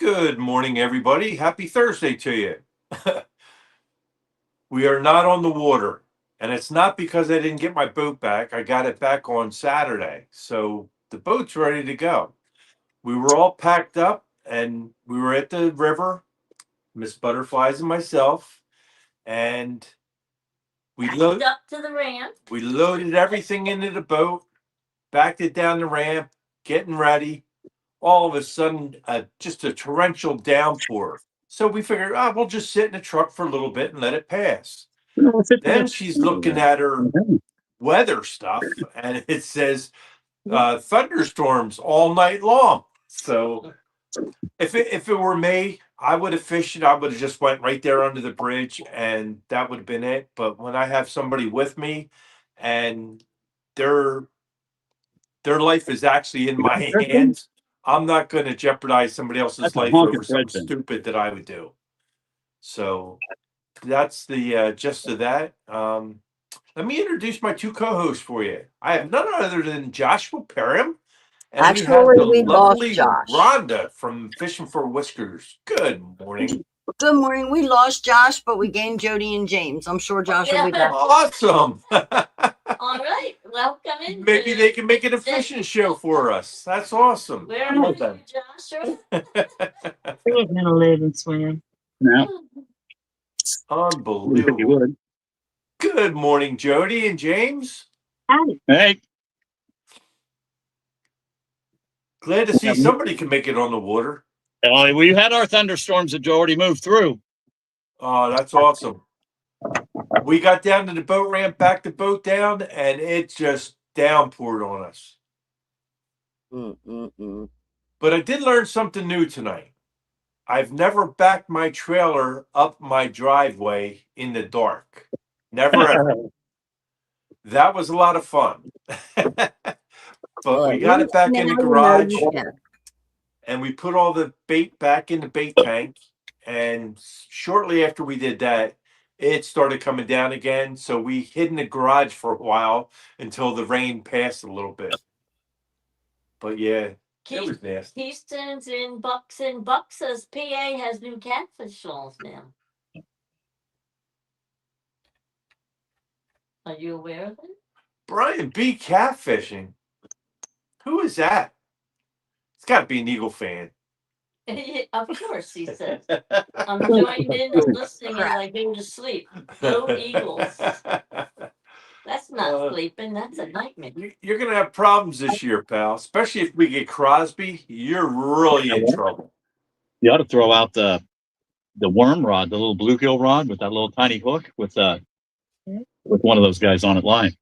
Good morning, everybody. Happy Thursday to you. We are not on the water, and it's not because I didn't get my boat back. I got it back on Saturday, so the boat's ready to go. We were all packed up, and we were at the river, Miss Butterflies and myself, and we loaded up to the ramp. We loaded everything into the boat, backed it down the ramp, getting ready. All of a sudden, just a torrential downpour. So we figured, we'll just sit in the truck for a little bit and let it pass. Then she's looking at her weather stuff, and it says thunderstorms all night long. So if it were me, I would have fished it. I would have just went right there under the bridge, and that would have been it. But when I have somebody with me, and their life is actually in my hands, I'm not going to jeopardize somebody else's life over something stupid that I would do. So that's the gist of that. Let me introduce my two co-hosts for you. I have none other than Joshua Perham, and Actually, we have the lovely Josh. Rhonda from Fishing for Whiskers. Good morning. Good morning. We lost Josh, but we gained Jody and James. I'm sure Josh will be back. Awesome. All right, welcome in. Maybe they can make it a fishing show for us. That's awesome. Where are you, Joshua? We ain't gonna live and swim. No. Unbelievable. Good morning, Jody and James. Howdy. Hey. Glad to see somebody can make it on the water. We had our thunderstorms that already moved through. Oh, that's awesome. We got down to the boat ramp, backed the boat down, and it just downpoured on us. But I did learn something new tonight. I've never backed my trailer up my driveway in the dark. Never ever. That was a lot of fun. But we got it back in the garage, and we put all the bait back in the bait tank. And shortly after we did that, it started coming down again. So we hid in the garage for a while until the rain passed a little bit. But yeah, it was nasty. Houston's in Bucks, and Bucks says PA has new catfish laws now. Are you aware of it? Brian B. Catfishing. Who is that? It's got to be an Eagle fan. Of course, he says. I'm joined in and listening as I go to sleep. Go Eagles. That's not sleeping. That's a nightmare. You're going to have problems this year, pal. Especially if we get Crosby. You're really in trouble. You ought to throw out the worm rod, the little bluegill rod with that little tiny hook with one of those guys on it live.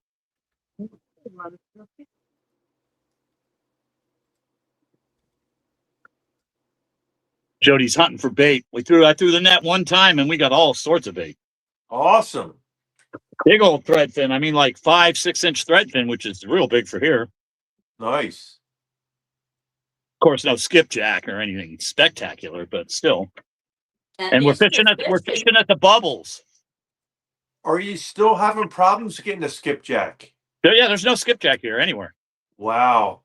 Jody's hunting for bait. I threw the net one time and we got all sorts of bait. Awesome. Big old threadfin. I mean, like 5-6 inch threadfin, which is real big for here. Nice. Of course, no skipjack or anything spectacular, but still. And we're fishing at the bubbles. Are you still having problems getting a skipjack? Yeah, there's no skipjack here anywhere. Wow.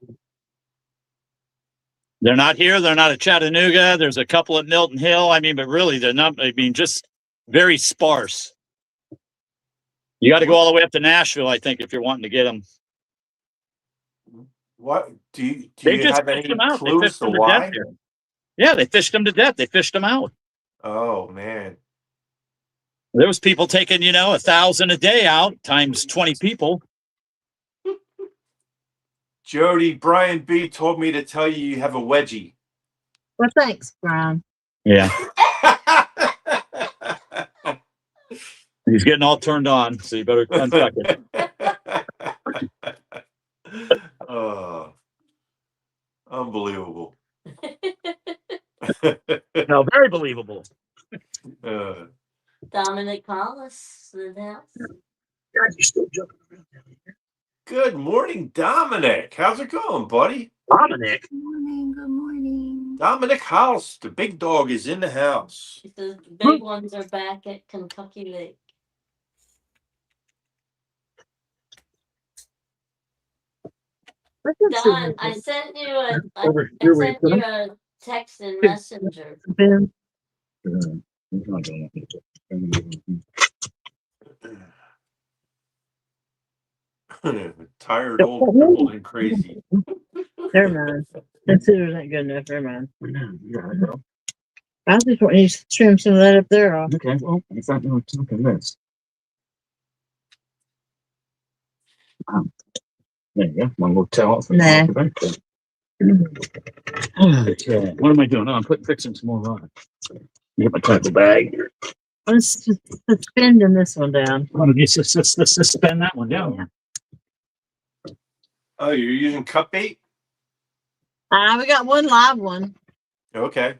They're not here. They're not at Chattanooga. There's a couple at Milton Hill. I mean, but really, they're not. I mean, just very sparse. You got to go all the way up to Nashville, I think, if you're wanting to get them. What do you have any clues to why? Yeah, they fished them to death. They fished them out. Oh man. There was people taking, 1,000 a day out times 20 people. Jody, Brian B told me to tell you have a wedgie. Well, thanks, Brian. Yeah. He's getting all turned on, so you better untuck it. Oh, unbelievable. No, very believable. Dominic Hollis in the house. God, you're still jumping around down here. Good morning, Dominic. How's it going, buddy? Dominic. Good morning. Good morning. Dominic House, the big dog, is in the house. He says the big ones are back at Kentucky Lake. Don, I sent you a text and messenger. Ben, Tired old girl and crazy. never mind. Consider that good enough. Never mind. I just want you to trim some of that up there off. Okay, well, I thought you were talking this. There you go. One little towel. Nah. Okay, what am I doing? Oh, I'm fixing some more rock. Get my tackle bag. Let's bending this one down. Well, let's suspend that one down. Oh, you're using cut bait? We got one live one. Okay.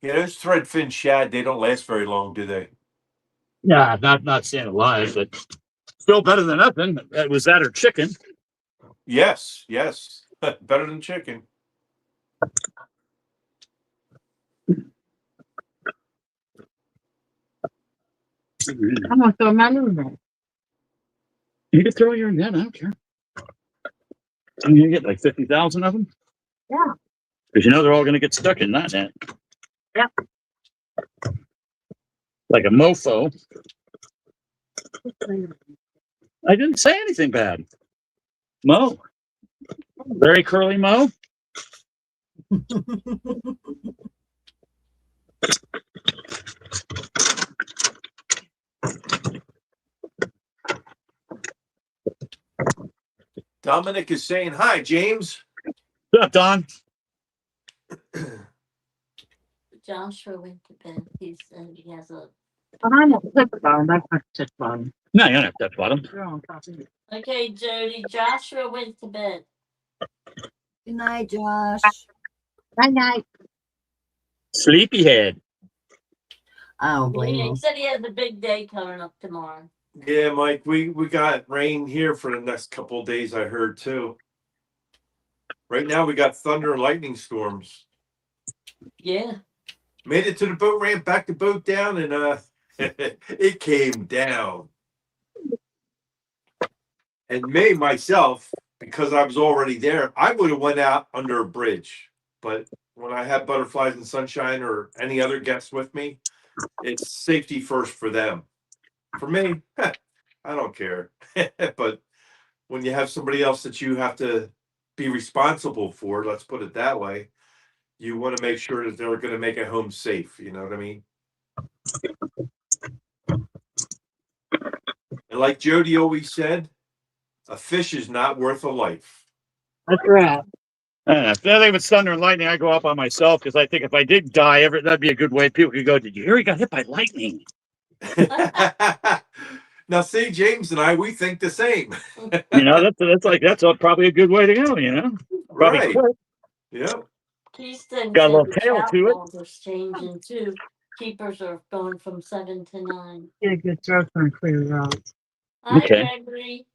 Yeah, those threadfin shad, they don't last very long, do they? Yeah, not saying alive, but still better than nothing. Was that or chicken? Yes, yes. Better than chicken. I'm gonna throw my little net. You can throw your net. I don't care. I'm gonna get like 50,000 of them. Yeah. Because you know they're all gonna get stuck in that net. Yep. Like a mofo. I didn't say anything bad. Mo. Very curly Mo. Dominic is saying hi, James. What's up, Don? Joshua went to bed. He said he has a. I'm gonna touch bottom. I'm gonna touch bottom. No, you don't have to touch bottom. You're on top of it. Okay, Jody. Joshua went to bed. Good night, Josh. Night night. Sleepyhead. I don't blame He him. said he has a big day coming up tomorrow. Yeah, Mike, we got rain here for the next couple of days, I heard too. Right now we got thunder and lightning storms. Yeah. Made it to the boat ramp, back the boat down, and it came down. And me, myself, because I was already there, I would have went out under a bridge. But when I have butterflies and sunshine or any other guests with me, it's safety first for them. For me, I don't care. But when you have somebody else that you have to be responsible for, let's put it that way, you want to make sure that they're going to make it home safe. You know what I mean? And like Jody always said, a fish is not worth a life. That's right. I think if it's thunder and lightning, I go up on myself because I think if I did die, that'd be a good way. People could go, "Did you hear he got hit by lightning?" Now, see, James and I, we think the same. You know, that's probably a good way to go. You know, probably Right. quick. Yep. Houston Got a said little the tail trout to it. balls are changing too. Keepers are going from 7 to 9. Get a good throw from clear rods. Hi, Okay. Gregory.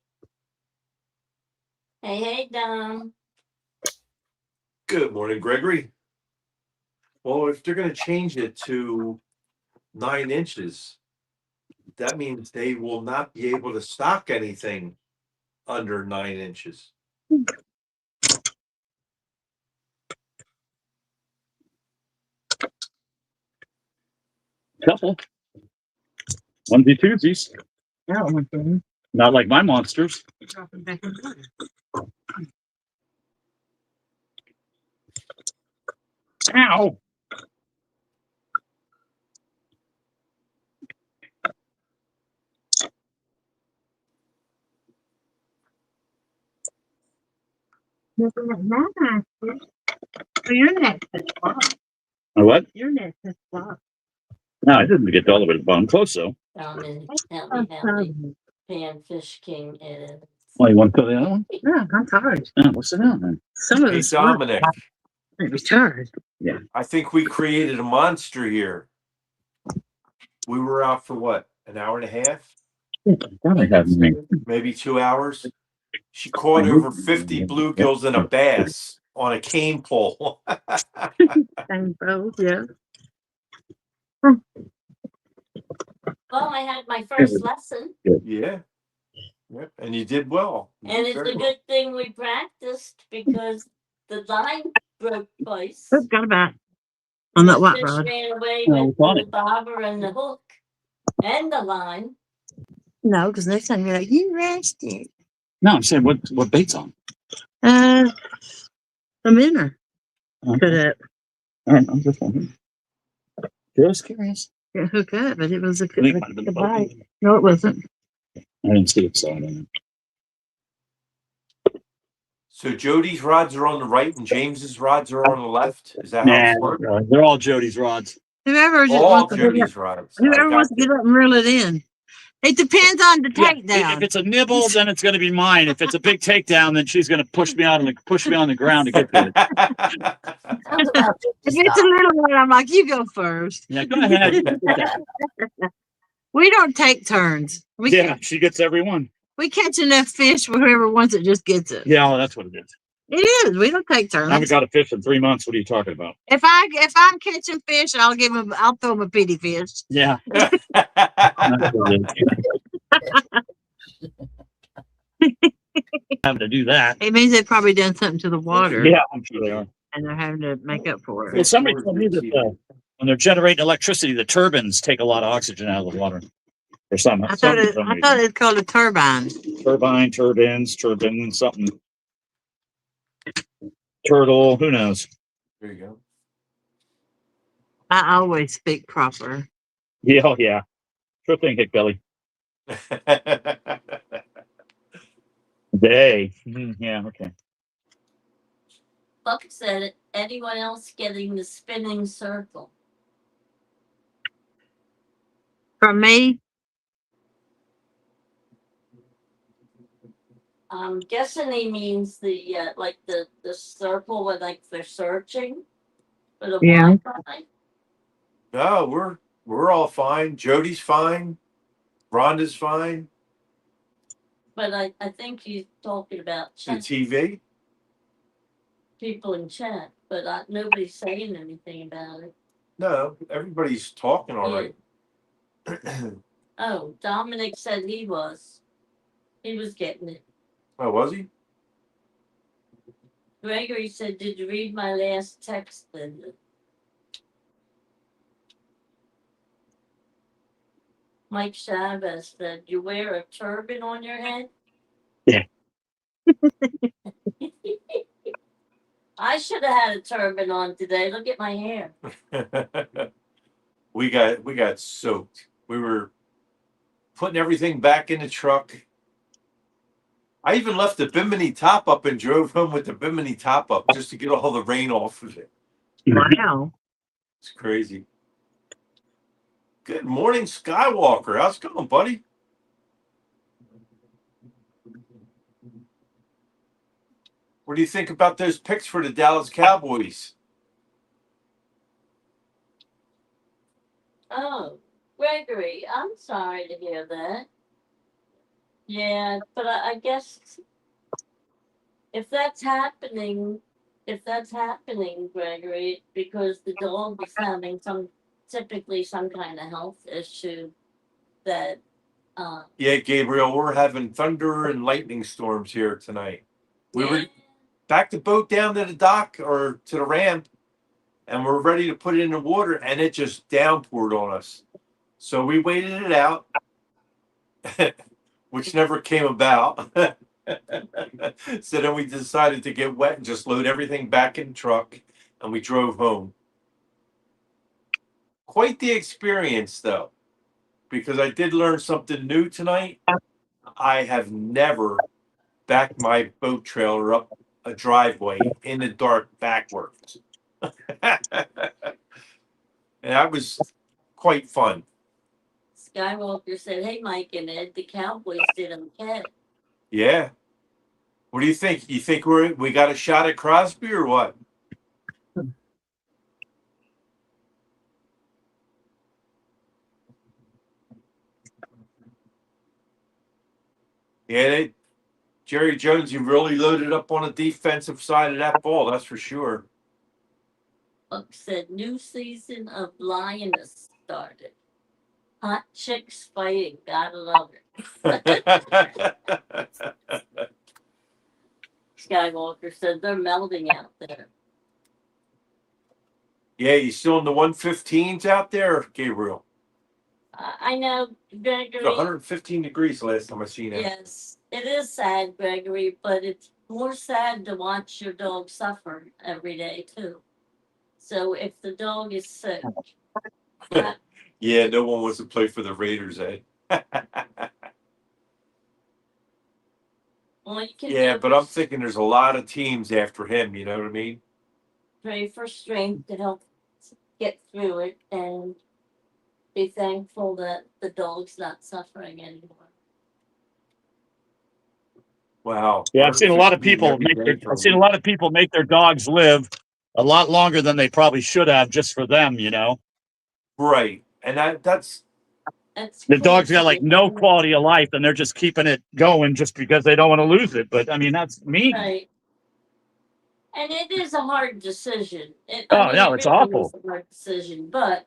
Hey, Dom. Good morning, Gregory. Well, if they're going to change it to 9 inches, that means they will not be able to stock anything under 9 inches. Couple. Onesie twosies. That one thing. Not like my monsters. Drop it back in the water. Ow. Nothing like that. So your next is flop. A what? Your next is flop. No, I didn't get all the way to the bottom. Close though. Down in Helly, Panfish King is. Well, you want to go to the other one? Yeah, I'm tired. Yeah, what's it down then? Some of Hey, us Dominic, I'm tired. I think we created a monster here. We were out for what, an hour and a half? I have me. Maybe 2 hours. She caught over 50 bluegills and a bass on a cane pole. Same boat, yeah. Well, I had my first lesson. Yeah. Yep, and you did well. You And did it's very a well. good thing we practiced because the line broke twice. Oops, got a bat. And On the that what fish rod? ran away Oh, with got the it. bobber and the hook and the line. No, because next time you're like, you rested. No, I'm saying what bait's on. A minnow. Could Okay. have All right, I'm just wondering. Just curious. hook up, but it was a I think it might have been good the boat. bite. No, it wasn't. I didn't see it, so I don't know. So Jody's rods are on the right and James's rods are on the left. Is that how Nah, it's working? they're all Jody's rods. Whoever just All wants to get up, Jody's rods. I whoever got wants to you. get up and reel it in. It depends on the Yeah, takedown. if it's a nibble, then it's going to be mine. If it's a big takedown, then she's going to push me on the ground to get to it. Sounds about If it's a little one, I'm like, you go first. Yeah, go ahead. You can get that. We don't take turns. Yeah, she gets every one. We catch enough fish where whoever wants it just gets it. Yeah, well, that's what it is. It is. We don't take I haven't turns. got a fish in 3 months. What are you talking about? If I'm catching fish, I'll throw him a pity fish. Yeah, that's what it is. Having to do that. It means they've probably done something to the water. Yeah, I'm sure they are. And they're having to make up for Well, it. somebody told me that when they're generating electricity, the turbines take a lot of oxygen out of the water. Or something. I thought it was called a turbine. Turbine, something. Turtle, who knows? There you go. I always speak proper. Yeah, oh, yeah. Sure thing, Hick Belly. They. Yeah, okay. Buck said, anyone else getting the spinning circle? From me, I'm guessing he means the like the circle when like they're searching for the Yeah. Wi-Fi. No, we're all fine. Jody's fine. Rhonda's fine. But I think he's talking about The chat, TV. people in chat, but nobody's saying anything about it. No, everybody's talking all right. Oh, Dominic said he was getting it. Oh, was he? Gregory said, did you read my last text, Linda? Mike Chavez said, you wear a turban on your head? Yeah. I should have had a turban on today. Look at my hair. we got soaked. We were putting everything back in the truck. I even left the bimini top up and drove home with the bimini top up just to get all the rain off of it. wow. It's crazy. Good morning, Skywalker. How's it going, buddy? What do you think about those picks for the Dallas Cowboys? Oh, Gregory, I'm sorry to hear that. Yeah, but I guess if that's happening, Gregory, because the dog is having typically some kind of health issue that, Yeah, Gabriel, we're having thunder and lightning storms here tonight. We were yeah, back the boat down to the dock or to the ramp, and we're ready to put it in the water, and it just downpoured on us. So we waited it out, which never came about. So then we decided to get wet and just load everything back in the truck, and we drove home. Quite the experience, though, because I did learn something new tonight. I have never backed my boat trailer up a driveway in the dark backwards. And that was quite fun. Skywalker said, hey, Mike and Ed, the Cowboys did okay. Yeah. What do you think? You think we got a shot at Crosby or what? Yeah, Jerry Jones, you really loaded up on the defensive side of that ball, that's for sure. Buck said, new season of Lioness started. Hot chicks fighting, gotta love it. Skywalker said they're melting out there. Yeah, you still in the 115s out there, Gabriel? I know, It's Gregory. 115 degrees last time I seen it. Yes, it is sad, Gregory, but it's more sad to watch your dog suffer every day too. So if the dog is sick, that- Yeah, no one wants to play for the Raiders, eh? all you can Yeah, do but I'm is thinking there's a lot of teams after him, you know what I mean? pray for strength to help get through it and be thankful that the dog's not suffering anymore. Wow. Yeah, I've seen a lot of 115 people every make day their, for a I've seen a week. lot of people make their dogs live a lot longer than they probably should have just for them, you know. Right. And that's That's The dog's got like crazy. no quality of life and they're just keeping it going just because they don't want to lose it. But I mean, that's mean. Right. And it is a hard decision. Oh, It no, it's really awful. is a hard decision, but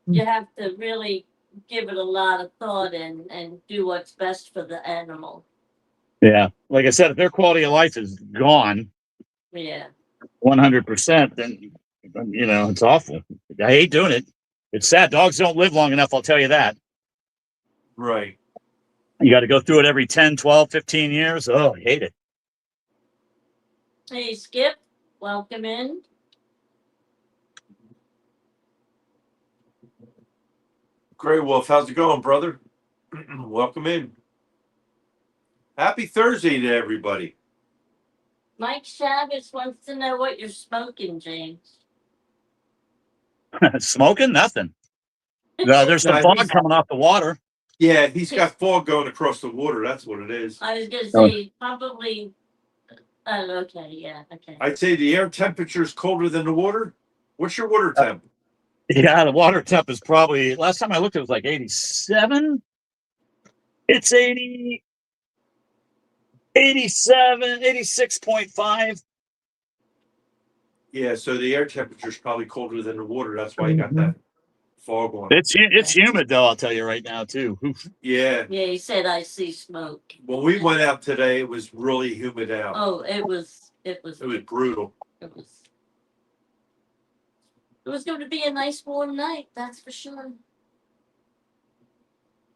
you have to really give it a lot of thought and do what's best for the animal. Yeah. Like I said, if their quality of life is gone Yeah. 100%, then, you know, it's awful. I hate doing it. It's sad. Dogs don't live long enough. I'll tell you that. right. You got to go through it every 10, 12, 15 years. Oh, I hate it. Hey, Skip, welcome in. Gray Wolf, how's it going, brother? Welcome in. Happy Thursday to everybody. Mike Chavez wants to know what you're smoking, James. Smoking? Nothing. There's some Nah, fog he's- coming off the water. Yeah, he's got fog going across the water. That's what it is. I was gonna Oh. say probably. Oh, okay, yeah, okay. I'd say the air temperature is colder than the water. What's your water temp? Yeah, the water temp is probably, last time I looked, it was like 87. It's 80, 87, 86.5. Yeah, so the air temperature is probably colder than the water. That's why you got that fog on. It's humid though, I'll tell you right now too. Oof. Yeah. Yeah, he said I see smoke. When we went out today, it was really humid out. Oh, it was It was brutal. it was going to be a nice warm night, that's for sure.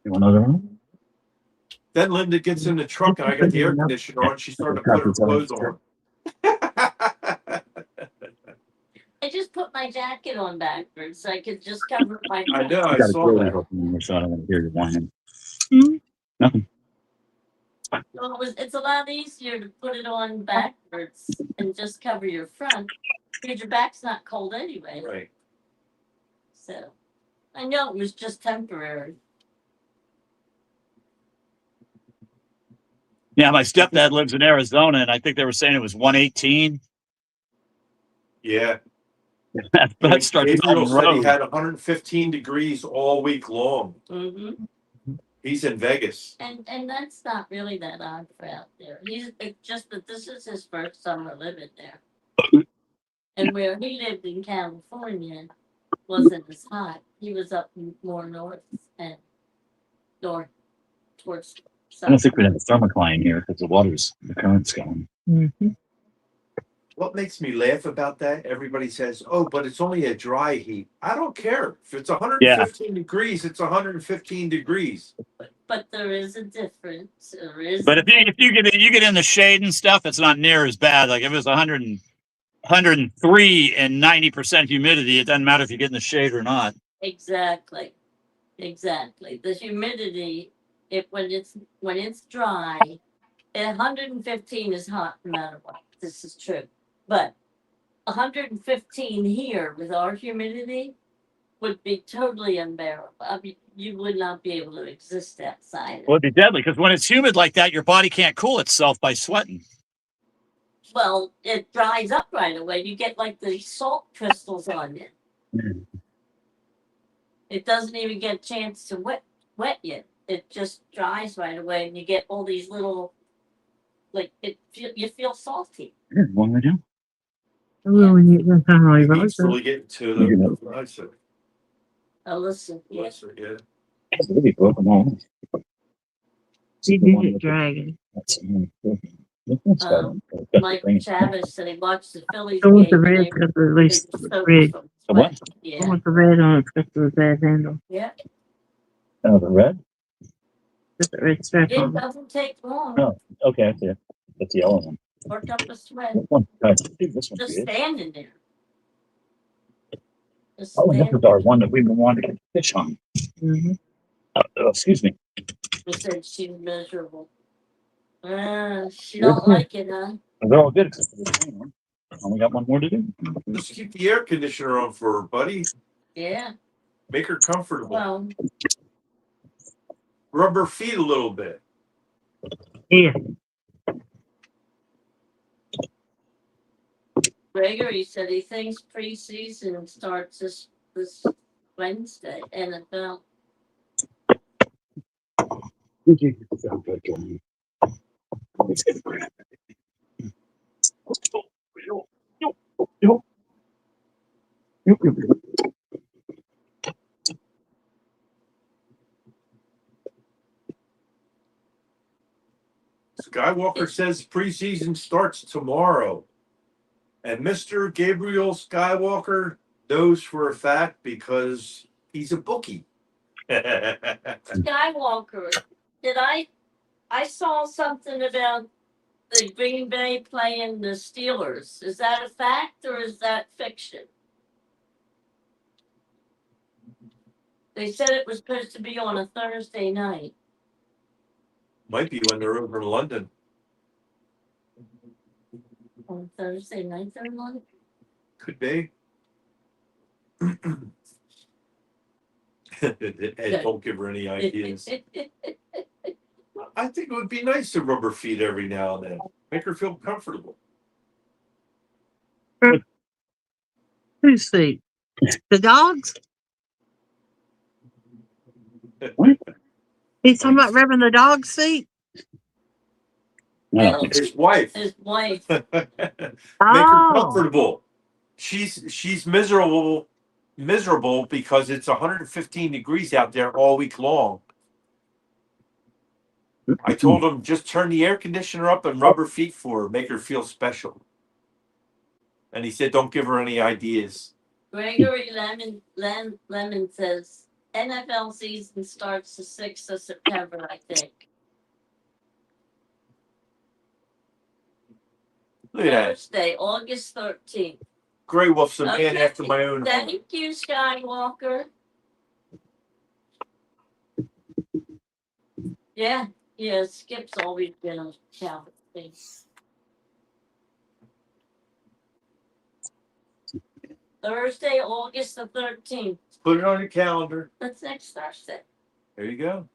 You want another one? Then Linda gets in the truck and I got the air conditioner on. She started to put her clothes on. I just put my jacket on backwards so I could just cover my I face. know, I saw that. So I don't want to hear you whining. Well, it's a lot easier to put it on backwards and just cover your front because your back's not cold anyway. Right. So I know it was just temporary. Yeah, my stepdad lives in Arizona and I think they were saying it was 118. Yeah. that starts Gabriel on the said he road. had 115 degrees all week long. Mm-hmm. He's in Vegas. And that's not really that odd for out there. It's just that this is his first summer living there. And where he lived in California wasn't as hot. He was up more north and north towards I don't south. think we have a thermocline here because the current's going. What makes me laugh about that? Everybody says, "Oh, but it's only a dry heat." I don't care. If it's 115 degrees, it's 115 degrees. But there is a difference. There is. But if you get in the shade and stuff, it's not near as bad. Like if it was 103 and 90% humidity, it doesn't matter if you get in the shade or not. Exactly. The humidity, when it's dry, 115 is hot no matter what. This is true. But 115 here with our humidity would be totally unbearable. I mean, you would not be able to exist outside. Well, it'd be deadly because when it's humid like that, your body can't cool itself by sweating. Well, it dries up right away. You get like the salt crystals on it. It doesn't even get a chance to wet you. It just dries right away, and you get all these little, like you feel salty. What do I do? Oh, when you He's really getting to the nicer. Oh, listen, yeah. Nicer, yeah. Maybe broke them all. you did it dragging. Mike Chavez said he watched the Phillies So with the game. and red, they- because at they least were soaked red. from The what? sweat. I Yeah, want the red on it because of the bad handle. yeah. Oh, the red? Just the red strap It on it. doesn't take long. No. Okay, I see it. That's the yellow one. Work up a sweat. What one? Oh, dude, this one's Just good. standing there. Just Oh, and this standing. is our one that we've been wanting to get fish on. Mm-hmm. Excuse me. She said she's miserable. She don't like it, huh? They're all good except for this green one. Only got one more to do. Just keep the air conditioner on for her, buddy. Yeah. Make her comfortable. Well, Rub her feet a little bit. Yeah. Gregory said he thinks preseason starts this Wednesday, NFL. Skywalker says preseason starts tomorrow. And Mr. Gabriel Skywalker knows for a fact because he's a bookie. Skywalker, I saw something about the Green Bay playing the Steelers. Is that a fact or is that fiction? They said it was supposed to be on a Thursday night. Might be when they're over in London. On Thursday night, they're on? Could be. Ed, don't give her any ideas. I think it would be nice to rub her feet every now and then. Make her feel comfortable. Who's feet? The dogs? He's talking about rubbing the dog's feet? No. His wife. His wife. Make her Oh. comfortable. She's miserable because it's 115 degrees out there all week long. I told him just turn the air conditioner up and rub her feet for her, make her feel special. And he said, don't give her any ideas. Gregory Lemon says NFL season starts the 6th of September, I think. Look at that. Thursday, August 13th. Gray Wolf's a man Okay. after my own heart. Thank you, Skywalker. Yeah, Skip's always been a Calvin thing. Thursday, August the 13th. Put it on your calendar. That's next Thursday. There you go.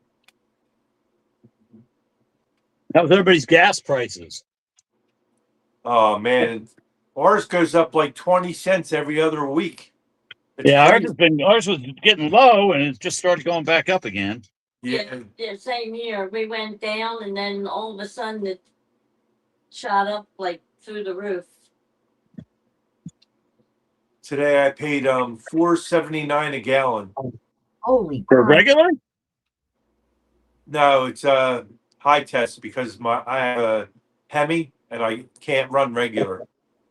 How's everybody's gas prices? Oh man, ours goes up like 20 cents every other week. It's Yeah, crazy. ours was getting low and it just started going back up again. Yeah. Yeah, same here. We went down and then all of a sudden it shot up like through the roof. Today I paid $4.79 a gallon. Holy For crap. regular? No, it's high test because I have a Hemi and I can't run regular.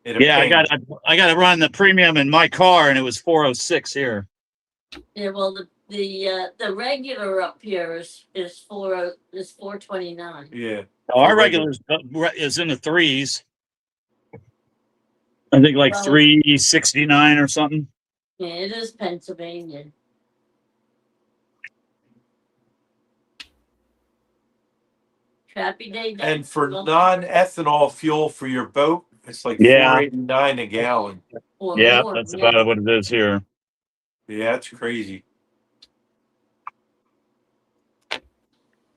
Yeah, I got to run the premium in my car and it was 406 here. Yeah, well the regular up here is 429. Yeah. No, our regular is in the threes. I think like Well, 369 or something. Yeah, it is Pennsylvania. Happy day. And for non-ethanol fuel for your boat, it's like Yeah. $4.89 a gallon. or Yeah, more, that's yeah. about what it is here. Yeah, it's crazy.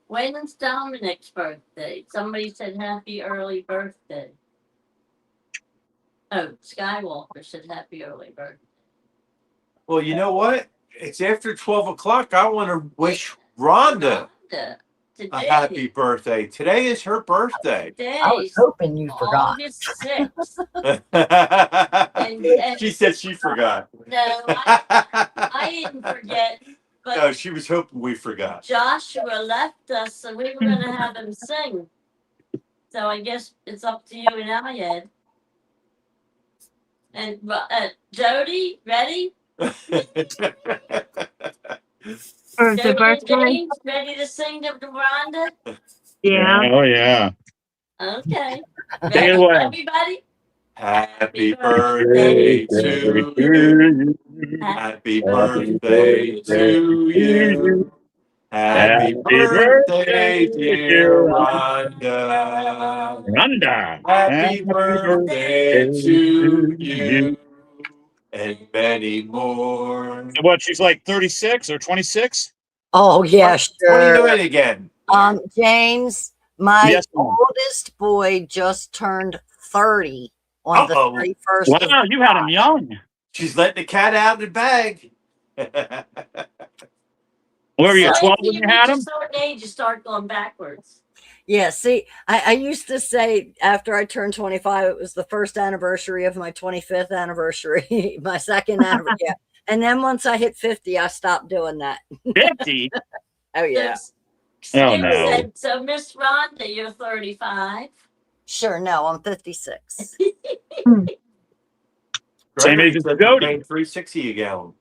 When's Dominic's birthday? Somebody said happy early birthday. Oh, Skywalker said happy early birthday. Well, you know what? It's after 12 o'clock. I want to wish Rhonda Today, a happy birthday. Today is her birthday. I was Today's hoping you forgot. August 6th. And She said she forgot. no, I didn't forget, but No, she was hoping we forgot. Joshua left us, so we were going to have him sing. So I guess it's up to you and I, Ed. And Jody, ready? For the Jody and birthday? James, ready to sing to Rhonda? Yeah. Oh, yeah. Okay. Take it Ready, away. everybody? Happy birthday to you. Happy birthday to you. Happy birthday, dear Rhonda. Rhonda. Happy birthday to you. And many more. What, she's like 36 or 26? Oh yeah, sure. 29 again. James, my Yes, ma'am. oldest boy just turned 30 on the Uh-oh. 31st. Wow, you had him young. She's letting the cat out of the bag. Where were you, So 12 if when you you had reach a him? certain age, you start going backwards. Yeah, see, I used to say after I turned 25, it was the first anniversary of my 25th anniversary, my second anniversary. Yeah. And then once I hit 50, I stopped doing that. 50? Oh, yeah. So, Oh, Skip no. said, so Miss Rhonda, you're 35. Sure, no, I'm 56. Same age as Jody. Paying $3.60 a gallon.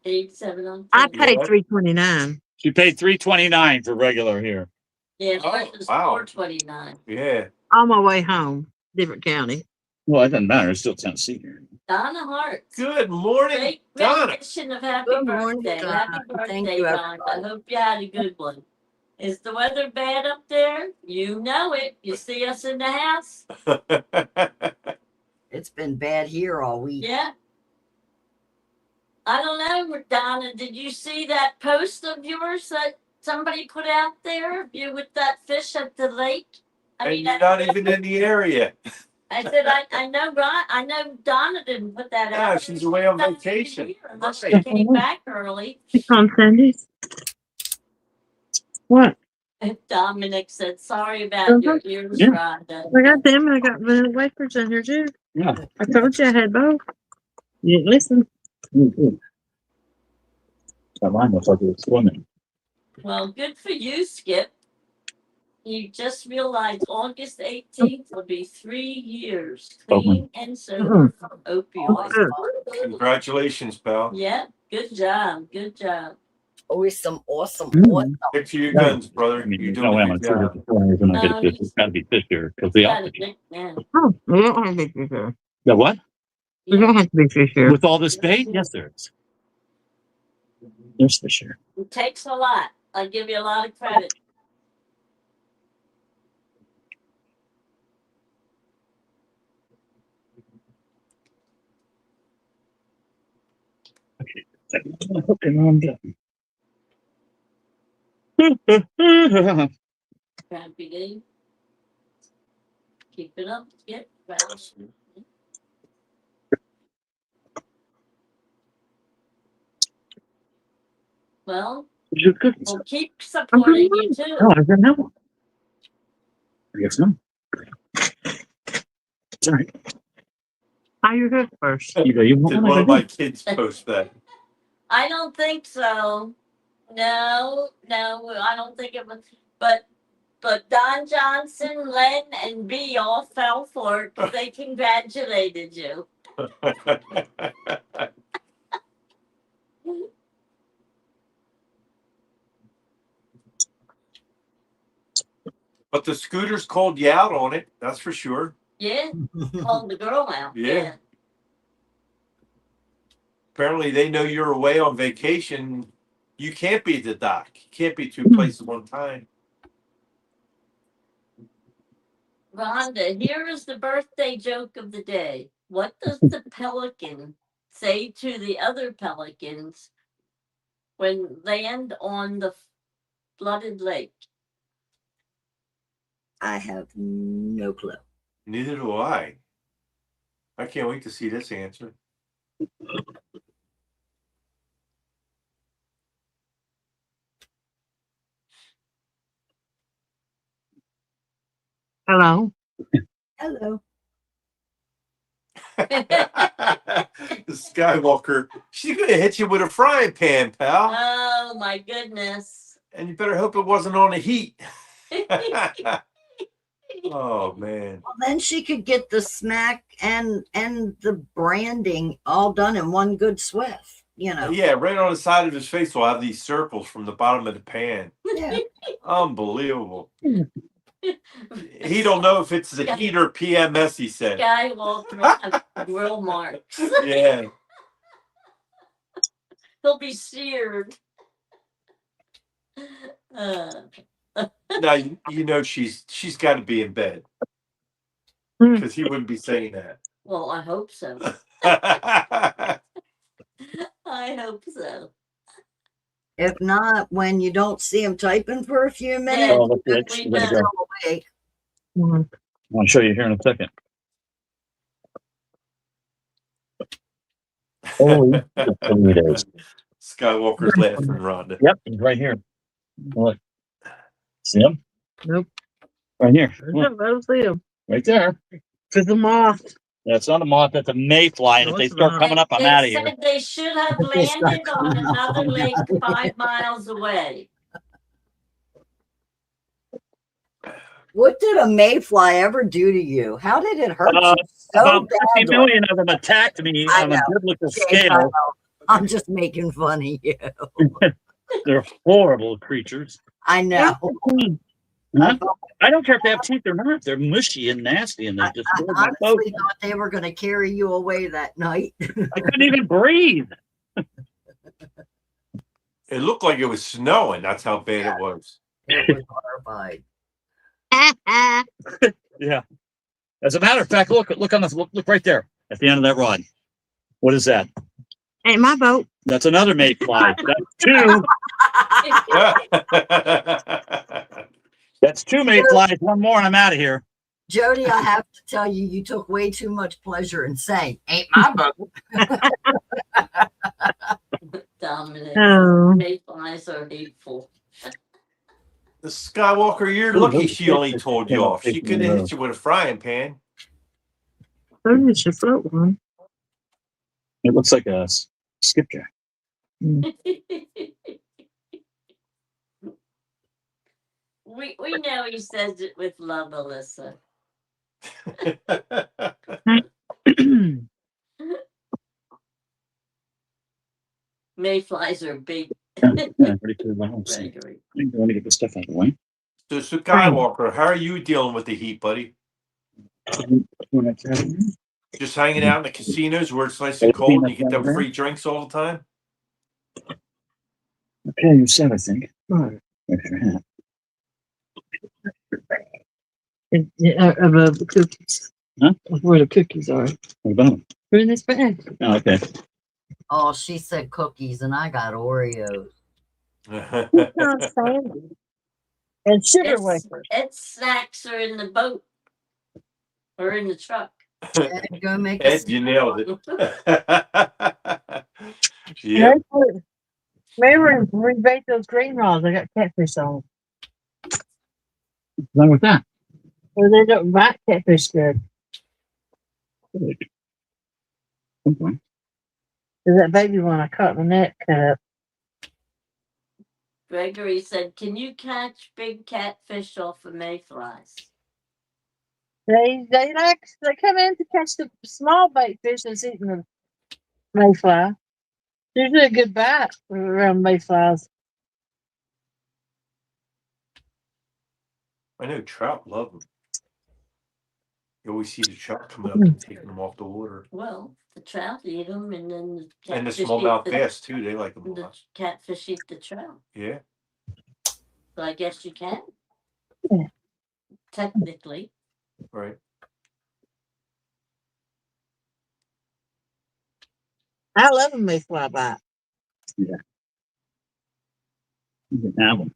87 on I Tuesday. paid $3.29. She paid $3.29 for regular here. Yeah, Oh, mine was wow. $4.29. Yeah. On my way home, different county. Well, it doesn't matter. It's still Tennessee here. Donna Hart. Good morning, Great Donna. rendition of Happy Good morning, Birthday. Donna. Happy Thank birthday, you, Rhonda. I everybody. hope you had a good one. Is the weather bad up there? You know it. You see us in the house? It's been bad here all week. Yeah. I don't know, Donna. Did you see that post of yours that somebody put out there of you with that fish at the lake? And you're not even in the area. I said, I know, Ron. I know Donna didn't put that out. Yeah, she's away on vacation. Unless she came back early. It's on Sundays. What? And Dominic said, sorry about your ears, Yeah. Rhonda. I got them. I got vanilla wafers in here too. Yeah. I told you I had both. You didn't listen. That line looks like it's swimming. Well, good for you, Skip. You just realized August 18th will be 3 years clean and sober from opioids. Congratulations, pal. Yeah, good job. Good job. Always some awesome. Stick to your guns, brother. I mean, You're no doing way a I'm good gonna job. get this. It's gotta be Fisher because the Got it, opposite. Nick. Yeah. Oh, we don't have to be fish here. Yeah, what? We don't have to be fish here. With all this bait? Yes, there is. There's Fisher. It takes a lot. I give you a lot of credit. Happy day. Keep it up, Skip. Well, You're cooking we'll stuff. keep supporting you too. Oh, I don't know. I guess no. It's all right. How you hook first? You go. You want Did one? one I of go my do. kids post that? I don't think so. No, I don't think it was. But Don Johnson, Len, and B all fell for it 'cause they congratulated you. But the scooters called you out on it. That's for sure. Yeah, called the girl out. Yeah. Apparently, they know you're away on vacation. You can't be at the dock. You can't be two places one time. Rhonda, here is the birthday joke of the day. What does the pelican say to the other pelicans when they land on the flooded lake? I have no clue. Neither do I. I can't wait to see this answer. Hello. Hello. The Skywalker. She's going to hit you with a frying pan, pal. Oh my goodness. And you better hope it wasn't on the heat. Oh man. Well, then she could get the smack and the branding all done in one good swift. You know. Yeah, right on the side of his face will have these circles from the bottom of the pan. Yeah. Unbelievable. He don't know if it's the heat or PMS, he said. Skywalker will have grill marks. Yeah. He'll be seared. Now you know she's got to be in bed Hmm. because he wouldn't be saying that. Well, I hope so. I hope so. If not, when you don't see him typing for a few minutes, Yeah. Oh, look, it's We gonna know. go. still awake. Mhm. I'll show you here in a second. Holy Toledo's. Skywalker's laughing, Rhonda. Yep, he's right here. Look. See him? Nope. Right here. I Look, don't see him. right there. To the moth. That's not a moth, that's a mayfly. And No, if they it's start not. coming up, I'm They out of here. said they should have They start landed on coming up, another I'm lake outta here. 5 miles away. What did a mayfly ever do to you? How did it hurt you so About 50 badly? million of them attacked me I on a know. biblical Jake, I scale. know. I'm just making fun of you. They're horrible creatures. I know. Huh? I don't care if they have teeth or not. They're mushy and nasty, and they I destroyed my boat. honestly thought they were going to carry you away that night. I couldn't even breathe. It looked like it was snowing. That's how bad it was. It was horrified. Yeah. As a matter of fact, look on this. Look right there at the end of that rod. What is that? Ain't my boat. That's another mayfly. That's two. That's two mayflies. One more, and I'm out of here. Jody, I have to tell you, you took way too much pleasure in saying, ain't my boat. Dominic. Oh. Mayflies are hateful. The Skywalker, you're lucky she only told you off. She could have hit you with a frying pan. So you should float one. It looks like a skipjack. We know he says it with love, Alyssa. Mayflies are big. Yeah, pretty cool. Let Gregory. me get this stuff out of the way. So Skywalker, how are you dealing with the heat, buddy? Just hanging out in the casinos where it's nice and cold and you get them free drinks all the time? Okay, you said, I think. Extra hat. Of the cookies. Huh? Where the cookies are. What about them? They're in this bag. Oh, okay. Oh, she said cookies, and I got Oreos. And sugar It's, wafers. its snacks are in the boat or in the truck. Ed, go make Ed, you nailed it. Yeah. Remember, we baked those green rolls. I got catfish on. What's wrong with that? Well, they don't bite catfish good. Okay. Because that baby one I caught in the net cut up. Gregory said, "Can you catch big catfish off of mayflies?" They come in to catch the small bait fish that's eating the mayfly. Usually a good bite around mayflies. I know trout love them. You always see the trout coming up and taking them off the water. Well, the trout eat them, and then the And the catfish smallmouth eat bass, too. They like them a the lot. catfish eat the trout. Yeah. So I guess you can. Yeah. Technically. Right. I love a mayfly bite. Yeah. You can have them.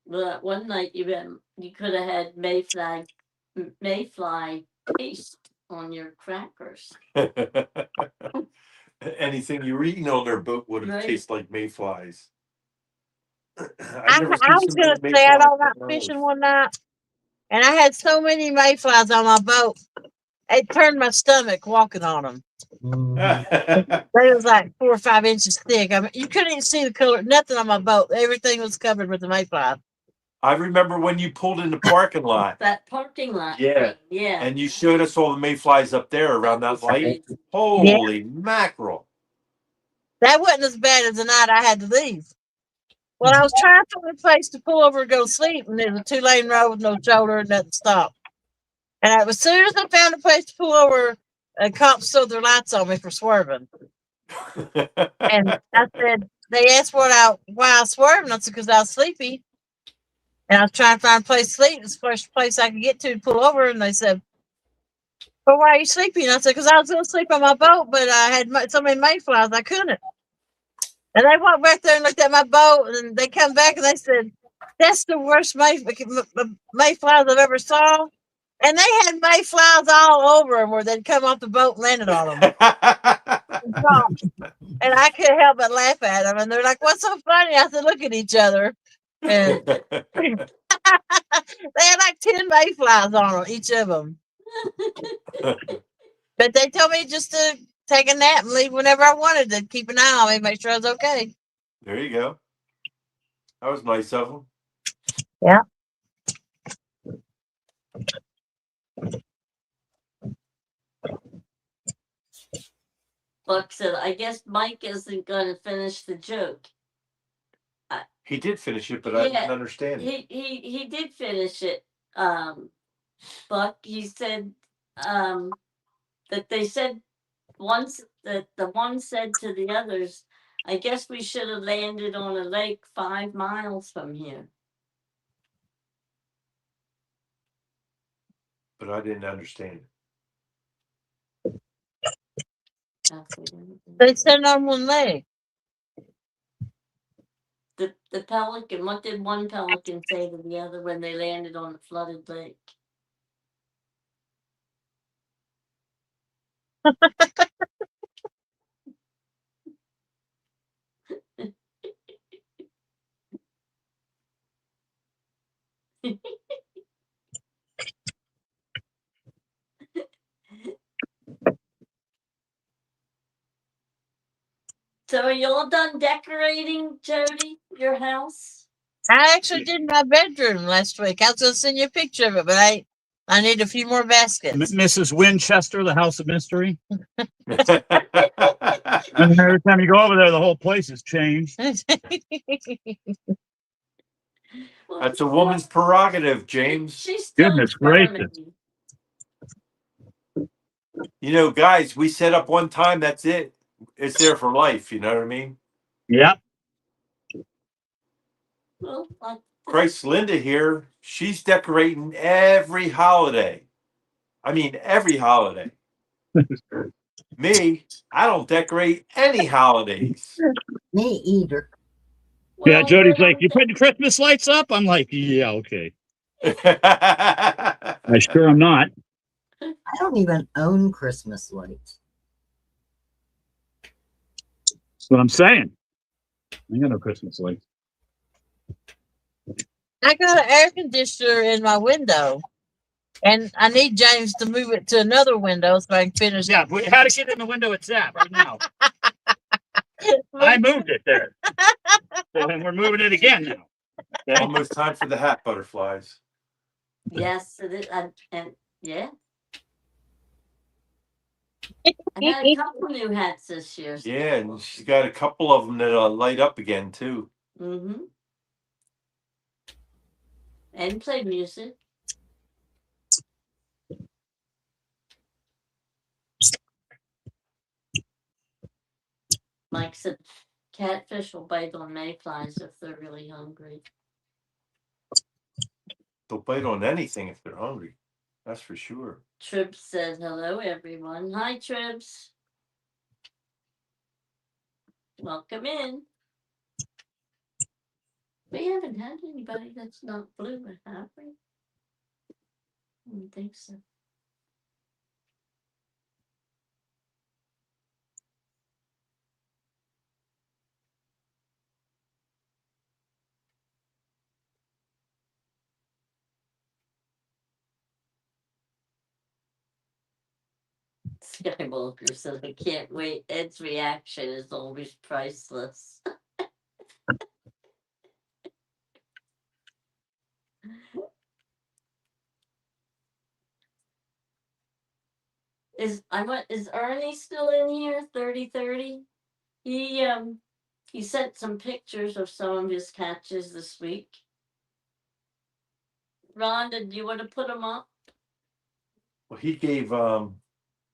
But one night you could have had mayfly paste on your crackers. Anything you were eating on their boat would have Right. tasted like mayflies. I was going to say I don't like fishing one night, and I had so many mayflies on my boat. it turned my stomach walking on them. Mhm. They was like 4 or 5 inches thick. I mean, you couldn't even see the color, nothing on my boat. Everything was covered with the mayfly. I remember when you pulled in the parking lot. That parking lot. Yeah. thing, yeah. And you showed us all the mayflies up there around that light. Holy mackerel. That wasn't as bad as the night I had to leave. Well, I was trying to find a place to pull over and go to sleep, and there was a 2-lane road with no shoulder and nothing stopped. And as soon as I found a place to pull over, a cop stole their lights on me for swerving. And I said, they asked why I was swerving. I said, because I was sleepy. And I was trying to find a place to sleep. It's the first place I could get to pull over. And they said, well, why are you sleepy? And I said, because I was going to sleep on my boat, but I had so many mayflies, I couldn't. And they walked back there and looked at my boat, and they come back and they said, that's the worst mayflies I've ever saw. And they had mayflies all over them where they'd come off the boat and landed on them. And I couldn't help but laugh at them. And they're like, what's so funny? I said, look at each other. And they had like 10 mayflies on them, each of them. But they told me just to take a nap and leave whenever I wanted to keep an eye on me, make sure I was okay. There you go. That was nice of them. Yeah. Buck said, I guess Mike isn't going to finish the joke. He did finish it, but I Yeah, didn't understand it. He did finish it. Buck, he said that they said once that the one said to the others, I guess we should have landed on a lake 5 miles from here. But I didn't understand it. That's what it is. They said on one leg. The pelican, what did one pelican say to the other when they landed on the flooded lake? So are you all done decorating, Jody, your house? I actually did my bedroom last week. I was going to send you a picture of it, but I need a few more baskets. Mrs. Winchester, the House of Mystery. And every time you go over there, the whole place has changed. Well, That's a woman's prerogative, James. she's still Goodness charming. gracious. You know, guys, we set up one time, that's it. It's there for life, you know what I mean? Yep. Well, Christ, Linda here, she's decorating every holiday. I mean, every holiday. Me, I don't decorate any holidays. Me either. Yeah, well, Jody's we're like, you putting Christmas lights up? I'm like, yeah, okay. I sure am not. I don't even own Christmas lights. That's what I'm saying. I got no Christmas lights. I got an air conditioner in my window, and I need James to move it to another window so I can finish. Yeah, how to get in the window it's at right now. I moved it there. So then we're moving it again now. Okay? Almost time for the hat butterflies. Yes, it is, and yeah. I got a couple new hats this year. Yeah, and she's got a couple of them that light up again, too. Mm-hmm. And play music. Mike said catfish will bite on mayflies if they're really hungry. They'll bite on anything if they're hungry. That's for sure. Tribs said hello, everyone. Hi, Tribs. Welcome in. We haven't had anybody that's not blue, have we? I don't think so. Skywalker said, I can't wait. Ed's reaction is always priceless. Is Ernie still in here? 3030? He sent some pictures of some of his catches this week. Rhonda, do you want to put them up? Well, he gave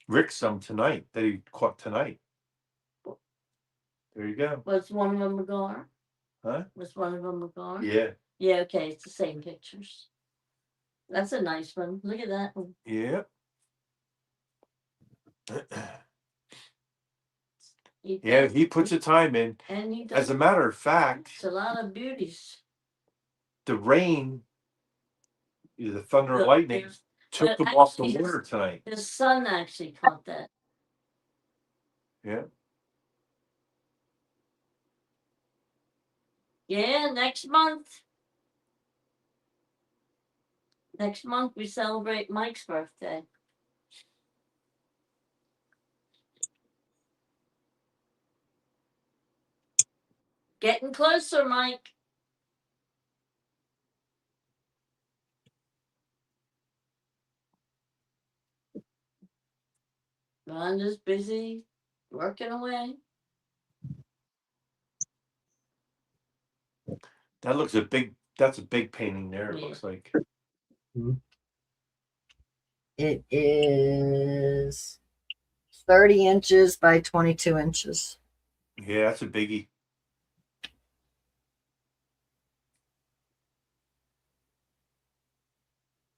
Rick some tonight that he caught tonight. There you go. Was one of them a gar? Huh? Was one of them a gar? Yeah. Yeah, okay, it's the same pictures. That's a nice one. Look at that one. Yeah. Yeah, he puts the time in. And he does. As a matter of fact, It's a lot of beauties. the rain, either the thunder and lightning, took them off the water tonight. His son actually caught that. Yeah. Yeah, next month. Next month we celebrate Mike's birthday. Getting closer, Mike. Rhonda's busy working away. That looks that's a big painting there, it Yeah. looks like. It is 30 inches by 22 inches. Yeah, that's a biggie.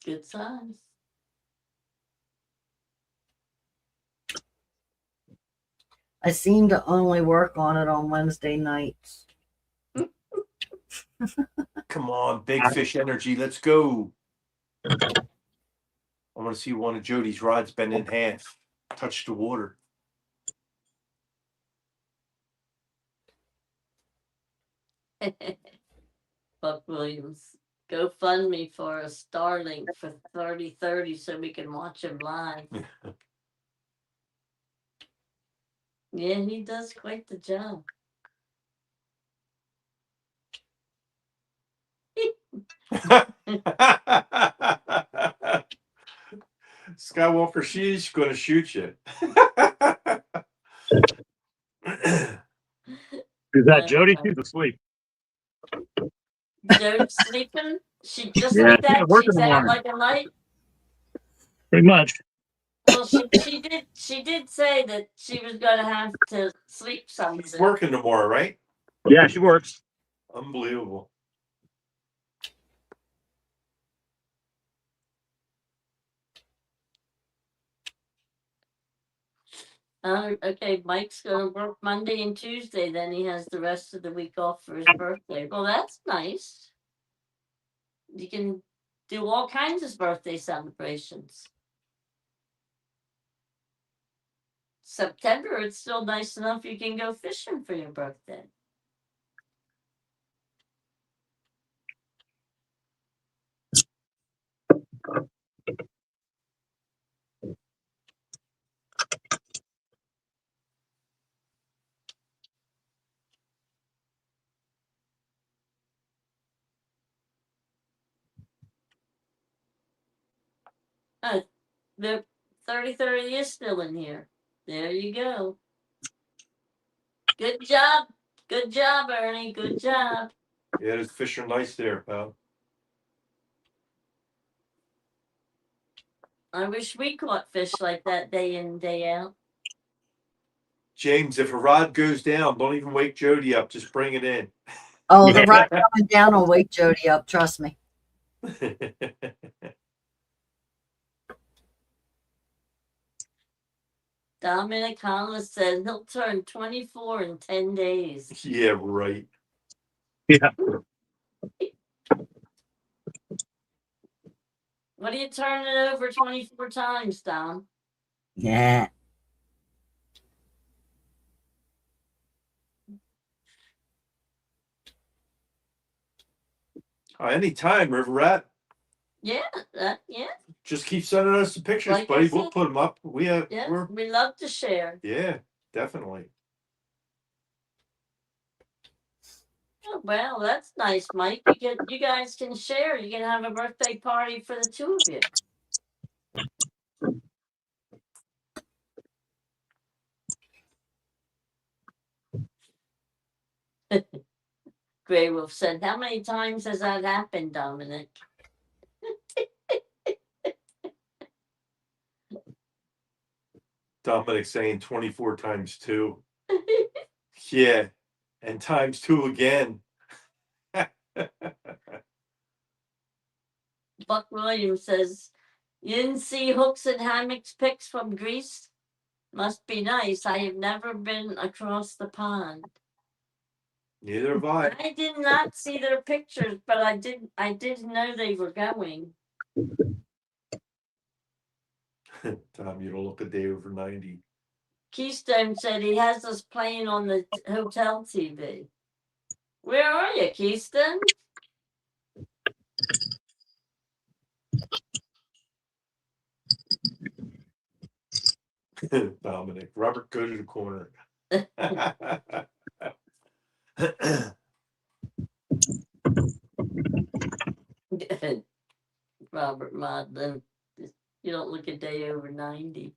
Good size. I seem to only work on it on Wednesday nights. Come on, big fish energy, let's go. I want to see one of Jody's rods bend in half, touch the water. Buck Williams, go fund me for a Starlink for 3030 so we can watch him live. Yeah, he does quite the job. Skywalker, she's gonna shoot you. Is that Jody? She's asleep. Jody's sleeping. She just Yeah, like that. she's working She's out tomorrow. like a light. Pretty much. Well, she did say that she was gonna have to sleep She's something. working tomorrow, right? Yeah, she works. Unbelievable. Okay, Mike's gonna work Monday and Tuesday. Then he has the rest of the week off for his birthday. Well, that's nice. You can do all kinds of birthday celebrations. September, it's still nice enough you can go fishing for your birthday. The 3030 is still in here. There you go. Good job. Good job, Ernie. Good job. Yeah, those fish are nice there, pal. I wish we caught fish like that day in, day out. James, if a rod goes down, don't even wake Jody up. Just bring it in. Oh, the rod coming down will wake Jody up. Trust me. Dominic Hollis said he'll turn 24 in 10 days. Yeah, right. Yeah. What are you turning it over 24 times, Dom? Yeah. Anytime, River Rat. Yeah, yeah. Just keep sending us the pictures, Like I buddy. We'll said. put them up. We have. Yeah, We're we love to share. yeah, definitely. Oh, well, that's nice, Mike. You guys can share. You can have a birthday party for the two of you. Grey Wolf said, "How many times has that happened, Dominic?" Dominic saying 24 times 2. Yeah, and times 2 again. Buck Williams says, "You didn't see hooks and hammocks pics from Greece? Must be nice. I have never been across the pond." Neither have I. I did not see their pictures, but I did know they were going. Tom, you don't look a day over 90. Keystone said he has us playing on the hotel TV. Where are you, Keystone? Dominic, Robert, go to the corner. Robert Modlin, you don't look a day over 90.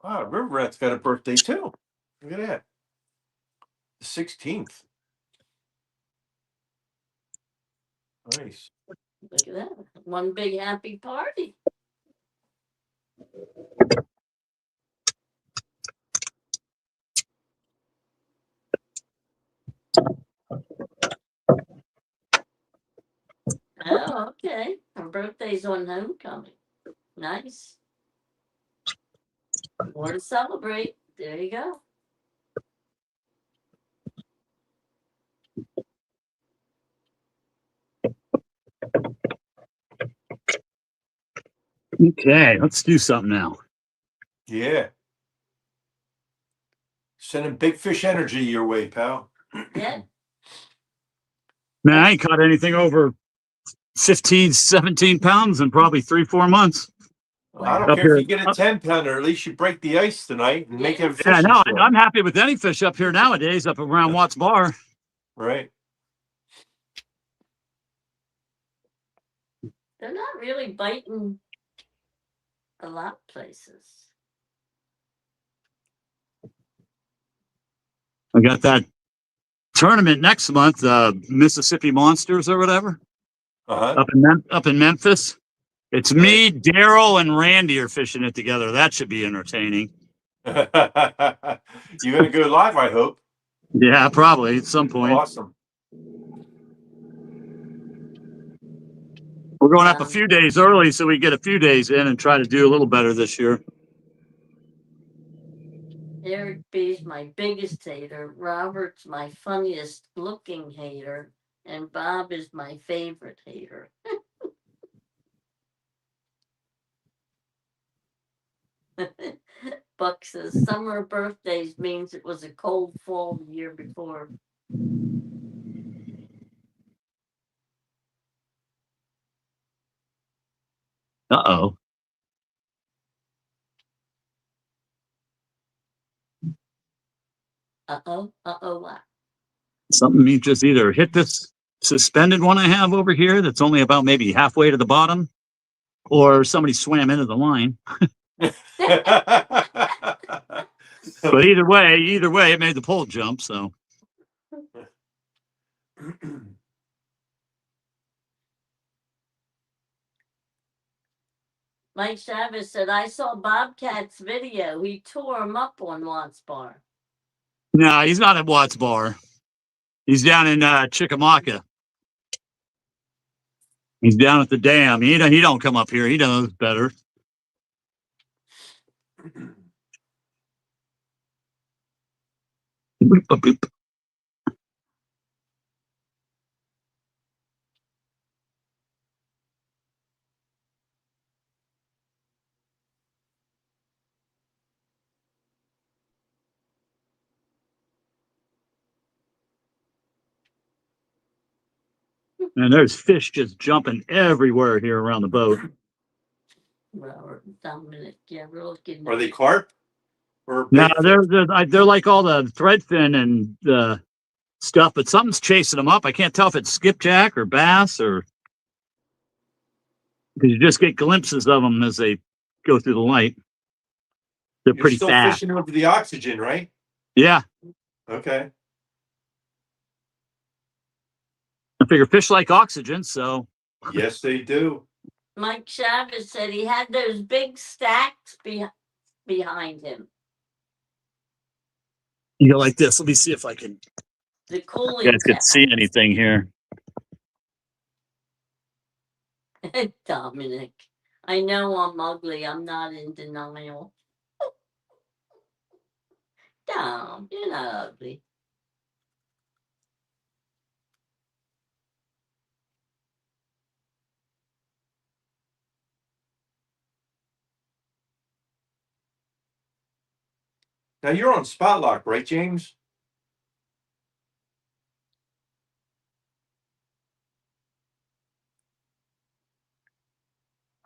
Wow, River Rat's got a birthday too. Look at that. The 16th. Nice. Look at that. One big happy party. Oh, okay. Her birthday's on homecoming. Nice. More to celebrate. There you go. Okay, let's do something now. Yeah. Sending big fish energy your way, pal. Yeah. Man, I ain't caught anything over 15, 17 pounds in probably 3-4 months. I don't Up care if here. you get a 10-pounder, at least you break the ice tonight and make it a Yeah, fishing no, show. I'm happy with any fish up here nowadays, up around Watts Bar. Right. They're not really biting a lot of places. I got that tournament next month, Mississippi Monsters or whatever, Uh-huh. up in Memphis. It's me, Daryl, and Randy are fishing it together. That should be entertaining. You're gonna go live, I hope. Yeah, probably at some point. Awesome. We're going up a few days early so we get a few days in and try to do a little better this year. Eric B's my biggest hater. Robert's my funniest looking hater. And Bob is my favorite hater. Buck says summer birthdays means it was a cold fall the year before. Uh-oh. Uh-oh what? Something me just either hit this suspended one I have over here that's only about maybe halfway to the bottom, or somebody swam into the line. But either way, it made the pole jump, so. Mike Chavez said, I saw Bobcat's video. He tore him up on Watts Bar. No, he's not at Watts Bar. He's down in Chickamauga. He's down at the dam. He don't come up here. He knows better. Boop, boop, boop. And there's fish just jumping everywhere here around the boat. Well, Dominic, yeah, we're looking. Are they carp or No, big fish? they're like all the threadfin and stuff, but something's chasing them up. I can't tell if it's skipjack or bass or because you just get glimpses of them as they go through the light. They're You're pretty still fast. fishing over the oxygen, right? Yeah, Okay. I figure fish like oxygen, so Yes, they do. Mike Chavez said he had those big stacks behind him. you go like this. Let me see if I can. The You cooling guys can see anything here. Dominic, I know I'm ugly. I'm not in denial. Dom, you're not ugly. Now you're on spot lock, right, James?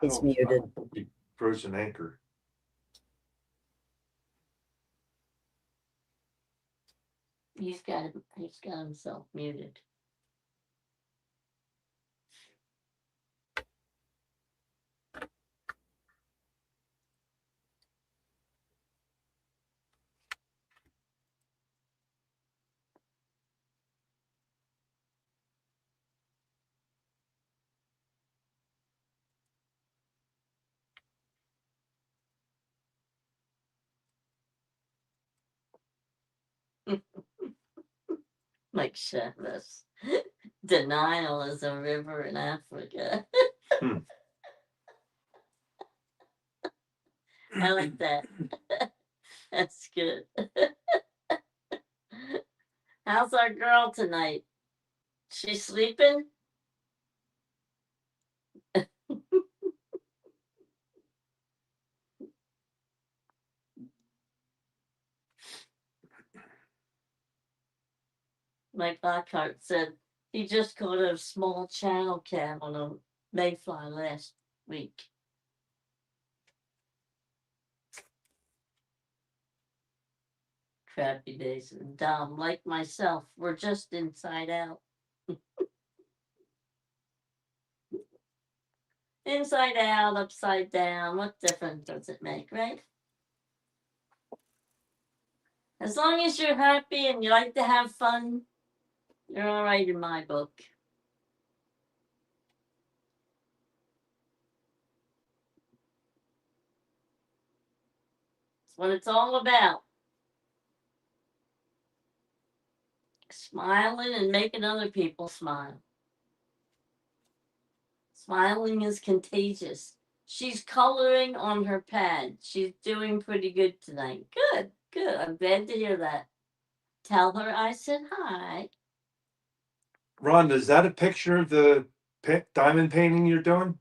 He's Oh, muted. he frozen anchor. He's got himself muted. Like Chavez. Denial is a river in Africa. Hmm. I like that. That's good. How's our girl tonight? She sleeping? Mike Lockhart said he just caught a small channel cat on a mayfly last week. Crappy days and Dom, like myself, we're just inside out. Inside out, upside down, what difference does it make, right? As long as you're happy and you like to have fun, you're all right in my book. It's what it's all about. Smiling and making other people smile. Smiling is contagious. She's coloring on her pad. She's doing pretty good tonight. Good, good. I'm glad to hear that. Tell her I said hi. Ron, is that a picture of the diamond painting you're doing?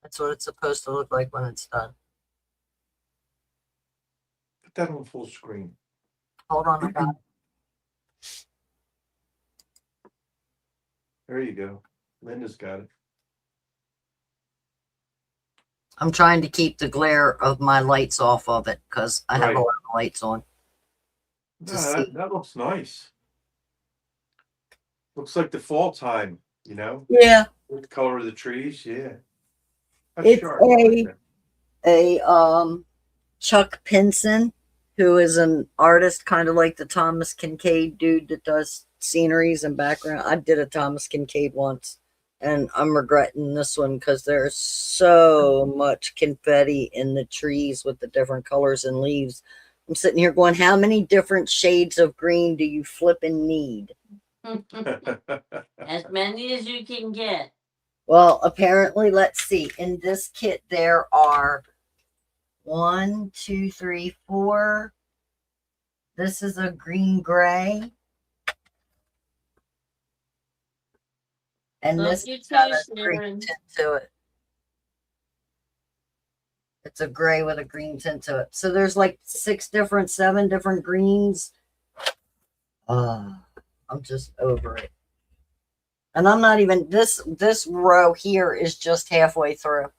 That's what it's supposed to look like when it's done. Put that on full screen. Hold on, I got it. There you go. Linda's got it. I'm trying to keep the glare of my lights off of it because I have Right. a lot of lights on. No, To see. that looks nice. Looks like the fall time, you know? Yeah, The color of the trees, yeah. That's it's sharp. I like that. a Chuck Pinson, who is an artist, kind of like the Thomas Kincaid dude that does sceneries and background. I did a Thomas Kincaid once, and I'm regretting this one because there's so much confetti in the trees with the different colors and leaves. I'm sitting here going, how many different shades of green do you flipping need? As many as you can get. Well, apparently, let's see. In this kit, there are 1, 2, 3, 4. This is a green gray. And Love this you has got too, a green Sharon. tint to it. It's a gray with a green tint to it. So there's like 7 different greens. I'm just over it. And I'm not even, this row here is just halfway through.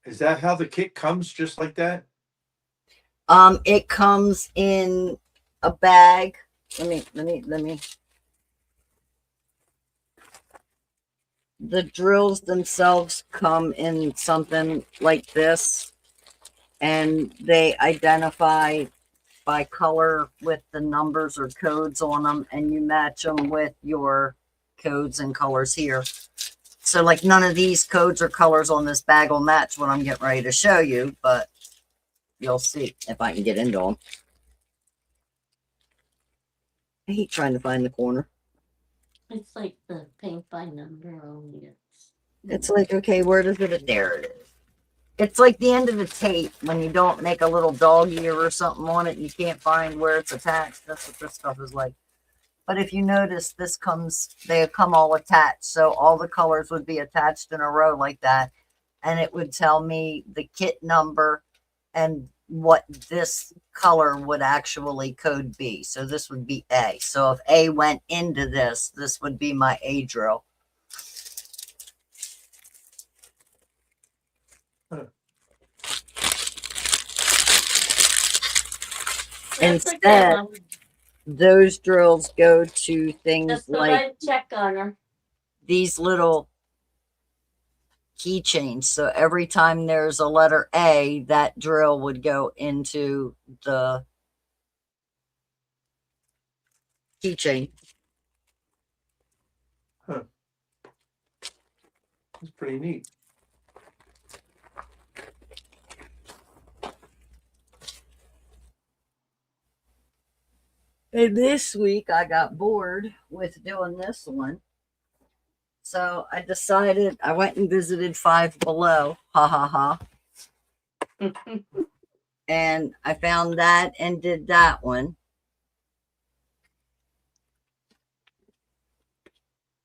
Is that how the kit comes, just like that? It comes in a bag. Let me. The drills themselves come in something like this, and they identify by color with the numbers or codes on them, and you match them with your codes and colors here. So like none of these codes or colors on this bag will match what I'm getting ready to show you, but you'll see if I can get into them. I hate trying to find the corner. It's like the paint by number only. It's like, okay, where does it? There it is. It's like the end of the tape when you don't make a little dog ear or something on it and you can't find where it's attached. That's what this stuff is like. But if you notice, they come all attached. So all the colors would be attached in a row like that. And it would tell me the kit number and what this color would actually code be. So this would be A. So if A went into this would be my A drill. Instead, those drills go to things like check on her. These little keychains. So every time there's a letter A, that drill would go into the keychain. Huh. That's pretty neat. And this week I got bored with doing this one. So I decided I went and visited Five Below. Ha ha ha. And I found that and did that one.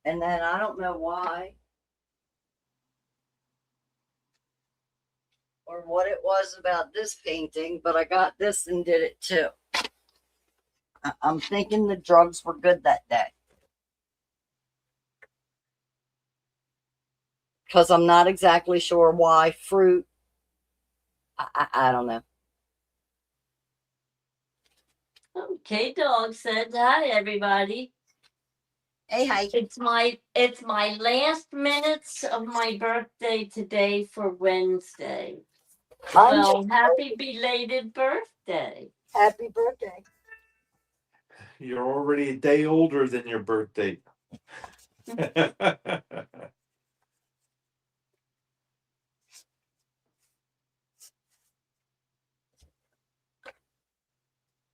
And then I don't know why or what it was about this painting, but I got this and did it too. I'm thinking the drugs were good that day. Because I'm not exactly sure why fruit. I don't know. Okay, dog said hi, everybody. Hey, hi. It's my last minutes of my birthday today for Wednesday. Well, happy belated birthday. Happy birthday. You're already a day older than your birthday.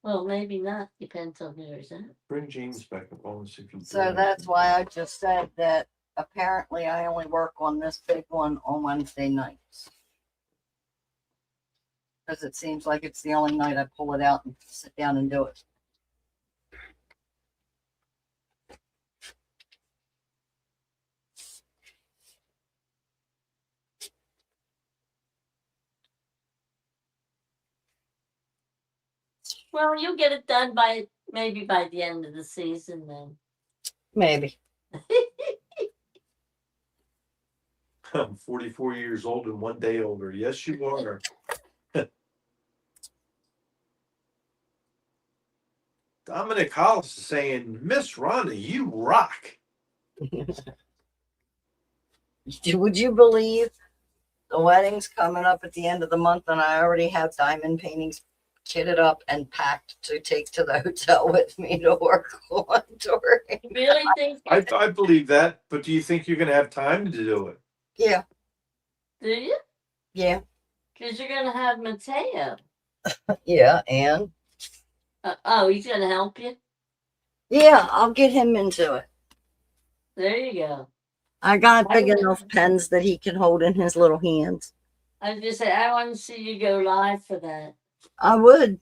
Well, maybe not. Depends on who's at. Bring James back up on us if you So that's why I just said that apparently I only work on this big one on Wednesday nights. Because it seems like it's the only night I pull it out and sit down and do it. Well, you'll get it done maybe by the end of the season then. Maybe. I'm 44 years old and 1 day older. Yes, you are. Dominic Hollis is saying, Miss Rhonda, you rock. Would you believe the wedding's coming up at the end of the month and I already have diamond paintings kitted up and packed to take to the hotel with me to work on during. You really think? I believe that, but do you think you're going to have time to do it? Yeah. Do you? Yeah. Because you're going to have Mateo. Yeah, and? He's going to help you? Yeah, I'll get him into it. There you go. I got big enough pens that he can hold in his little hands. I just said, I want to see you go live for that. I would.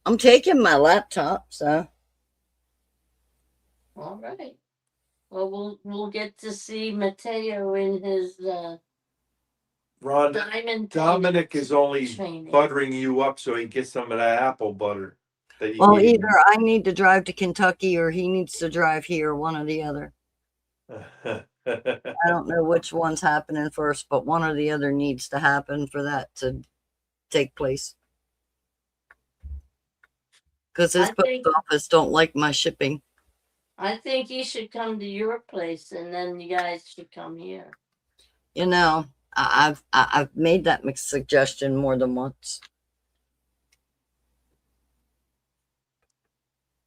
I'm taking my laptop, so. All right. Well, we'll get to see Mateo in his Ron, diamond Dominic painting is only training. buttering you up so he gets some of that apple butter that you Well, gave either I need to drive to Kentucky or he needs to drive here, one or the other. him. I don't know which one's happening first, but one or the other needs to happen for that to take place. Because his I post think- office don't like my shipping. I think he should come to your place, and then you guys should come here. You know, I've made that suggestion more than once.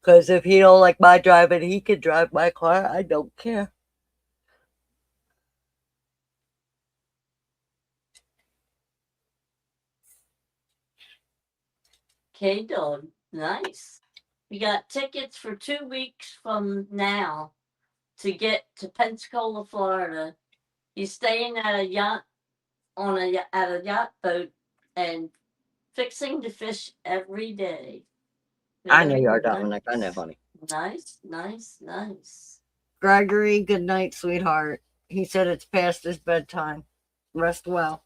Because if he don't like my driving, he can drive my car. I don't care. K-Dog, nice. We got tickets for 2 weeks from now to get to Pensacola, Florida. He's staying at a yacht at a yacht boat and fixing to fish every day. I know you are, Very Dominic. I know, honey. Nice, nice, nice. Gregory, good night, sweetheart. He said it's past his bedtime. Rest well.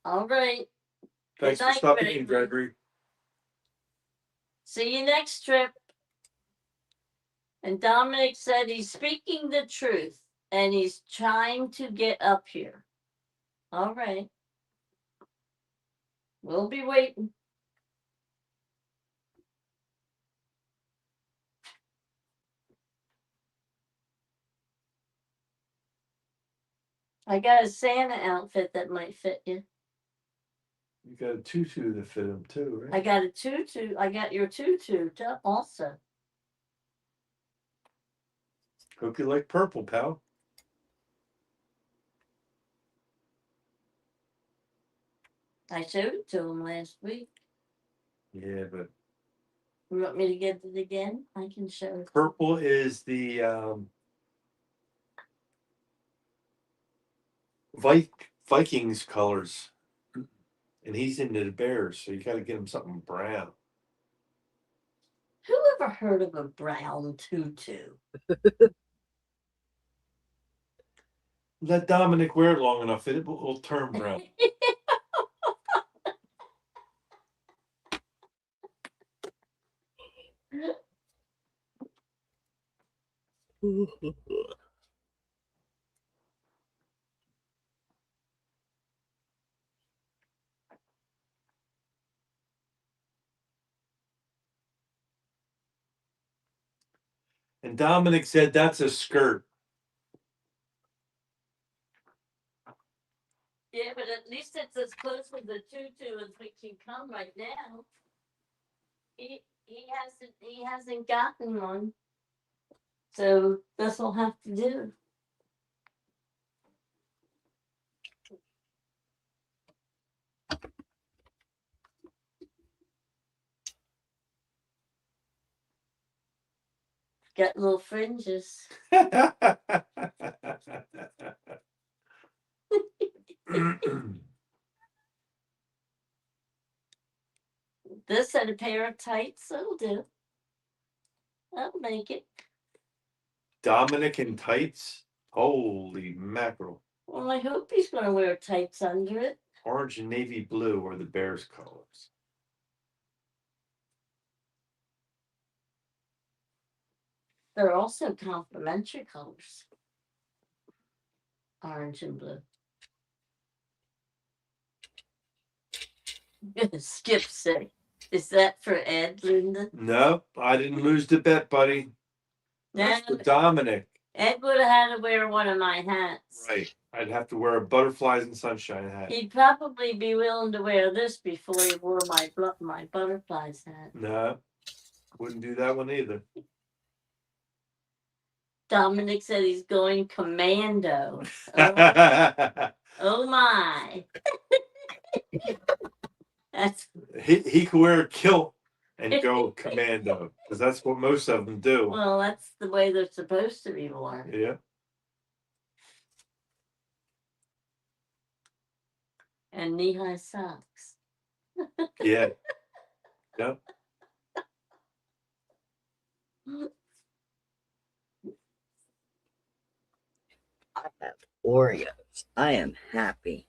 All right. Thanks for night, stopping in, Gregory. Gregory. See you next trip. And Dominic said he's speaking the truth and he's trying to get up here. All right. We'll be waiting. I got a Santa outfit that might fit you. You got a tutu to fit him too, I right? got a tutu. I got your tutu also. Hope you like purple, pal. I showed it to him last week. Yeah, but You want me to get it again? I can show it. purple is the Vikings colors, and he's into the Bears, so you got to get him something brown. Who ever heard of a brown tutu? Let Dominic wear it long enough, it will turn brown. And Dominic said that's a skirt. Yeah, but at least it's as close to the tutu as we can come right now. He hasn't gotten one. So this will have to do. Got little fringes. This and a pair of tights, that'll do. That'll make it. Dominic in tights? Holy mackerel. Well, I hope he's going to wear tights under it. Orange and navy blue are the Bears colors. They're also complementary colors. Orange and blue. Skip say, is that for Ed, Linda? No, I didn't lose the bet, buddy. That's for No, Dominic. Ed would have had to wear one of my hats. Right. I'd have to wear a butterflies and sunshine hat. He'd probably be willing to wear this before he wore my butterflies hat. No, wouldn't do that one either. Dominic said he's going commando. Oh my. That's he could wear a kilt and go commando because that's what most of them do. well, that's the way they're supposed to be worn. Yeah. And knee-high socks. Yeah. Yep. I have Oreos. I am happy.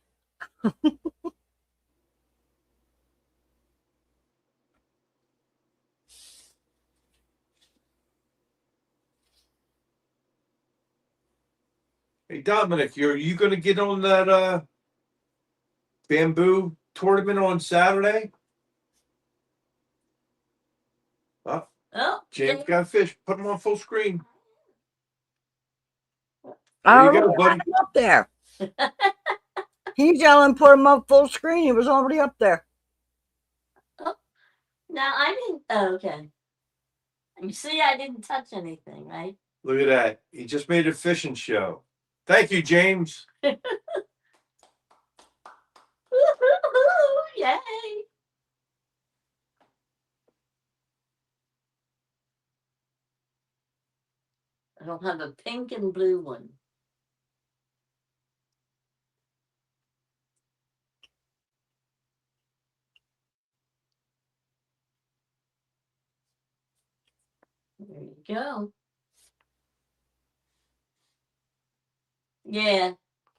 Hey Dominic, are you going to get on that bamboo tournament on Saturday? Oh, Oh, James got a fish. Put him on full screen. I There you go, already buddy. had him up there. He's yelling, put him up full screen. He was already up there. now I didn't. Oh, okay. You see, I didn't touch anything, right? Look at that. He just made a fishing show. Thank you, James. Yay! I don't have a pink and blue one. There you go. Yeah.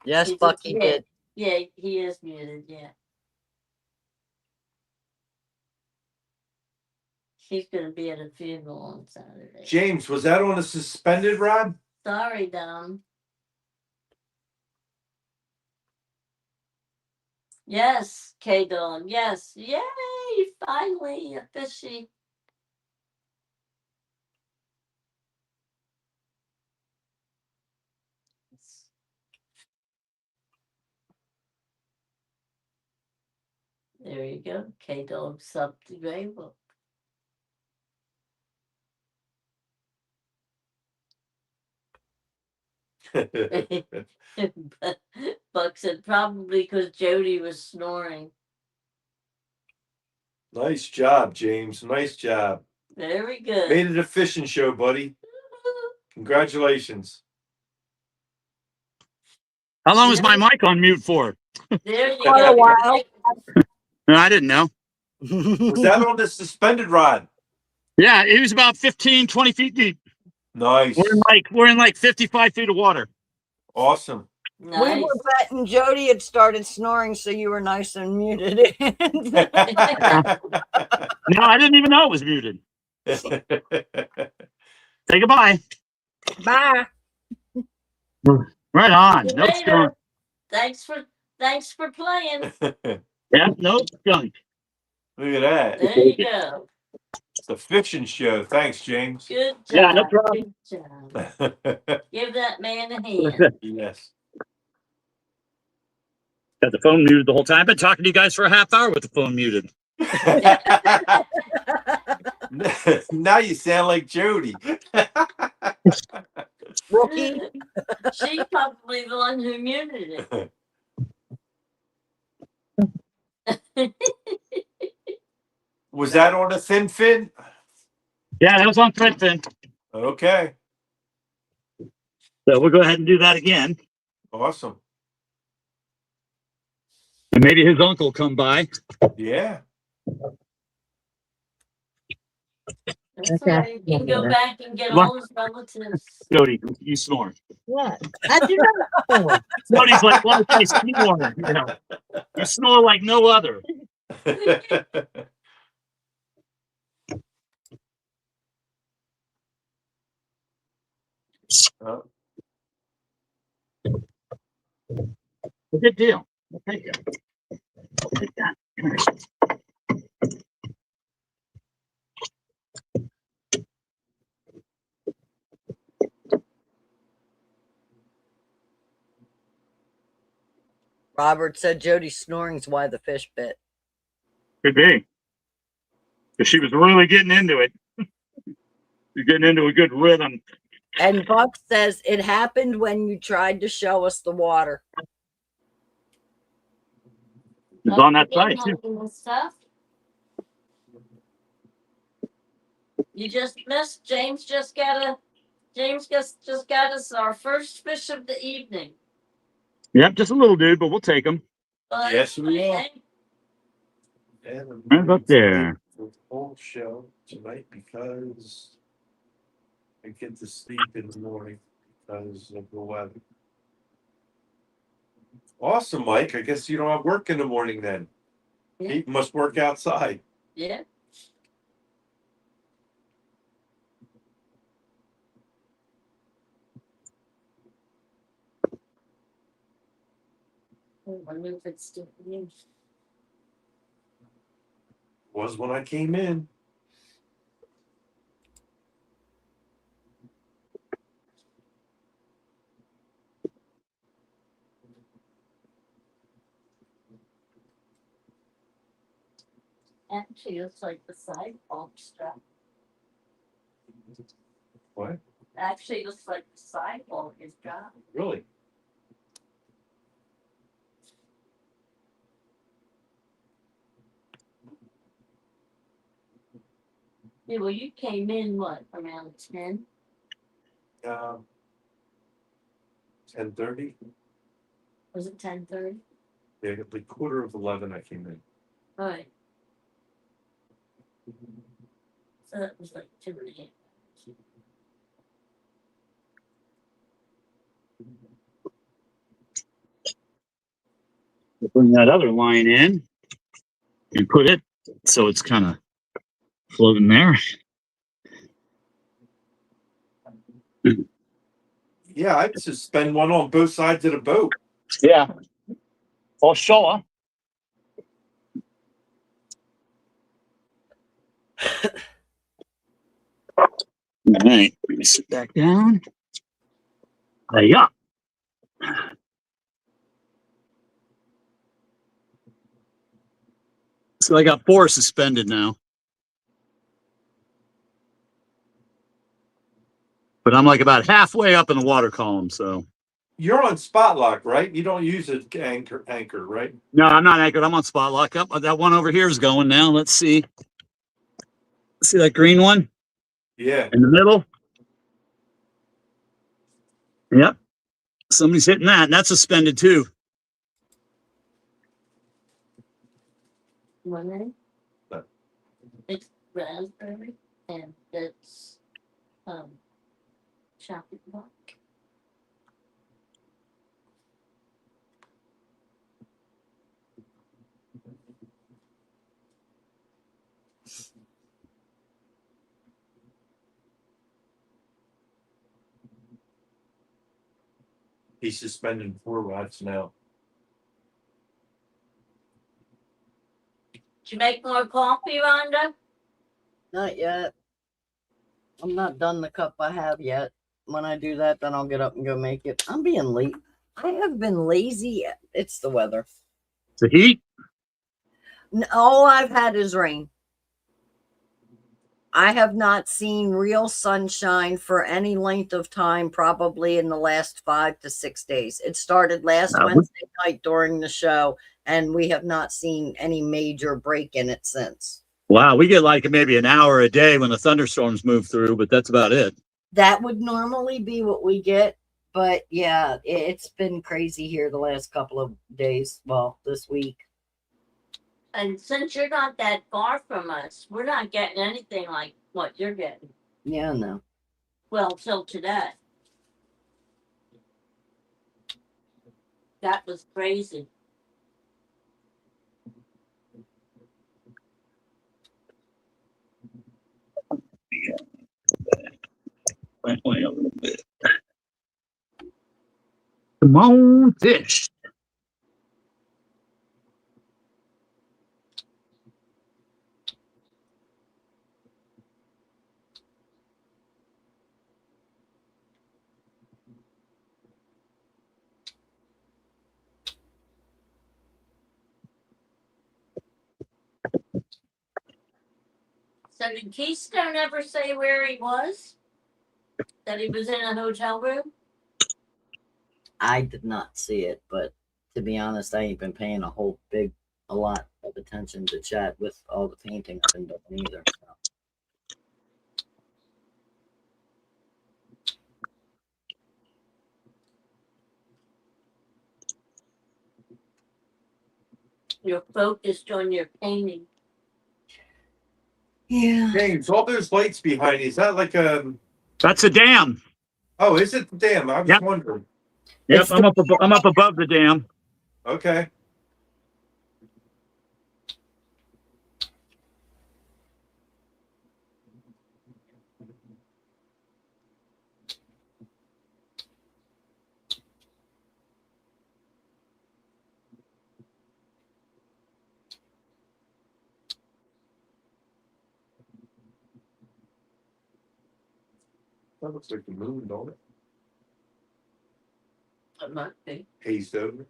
Yes, He's a- Bucky yeah. did. Yeah, he is muted. Yeah. She's gonna be at a funeral on Saturday. James, was that on a suspended rod? Sorry, Dom. Yes, K-Dog. Yes. Yay! Finally, a fishy. There you go. K-Dog sub to Grable. Buck said probably because Jody was snoring. Nice job, James. Nice job. Very good. Made it a fishing show, buddy. Congratulations. How long was my mic on mute for? There you Quite a go. while. No, I didn't know. Was that on the suspended rod? Yeah, it was about 15, 20 feet deep. Nice. We're in like 55 feet of water. Awesome. We Nice. were betting Jody had started snoring, so you were nice and muted. No, I didn't even know it was muted. Say goodbye. Bye. Right on. See you No later. skunk. Thanks for playing. Yeah, no skunk. Look at that. There you go. It's a fishing show. Thanks, James. Good job. Yeah, no problem. Good job. Give that man a hand. Yes. Got the phone muted the whole time. I've been talking to you guys for a half hour with the phone muted. Now you sound like Jody. Rookie. She's probably the one who muted it. Was that on a thin fin? Yeah, that was on Threadfin. Okay. So we'll go ahead and do that again. Awesome. And maybe his uncle will come by. Yeah. That's all right. You can go back and get all his relatives. Jody, you snore. What? I do not know. Jody's like, well, I snore. You know, you snore like no other. Oh, A good deal. I'll take it. I'll take that. Robert said Jody's snoring's why the fish bit. Could be. Because she was really getting into it. She's getting into a good rhythm. And Buck says it happened when you tried to show us the water. It's on that side, too. Stuff. You just missed. James just got us our first fish of the evening. Yep, just a little dude, but we'll take him. But, Yes, we will. okay, Right up there. Whole show tonight because I get to sleep in the morning because of the weather. Awesome, Mike. I guess you don't have work in the morning then. Yeah. You must work outside. Yeah. I wonder if it's still new. Was when I came in. Actually, it's like the sidewalk stuff. What? Actually, looks like the sidewalk is dry. Really? Yeah, well, you came in what, around 10? 10:30. Was it 10:30? Yeah, like 11:15 I came in. All right. So that was like 2.5 hours. Bring that other line in and put it so it's kind of floating there. Yeah, I'd suspend one on both sides of the boat. Yeah. For sure. All right, let me sit back down. Yeah. So I got 4 suspended now. But I'm like about halfway up in the water column, so. You're on spot lock, right? You don't use an anchor, right? No, I'm not anchored. I'm on spot lock up. That one over here is going now. Let's see. See that green one Yeah. in the middle? Yep. Somebody's hitting that, and that's suspended too. Lemon. What? It's raspberry and it's chocolate block. He's suspending 4 rods now. Did you make more coffee, Rhonda? Not yet. I'm not done the cup I have yet. When I do that, then I'll get up and go make it. I'm being late. I have been lazy. It's the weather. The heat? All I've had is rain. I have not seen real sunshine for any length of time, probably in the last 5 to 6 days. It started last Wednesday night during the show, and we have not seen any major break in it since. Wow, we get like maybe an hour a day when the thunderstorms move through, but that's about it. That would normally be what we get, but yeah, it's been crazy here the last couple of days. Well, this week. And since you're not that far from us, we're not getting anything like what you're getting. Yeah, no. Well, till today. That was crazy. Went way a little bit. Come on, fish. So did Keystone ever say where he was? That he was in a hotel room? I did not see it, but to be honest, I ain't been paying a lot of attention to chat with all the painting I've been doing either. So. You're focused on your painting. Yeah. James, all those lights behind you, is that like a... That's a dam. Oh, is it the dam? I was Yep. wondering. Yep, It's I'm up above the dam. Okay. That looks like the moon, don't it? It might be. Hazed over.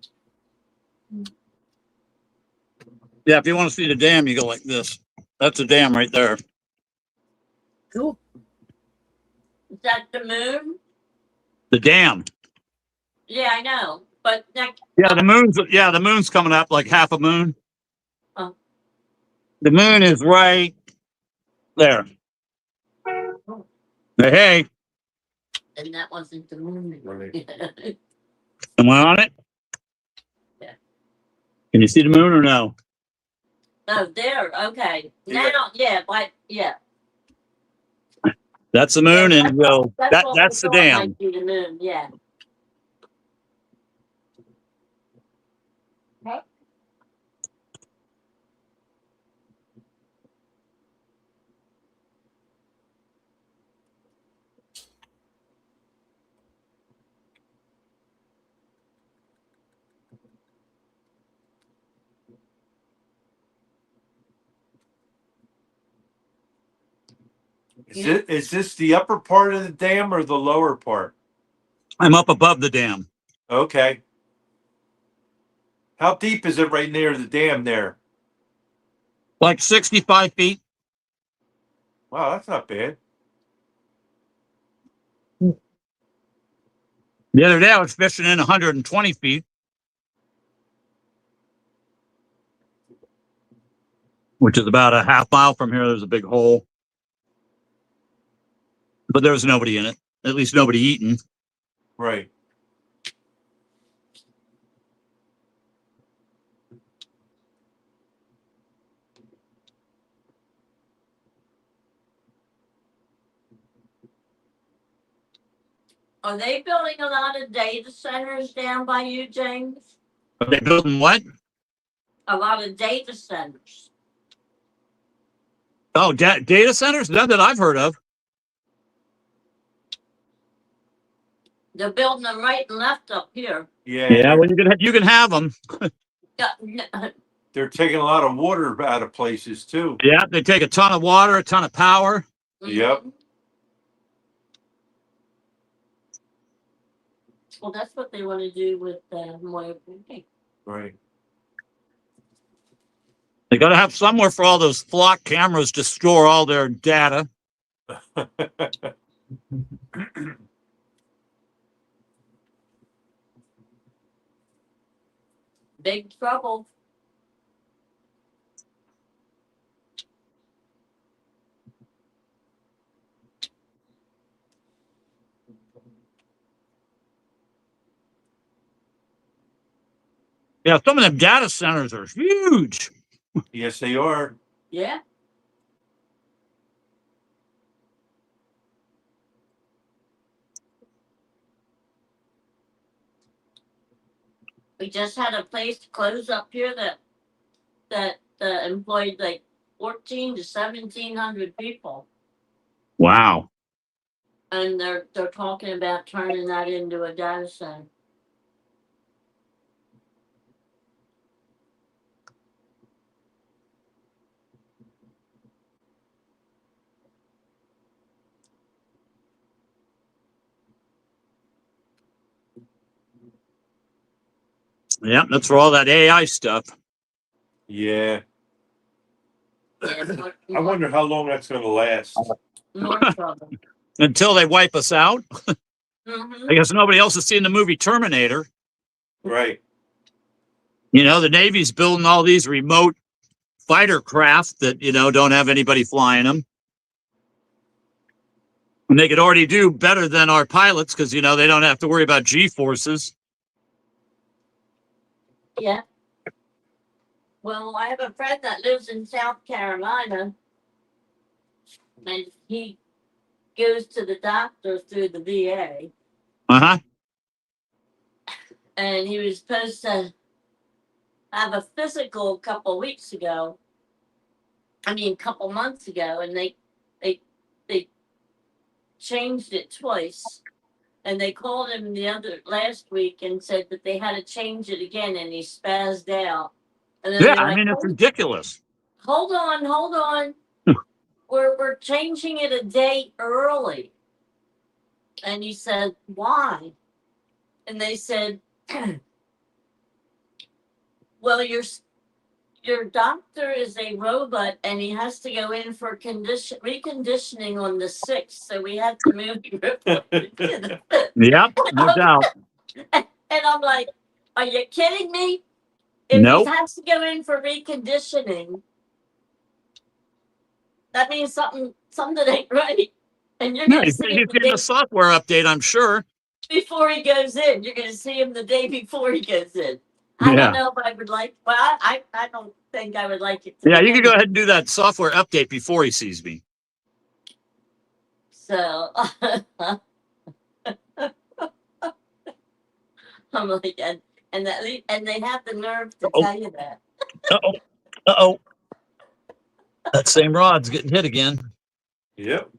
Yeah, if you want to see the dam, you go like this. That's a dam right there. Cool. Is that the moon? The dam. Yeah, I know. But that, Yeah, the moon's coming up like half a moon. Oh. The moon is right there. Hey, and that wasn't the moon. Right. am I on it? Yeah. Can you see the moon or no? Oh, there. Okay. Yeah. Now, yeah, but yeah. That's the moon, and well, That's what that's we the thought dam. might be the moon. Yeah. Is this the upper part of the dam or the lower part? I'm up above the dam. Okay. How deep is it right near the dam there? Like 65 feet. Wow, that's not bad. The other day I was fishing in 120 feet, which is about a half mile from here. There's a big hole, but there was nobody in it. At least nobody eating. Right. Are they building a lot of data centers down by you, James? Are they building what? A lot of data centers. Oh, data centers? None that I've heard of. They're building them right and left up here. Yeah. Yeah, well, you can have them. Yeah, They're taking a lot of water out of places too. Yeah, they take a ton of water, a ton of power. Yep. Well, that's what they want to do with Moya. Right. They got to have somewhere for all those flock cameras to store all their data. Big trouble. Yeah, some of them data centers are huge. Yes, they are. Yeah. We just had a place to close up here that employed like 14 to 1,700 people, Wow. and they're talking about turning that into a data center. Yeah, that's for all that AI stuff. Yeah. Yeah, I wonder how long that's going to last. more trouble. Until they wipe us out. Hmm. I guess nobody else has seen the movie Terminator. Right. You know, the Navy's building all these remote fighter craft that, don't have anybody flying them. And they could already do better than our pilots because, they don't have to worry about G-forces. Yeah. Well, I have a friend that lives in South Carolina, and he goes to the doctor through the VA, Uh-huh. and he was supposed to have a physical a couple weeks ago. I mean, a couple months ago, and they changed it twice. And they called him last week and said that they had to change it again, and he spazzed out. And then Yeah, they're I like, mean, it's ridiculous. hold on. We're changing it a day early. And he said, why? And they said, well, your doctor is a robot and he has to go in for reconditioning on the 6th, so we have to move you. Yep, no doubt. And I'm like, are you kidding me? If he Nope. has to go in for reconditioning, that means something ain't right. And you're Yeah, gonna he's see him the getting day a software update, I'm sure. before he goes in. You're gonna see him the day before he goes in. I Yeah. don't know if I would like. Well, I don't think I would like it. Yeah, you can go ahead and do that software update before he sees me. So I'm like, and they have the nerve to Uh-oh. tell you that. Uh-oh. Uh-oh. That same rod's getting hit again. Yep.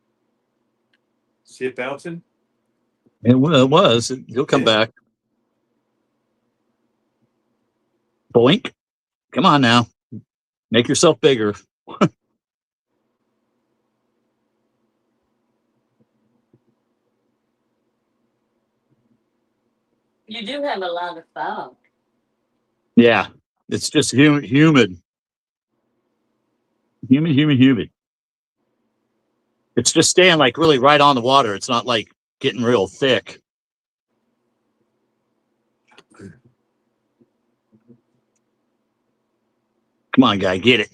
See it bouncing? It was. He'll come back. Boink. Come on now. Make yourself bigger. You do have a lot of fog. Yeah. It's just humid. Humid. It's just staying like really right on the water. It's not like getting real thick. Come on, guy, get it.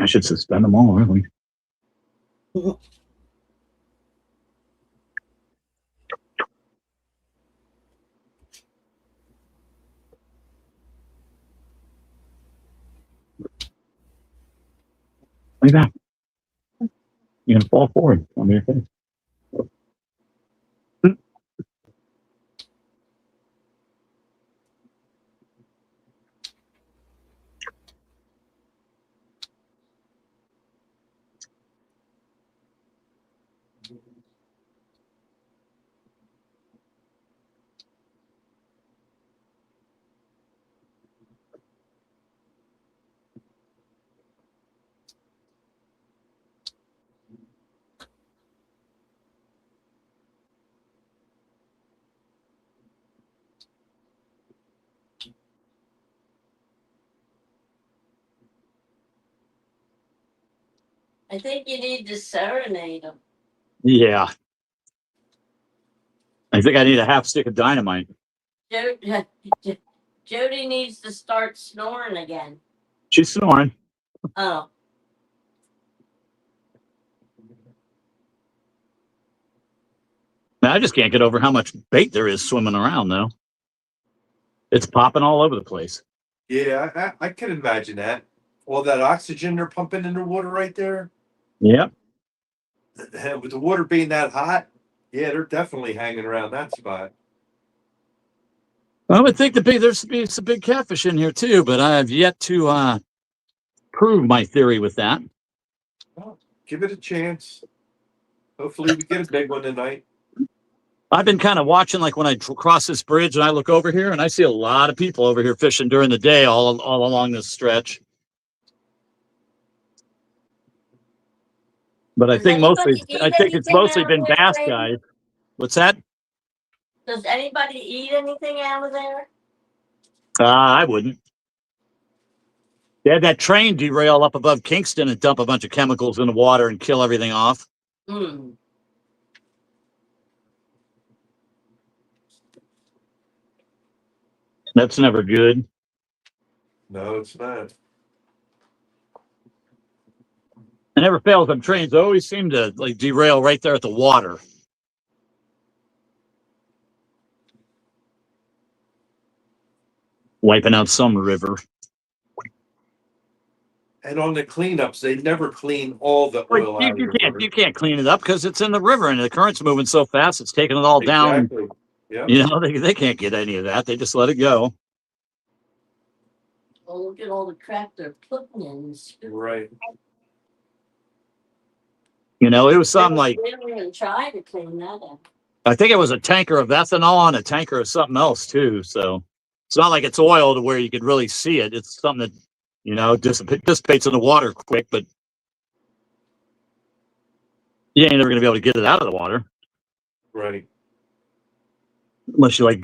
I should suspend them all, really. Like that. You're gonna fall forward on your face. I think you need to serenade them. Yeah. I think I need a half stick of dynamite. Jody needs to start snoring again. She's snoring. Oh, Now, I just can't get over how much bait there is swimming around, though. It's popping all over the place. Yeah, I can imagine that. All that oxygen they're pumping in the water right there. Yep. With the water being that hot, yeah, they're definitely hanging around that spot. I would think there's some big catfish in here too, but I have yet to prove my theory with that. Well, give it a chance. Hopefully, we get a big one tonight. I've been kind of watching, like when I cross this bridge and I look over here, and I see a lot of people over here fishing during the day, all along this stretch. But I Does think anybody eat it's anything mostly out been there, bass Brady? guys. What's that? Does anybody eat anything out of there? I wouldn't. They had that train derail up above Kingston and dump a bunch of chemicals in the water and kill everything off. Hmm. That's never good. No, it's not. It never fails. Them trains always seem to like derail right there at the water. wiping out some river. And on the cleanups, they never clean all the Well, oil out of the water. you can't clean it up because it's in the river and the current's moving so fast it's taking it all down. Exactly. Yeah. You know, they can't get any of that. They just let it go. Well, look at all the crap they're putting in. Right. You know, it was something like, They don't even try to clean that up. I think it was a tanker of ethanol and a tanker of something else too. So it's not like it's oil to where you could really see it. It's something that, you know, dissipates in the water quick, but you ain't never going to be able to get it out of the water Right. unless you like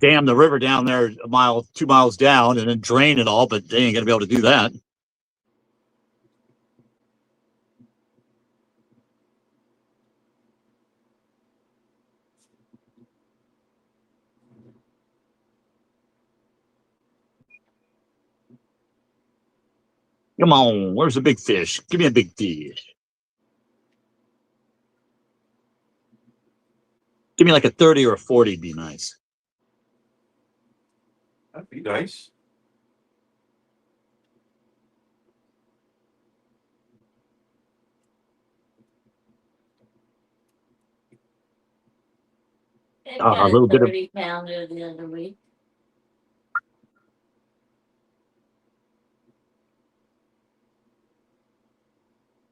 dam the river down there a mile, 2 miles down and then drain it all, but they ain't going to be able to do that. Come on, where's the big fish? Give me a big fish. Give me like a 30 or a 40 be nice. That'd be nice. They A got little a bit of 30-pounder the other week.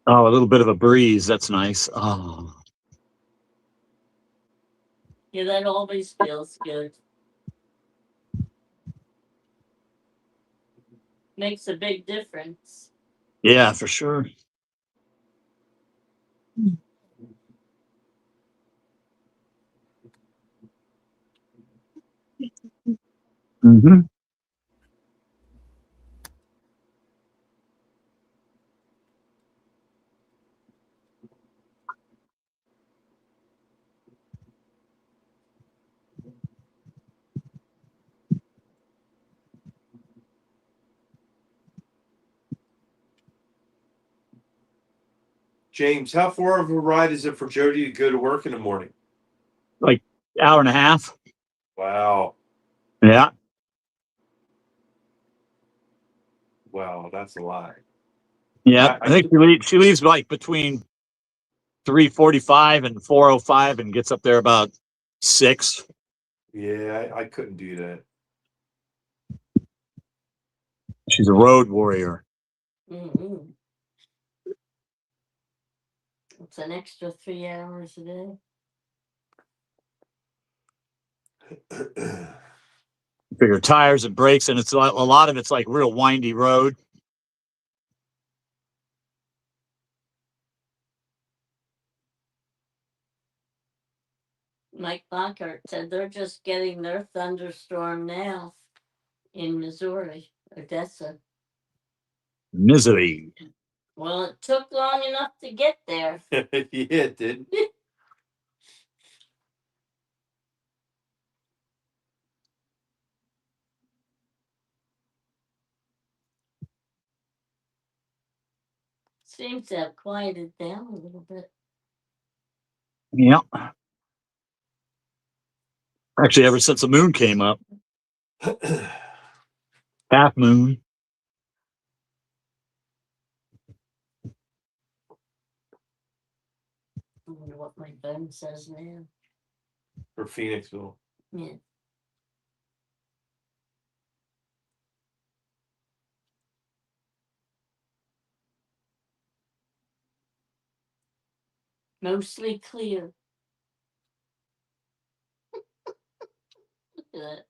a little bit of a breeze. That's nice. Oh, Yeah, that always feels good. Makes a big difference. yeah, for sure. Mm-hmm. James, how far of a ride is it for Jody to go to work in the morning? Like hour and a half. Wow. Yeah. Wow, that's a lot. Yeah. I I think she leaves like between 3:45 and 4:05 and gets up there about 6. Yeah, I couldn't do that. She's a road warrior. Mm-hmm. It's an extra 3 hours a day. Figure tires and brakes, and it's a lot of it's like real windy road. Mike Lockhart said they're just getting their thunderstorm now in Missouri, Odessa. Misery. Well, it took long enough to get there. Yeah, it did. Seems to have quieted down a little bit. Yeah. Actually, ever since the moon came up, half moon. I wonder what my phone says now. For Phoenixville. Yeah. Mostly clear. Look at that.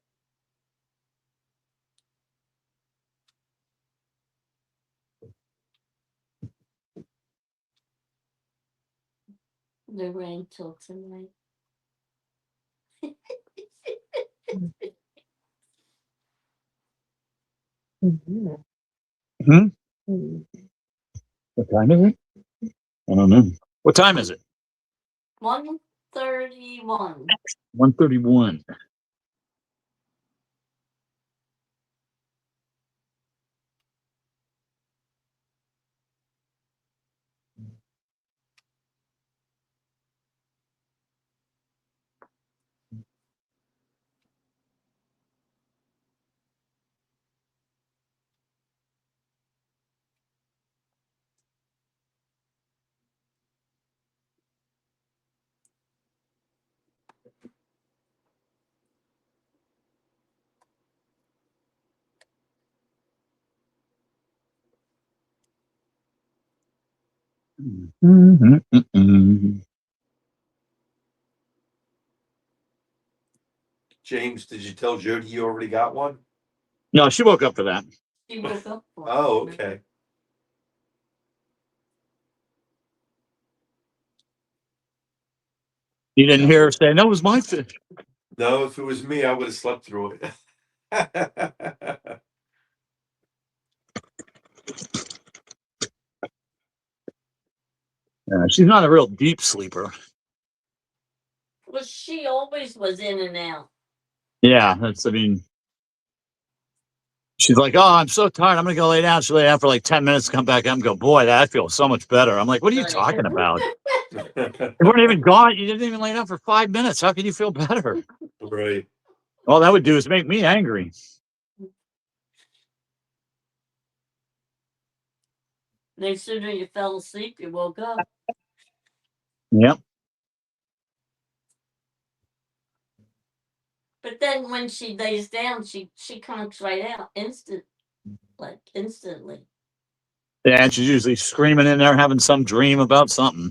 The rain till tonight. Hmm? What time is it? I don't know. What time is it? 1:31. 1:31. James, did you tell Jody you already got one? No, she woke up for that. She woke up for it. Oh, okay. You didn't hear her say, "That was my fish." No, if it was me, I would have slept through it. She's not a real deep sleeper. Well, she always was in and out. Yeah, I mean, she's like, "Oh, I'm so tired. I'm gonna go lay down." She'll lay down for like 10 minutes, come back up and go, "Boy, that I feel so much better." I'm like, "What are you Right. talking about? You weren't even gone. You didn't even lay down for 5 minutes. How can you feel better?" Right. All that would do is make me angry. No sooner you fell asleep, you woke up. Yep. But then when she lays down, she comes right out instantly. Yeah, and she's usually screaming in there, having some dream about something.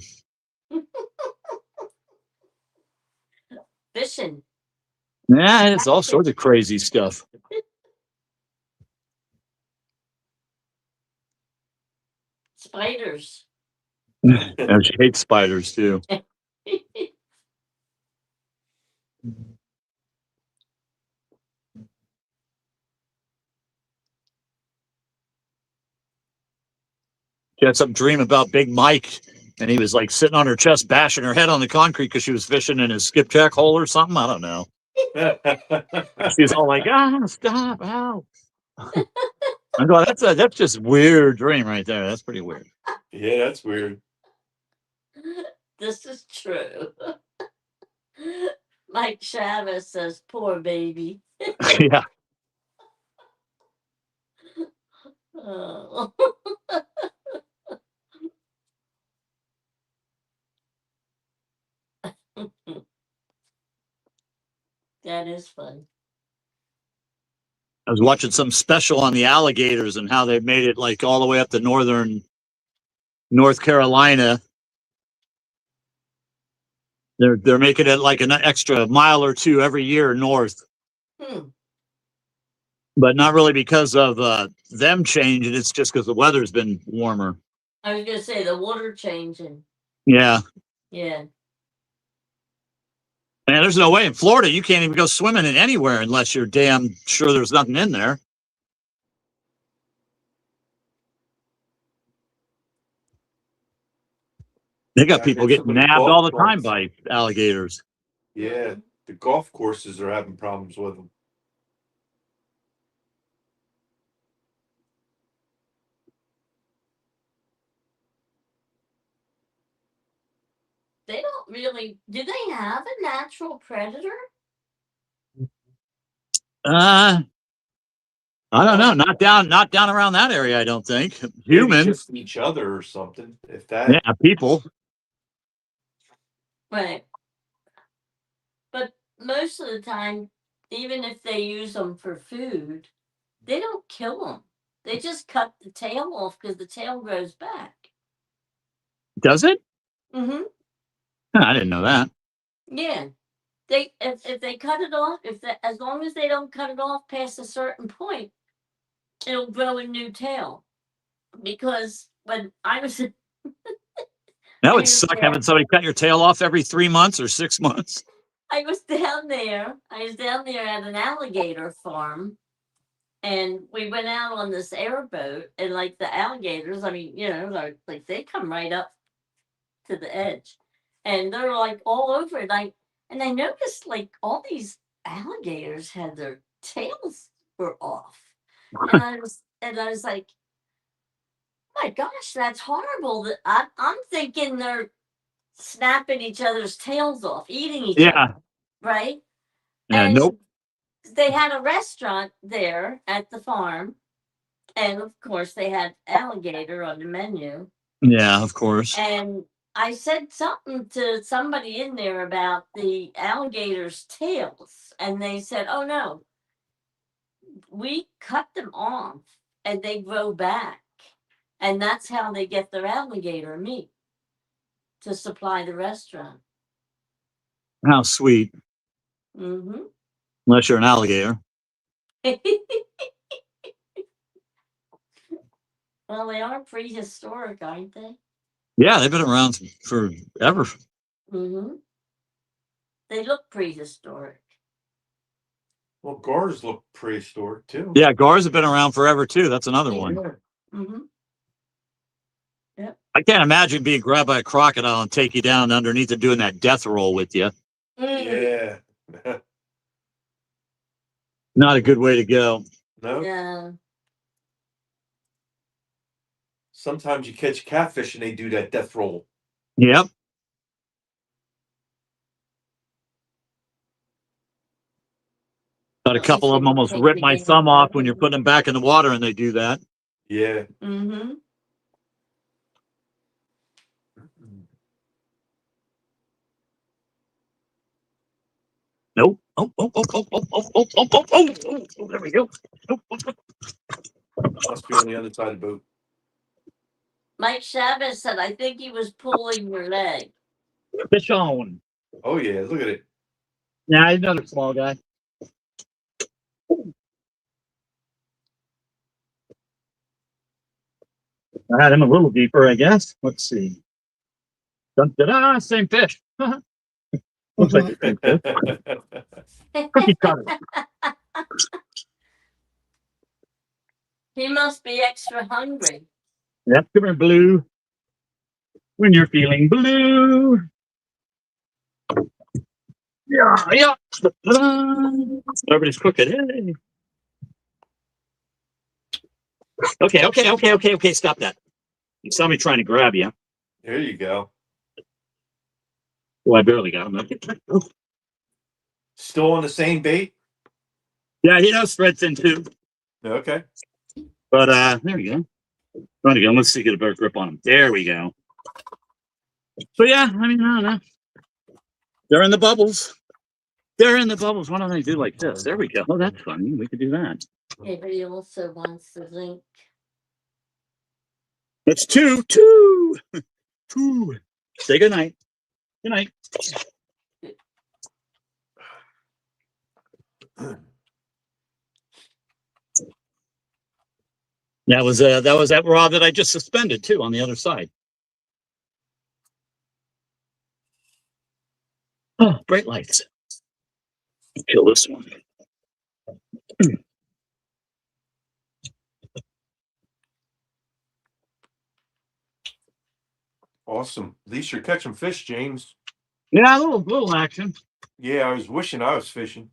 Fishing. Yeah, it's all sorts of crazy stuff. Spiders. And she hates spiders too. She had some dream about Big Mike, and he was like sitting on her chest, bashing her head on the concrete because she was fishing in his skipjack hole or something. I don't know. She's all like, stop, ow. I go, that's just weird dream right there. That's pretty weird. Yeah, that's weird. This is true. Mike Chavez says, "Poor baby." Yeah. Oh. That is fun. I was watching some special on the alligators and how they made it like all the way up to northern North Carolina. They're making it like an extra mile or two every year north, but not really because of them changing. It's just because the weather's been warmer. I was gonna say the water changing. Yeah. Yeah. Man, there's no way in Florida you can't even go swimming in anywhere unless you're damn sure there's nothing in there. They got people Some getting of the nabbed golf all the time carts. by alligators. Yeah, the golf courses are having problems with them. They don't really. Do they have a natural predator? I don't know. Not down around that area, I don't think. Maybe Humans. just each other or something. If that. Yeah, people. Right. But most of the time, even if they use them for food, they don't kill them. They just cut the tail off because the tail grows back. Does it? Mm-hmm. I didn't know that. Yeah. If they cut it off, as long as they don't cut it off past a certain point, it'll grow a new tail. Because when I was That would suck having somebody cut your tail off every 3 months or 6 months. I was down there at an alligator farm, and we went out on this airboat, and like the alligators, I mean, like they come right up to the edge, and they're like all over it. And I noticed like all these alligators had their tails were off, and I was like, my gosh, that's horrible. That I'm thinking they're snapping each other's tails off, eating each other, right? Yeah, And nope. they had a restaurant there at the farm, and of course they had alligator on the menu. Yeah, of course. And I said something to somebody in there about the alligator's tails, and they said, "Oh no, we cut them off and they grow back, and that's how they get their alligator meat." to supply the restaurant. How sweet. Mm-hmm. Unless you're an alligator. Well, they are prehistoric, aren't they? Yeah, they've been around forever. Mm-hmm. They look prehistoric. Well, gars look prehistoric too. Yeah, gars have been around forever too. That's another one. Mm-hmm. I can't imagine being grabbed by a crocodile and take you down underneath and doing that death roll with you. Mm. Yeah. Not a good way to go. No. Yeah. Sometimes you catch catfish and they do that death roll. Yep. Got a couple of them almost ripped my thumb off when you're putting them back in the water and they do that. Yeah. Mm-hmm. Nope. Oh, there we go. Must be on the other side of the boat. Mike Chavez said, I think he was pulling your leg. Fish on. Oh yeah, look at it. Yeah, he's another small guy. I had him a little deeper, I guess. Let's see. Dun, da, da, same fish. Looks like the same fish. Cookie cutter. He must be extra hungry. Yep, come here, blue. When you're feeling blue. Yeah. Everybody's cooking. Hey. Okay. Stop that. You saw me trying to grab you. There you go. Well, I barely got him. Still on the same bait? Yeah, he knows spread thin too. Okay. But there we go. Trying to go. Let's see, get a better grip on him. There we go. So yeah, I mean, I don't know. They're in the bubbles. They're in the bubbles. Why don't they do like this? There we go. Oh, that's funny. We could do that. Yeah, but he also wants the zinc. That's two. Say good night. Good night. That was that rod that I just suspended too on the other side. Oh, bright lights. Kill this one. Awesome. At least you're catching fish, James. Yeah, a little action. Yeah, I was wishing I was fishing.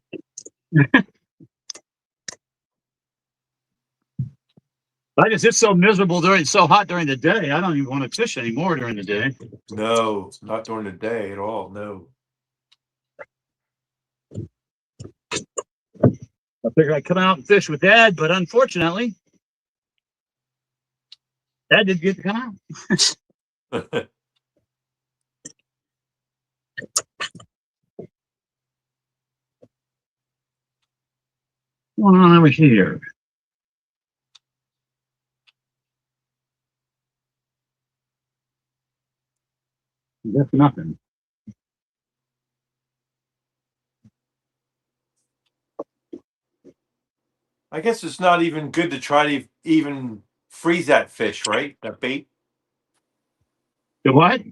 It's so miserable so hot during the day. I don't even want to fish anymore during the day. No, not during the day at all. No. I figured I'd come out and fish with Dad, but unfortunately, Dad didn't get to come out. What's going on over here? That's nothing. I guess it's not even good to try to even freeze that fish, right? That bait. The what?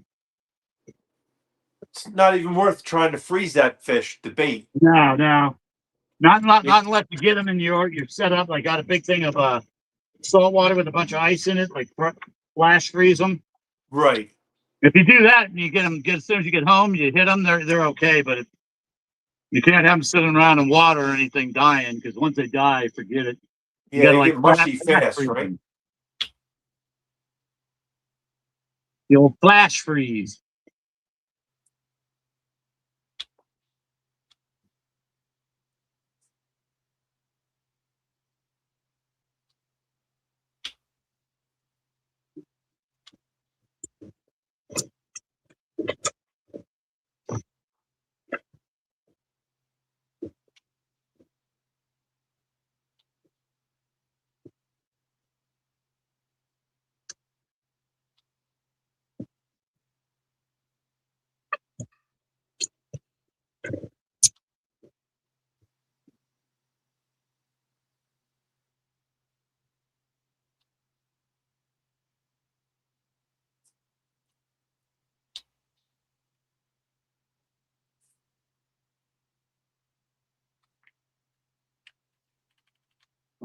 It's not even worth trying to freeze that fish, the bait. No. Not unless you get them in you're set up. Like got a big thing of salt water with a bunch of ice in it, like flash freeze them. Right. If you do that and you get them, as soon as you get home, you hit them, they're okay. But you can't have them sitting around in water or anything dying because once they die, forget it. You Yeah, gotta, they like, get mushy flash fast, freeze right? them. The old flash freeze.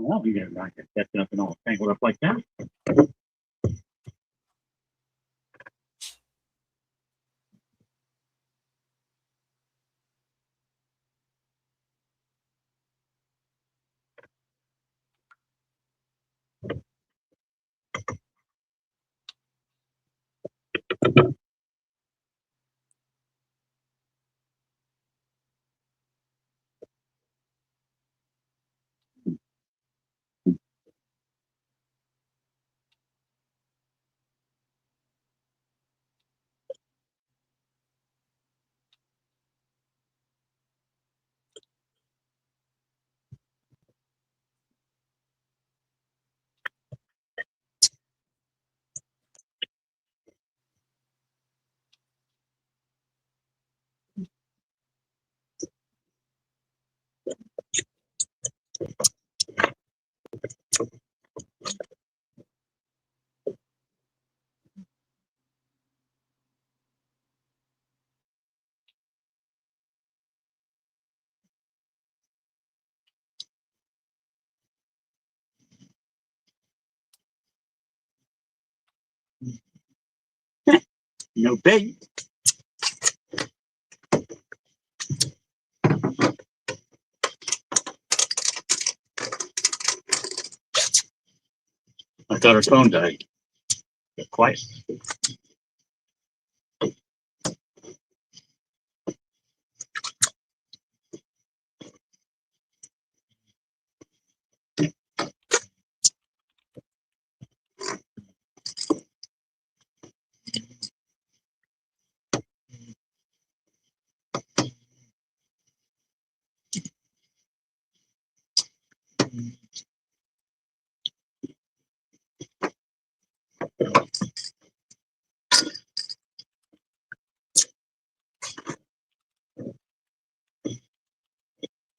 Well, you get back and catching up and all tangled up like that. No bait. I thought her phone died. Get quiet.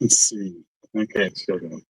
Let's see. Okay, it's still going.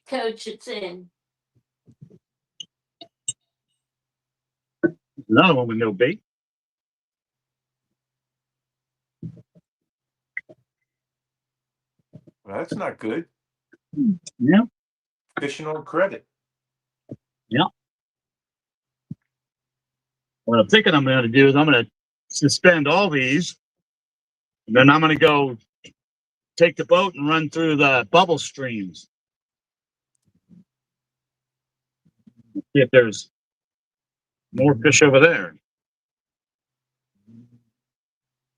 Coach, it's in. Another one with no bait. Well, that's not good. Yeah. Fishing on credit. What I'm thinking I'm going to do is I'm going to suspend all these, and then I'm going to go take the boat and run through the bubble streams. See if there's more fish over there.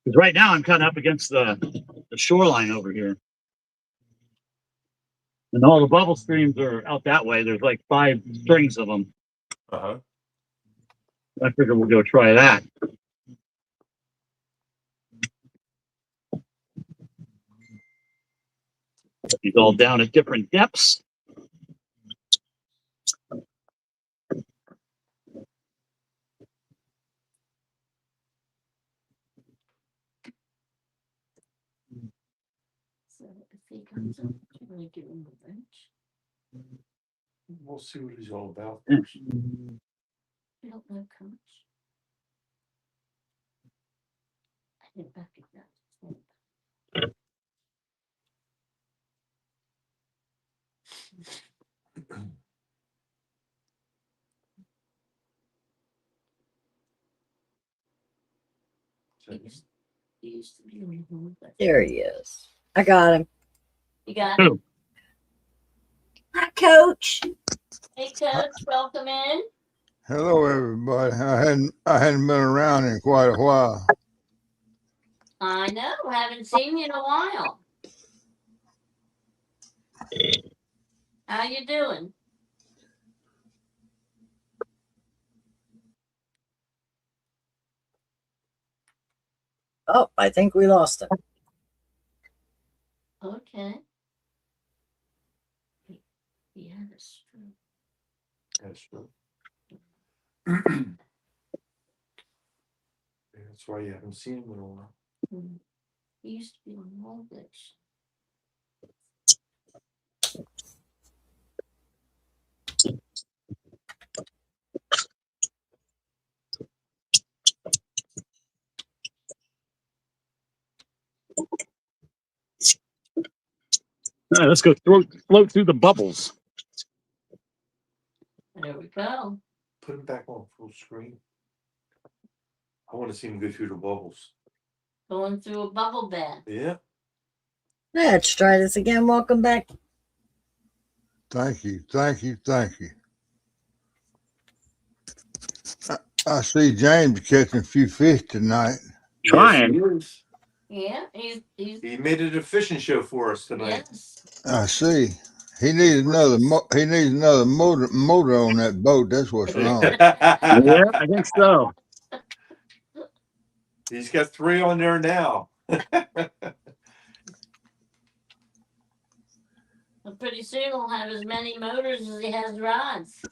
Because right now I'm kind of up against the shoreline over here. And all the bubble streams are out that way. There's like 5 strings of them. Uh-huh. I figure we'll go try that. He's all down at different depths. So if he comes up, you're gonna give him a wrench. We'll see what he's all about Yeah. first. You don't know, Coach. I didn't recognize his name. He used to be in the home. There he is. I got him. You got Who? him. Hi, Coach. Hey, Coach, welcome in. Hello, everybody. I hadn't been around in quite a while. I know, haven't seen you in a while. How you doing? Oh, I think we lost him. Okay. Yeah, that's true. That's true. Yeah, that's why you haven't seen him in a while. Hmm. He used to be on all this. All right, let's go float through the bubbles. There we go. Put him back on full screen. I want to see him go through the bubbles. Going through a bubble bath. Yeah. Let's try this again. Welcome back. Thank you. Thank you. Thank you. I see James catching a few fish tonight. Trying. Yes, he is. Yeah, he's He made it a fishing show for us tonight. yes. I see. He needs another. He needs another motor on that boat. That's what's wrong. Yeah, I think so. He's got 3 on there now. But pretty soon he'll have as many motors as he has rods.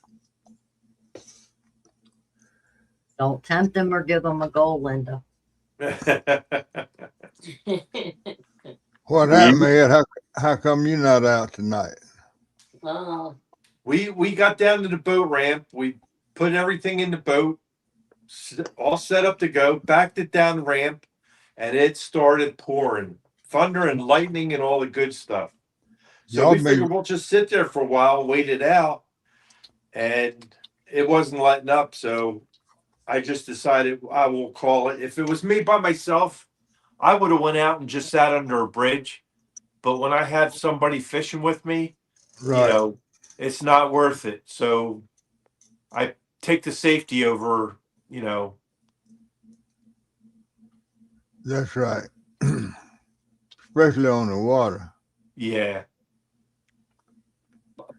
Don't tempt him or give him a goal, Linda. What happened, Ed? How come you're not out tonight? Oh, we got down to the boat ramp. We put everything in the boat, all set up to go. Backed it down the ramp, and it started pouring, thunder and lightning and all the good stuff. So Y'all we been- figured we'll just sit there for a while, wait it out, and it wasn't letting up. So I just decided I will call it. If it was me by myself, I would have went out and just sat under a bridge. But when I have somebody fishing with me, Right. you know, it's not worth it. So I take the safety over, you know. That's right. Especially on the water. Yeah.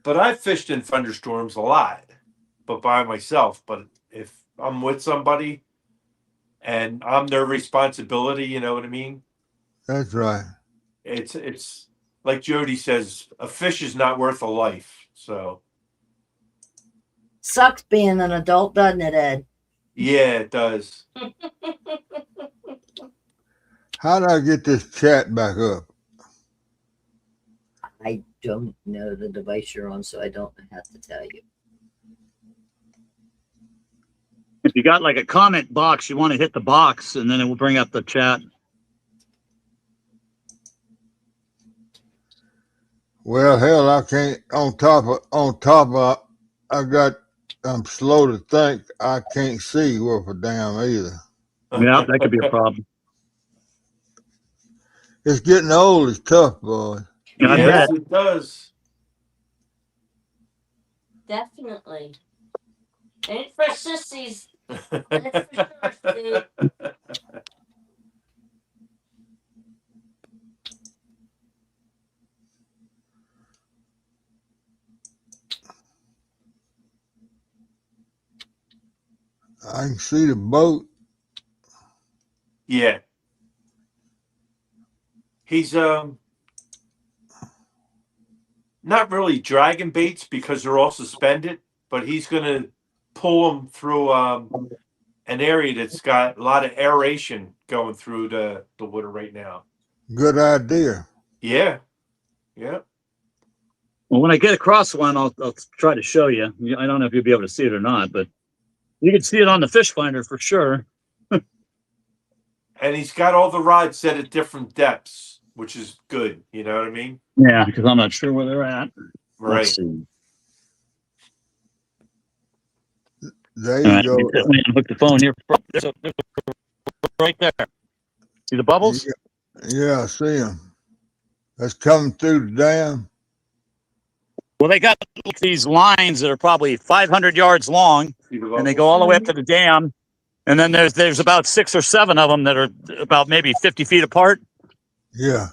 But I've fished in thunderstorms a lot, but by myself. But if I'm with somebody and I'm their responsibility, you know what I mean? That's right. It's like Jody says, a fish is not worth a life. So Sucks being an adult, doesn't it, Ed? yeah, it does. How do I get this chat back up? I don't know the device you're on, so I don't have to tell you. If you got like a comment box, you want to hit the box, and then it will bring up the chat. Well, hell, I can't. I'm slow to think. I can't see worth a damn either. Yeah, that could be a problem. It's getting old. It's tough, boy. Yeah, I Yes, bet. it does. definitely. Ain't for sissies. That's for sure, Steve. I can see the boat. Yeah. He's not really dragging baits because they're all suspended, but he's gonna pull them through an area that's got a lot of aeration going through the water right now. Good idea. Yeah. Yeah. Well, when I get across one, I'll try to show you. I don't know if you'll be able to see it or not, but you can see it on the fish finder for sure. And he's got all the rods set at different depths, which is good. You know what I mean? Yeah, because I'm not sure where they're at. Right. Let's see. There All you right, go. let me unhook the phone here. There's a, right there. See the bubbles? Yeah, I see them. That's coming through the dam. Well, they got these lines that are probably 500 yards long, and they go all the way up to the dam. And then there's about 6 or 7 of them that are about maybe 50 feet apart Yeah.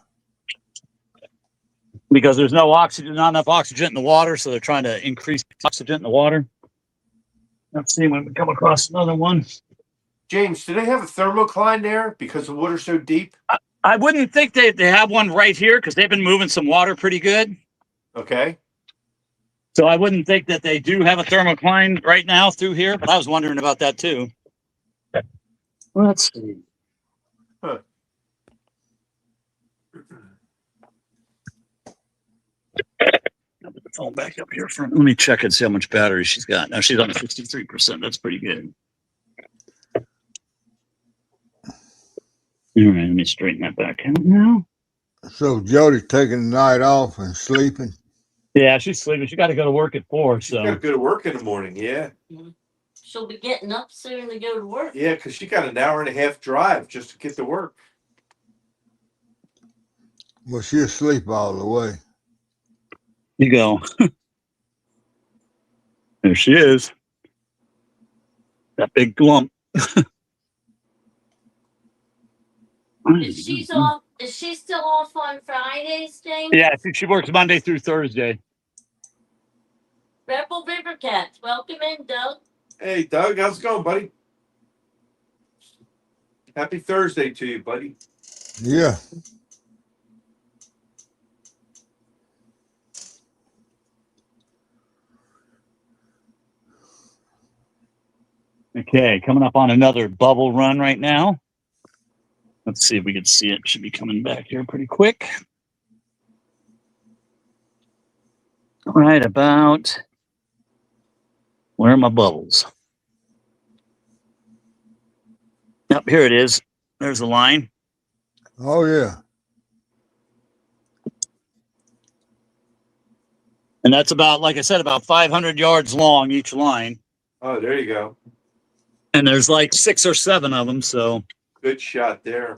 because there's no oxygen, not enough oxygen in the water, so they're trying to increase oxygen in the water. Let's see when we come across another one. James, do they have a thermocline there because the water's so deep? I wouldn't think they have one right here because they've been moving some water pretty good. Okay. So I wouldn't think that they do have a thermocline right now through here, but I was wondering about that too. Let's see. Huh. Phone back up here for let me check and see how much battery she's got. Now she's on 63%. That's pretty good. All right, let me straighten that back out now. So Jody's taking the night off and sleeping. Yeah, she's sleeping. She got to go to work at 4. She's got to go to work in the morning. Yeah. She'll be getting up soon to go to work. Yeah, because she got an hour and a half drive just to get to work. Well, she'll sleep all the way. You go. There she is. That big lump. Is she off? Is she still off on Fridays, James? Yeah, I think she works Monday through Thursday. Rebel River Cats, welcome in, Doug. Hey, Doug, how's it going, buddy? Happy Thursday to you, buddy. Yeah. Okay, coming up on another bubble run right now. Let's see if we can see it. Should be coming back here pretty quick. Right about where are my bubbles? Yep, here it is. There's the line. Oh, yeah. And that's about, like I said, about 500 yards long each line. Oh, there you go. And there's like 6 or 7 of them, so. Good shot there.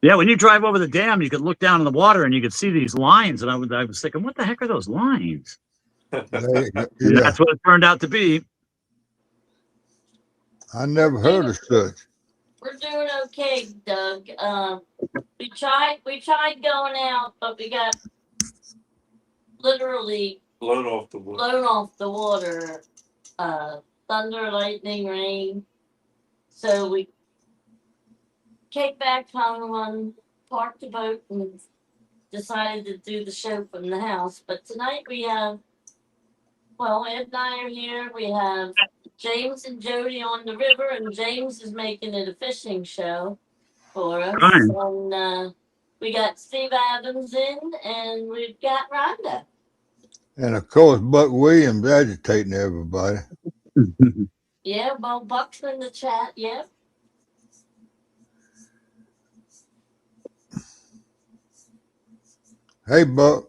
Yeah, when you drive over the dam, you could look down in the water and you could see these lines. And I was thinking, what the heck are those lines? Yeah. That's what it turned out to be. I never heard of such. We're doing okay, Doug. We tried going out, but we got literally Blown off the water. Thunder, lightning, rain. So we came back home, parked the boat, and decided to do the show from the house. But tonight we have, well, Ed and I are here. We have James and Jody on the river, and James is making it a fishing show for us. Fine. And we got Steve Adams in, and we've got Rhonda. And of course, Buck Williams agitating everybody. Yeah, Bo Buck's in the chat. Yeah. Hey, Buck.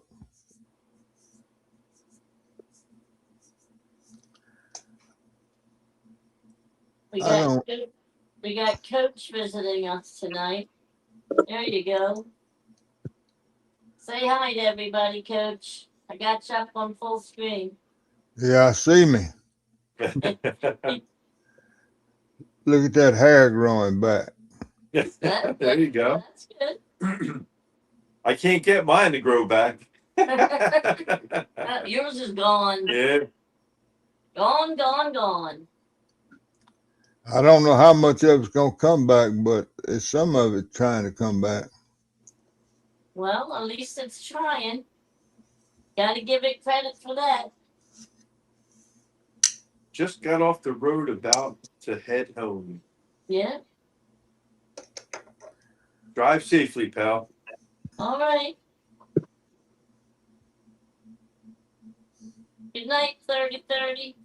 We I got we got Coach visiting us tonight. There you go. Say hi to everybody, Coach. I got you up on full screen. Yeah, I see me. Look at that hair growing back. There you go. That's good. I can't get mine to grow back. Yours is gone. Yeah. Gone. I don't know how much of it's going to come back, but it's some of it trying to come back. Well, at least it's trying. Got to give it credit for that. Just got off the road about to head home. Yeah. Drive safely, pal. All right. Good night, 3030.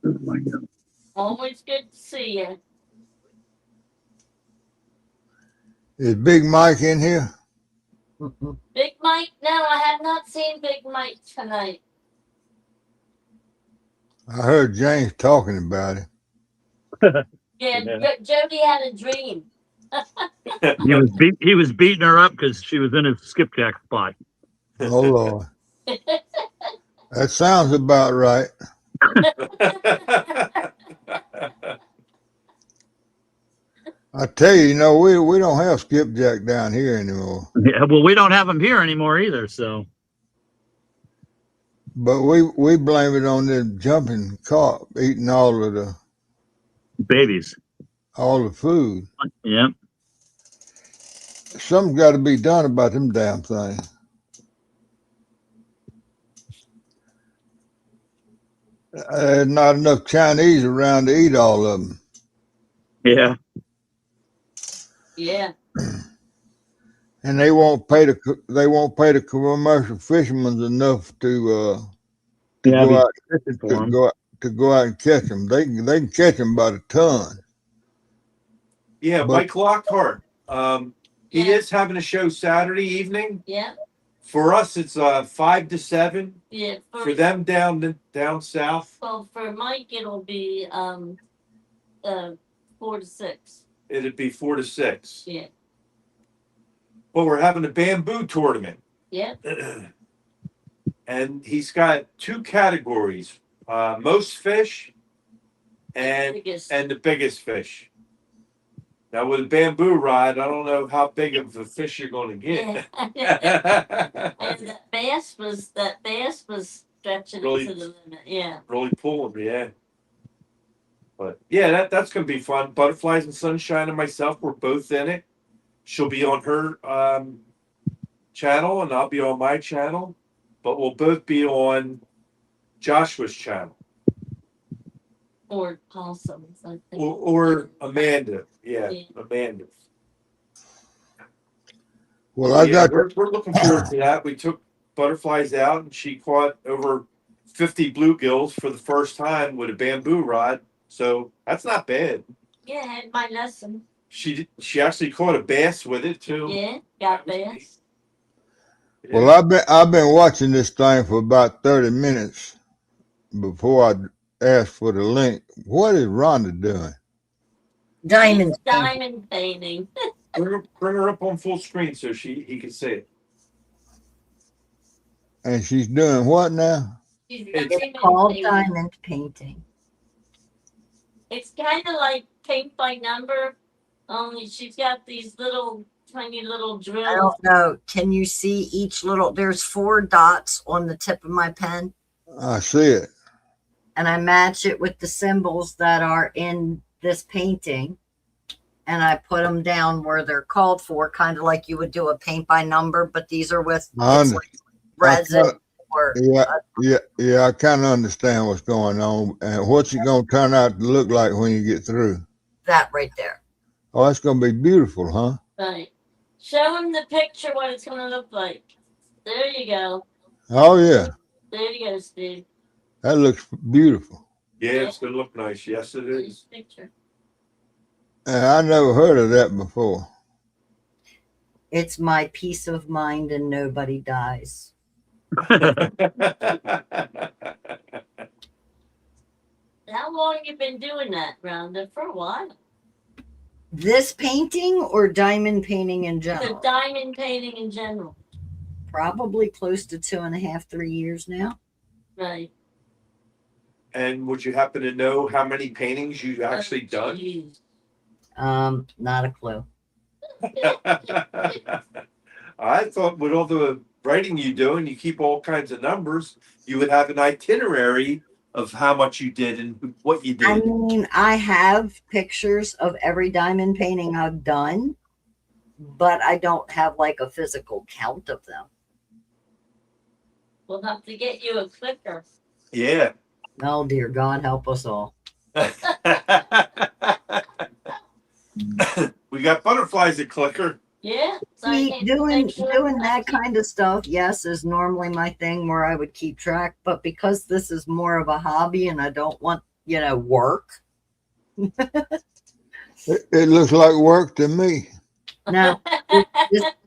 Oh my God. Always good to see you. Is Big Mike in here? Big Mike? No, I have not seen Big Mike tonight. I heard James talking about it. Yeah, Yeah. Jody had a dream. He was beating her up because she was in his skipjack spot. Oh, Lord. That sounds about right. I tell you, we don't have skipjack down here anymore. Yeah, well, we don't have him here anymore either. So But we blame it on the jumping carp eating all Babies. the food. Yeah. Something's got to be done about them damn things. There's not enough Chinese around to eat all of them. Yeah. Yeah. And they won't pay the commercial fishermen enough to Yeah. go out Fishing for 'em. to go out and catch them. They can catch them by the ton. Yeah, But- Mike Lockhart. He Yeah. is having a show Saturday evening. Yeah. For us, it's 5 to 7. Yeah. For them down south, Well, for Mike, it'll be 4 to 6. it'd be 4 to 6. Yeah. Well, we're having a bamboo tournament. Yeah. And he's got 2 categories: most fish and Biggest. the biggest fish. Now with a bamboo rod, I don't know how big of a fish you're going to get. And that bass was stretching Really- to the limit. Yeah. Really pulling, yeah. But yeah, that's gonna be fun. Butterflies and Sunshine and myself, we're both in it. She'll be on her channel and I'll be on my channel, but we'll both be on Joshua's channel. Or possums, I think. Or Amanda. Yeah, Yeah. Amanda. Well, I got we're looking forward to that. We took butterflies out and she caught over 50 bluegills for the first time with a bamboo rod. So that's not bad. Yeah, I had my lesson. She actually caught a bass with it too. Yeah, got bass. Yeah. Well, I've been watching this thing for about 30 minutes before I asked for the link. What is Rhonda doing? Diamond. It's diamond painting. Bring her up on full screen so he can see it. And she's doing what now? She's It's diamond Called painting. diamond painting. It's kind of like paint by number, only she's got these little tiny little I drills. don't know. Can you see each little? There's 4 dots on the tip of my pen, I see it. and I match it with the symbols that are in this painting, and I put them down where they're called for, kind of like you would do a paint by number, but these are with it's like resin or Yeah. I kind of understand what's going on and what's it going to turn out to look like when you get through. that right there. Oh, that's going to be beautiful, huh? Right. Show him the picture what it's going to look like. There you go. Oh yeah, There you go, Steve. that looks beautiful. Yeah, it's gonna look nice. Yes, it Nice is. picture. And I never heard of that before. It's my peace of mind, and nobody dies. How long you been doing that, Rhonda? For a while. This painting or diamond painting in The general? diamond painting in general. Probably close to 2.5, 3 years now. Right. And would you happen to know how many paintings you've actually done? Jeez. Not a clue. I thought with all the writing you do and you keep all kinds of numbers, you would have an itinerary of how much you did and what you I did. mean, I have pictures of every diamond painting I've done, but I don't have like a physical count of them. We'll have to get you a clicker. Yeah. Oh, dear God, help us all. We got butterflies at Clicker. Yeah. So I See, can doing make sure doing I that kind of stuff, yes, is normally my thing where I would keep track. But because this is more of a hobby and I don't want, work. It looks like work to me. No,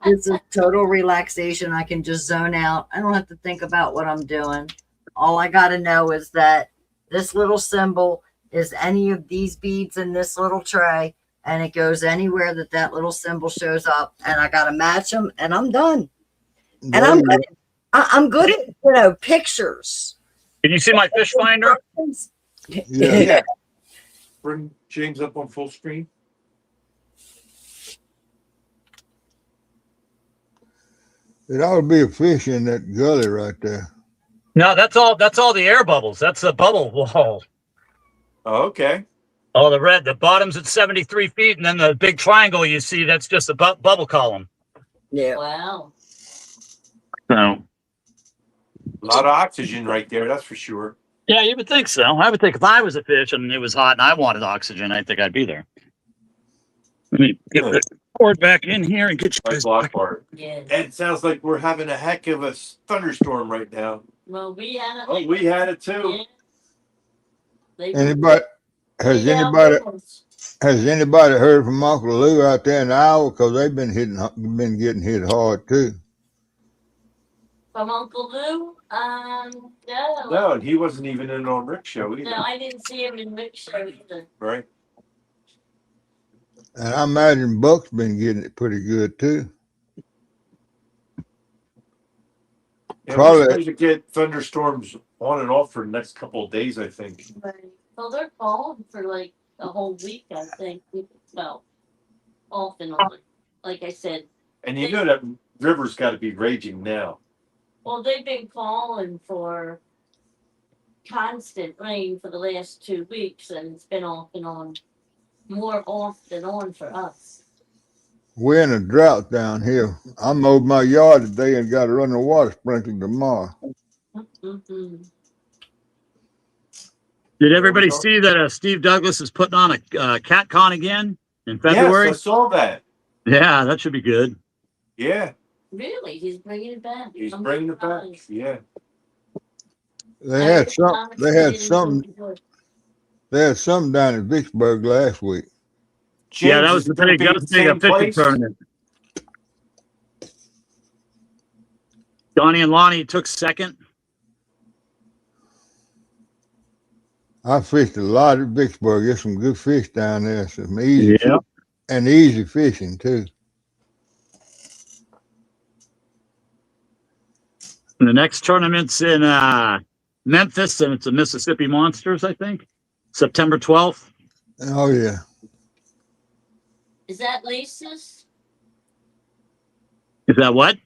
this is total relaxation. I can just zone out. I don't have to think about what I'm doing. All I got to know is that this little symbol is any of these beads in this little tray, and it goes anywhere that little symbol shows up, and I got to match them, and I'm done. And I'm good. I'm good at pictures. Can you see my fish finder? Yeah. Yeah. Bring James up on full screen. It ought to be a fish in that gully right there. No, that's all the air bubbles. That's the bubble wall. Oh, okay. Oh, the bottom's at 73 feet, and then the big triangle you see, that's just a bubble column. Yeah. Wow. So, A lot of oxygen right there, that's for sure. yeah, you would think so. I would think if I was a fish and it was hot and I wanted oxygen, I think I'd be there. Let me get the cord back in here and get you My guys block back. part. Yeah. And it sounds like we're having a heck of a thunderstorm right now. Well, we had Oh, we had it too. Yeah. They Anybody has big anybody outdoors. has anybody heard from Uncle Lou out there in Iowa? Because they've been getting hit hard too. From Uncle Lou? No. No, and he wasn't even in on Rick's show either. No, I didn't see him in Rick's show either. Right. And I imagine Buck's been getting it pretty good too. Yeah, Probably- we're supposed to get thunderstorms on and off for the next couple of days, I think. Right. Well, they're calling for like a whole week, I think. Well, off and on. Like I said, And you know that river's got to be raging now. well, they've been calling for constant rain for the last 2 weeks, and it's been off and on. More off than on for us. We're in a drought down here. I mowed my yard today and got to run the water sprinkler tomorrow. Mm-hmm. Did everybody see that Steve Douglas is putting on a cat con again in February? Yes, I saw that. Yeah, that should be good. Yeah, Really? He's bringing it back. he's I'm bringing it back. surprised. Yeah. They had something down in Vicksburg last week. James, Yeah, that is was it the gonna big, be that was the the big same fishing place? tournament. Donnie and Lonnie took second. I fished a lot at Vicksburg. There's some good fish down there. Some easy Yeah. and easy fishing too. And the next tournament's in Memphis, and it's the Mississippi Monsters, I think. September 12th. Oh yeah. Is that Lisa's? Is that what?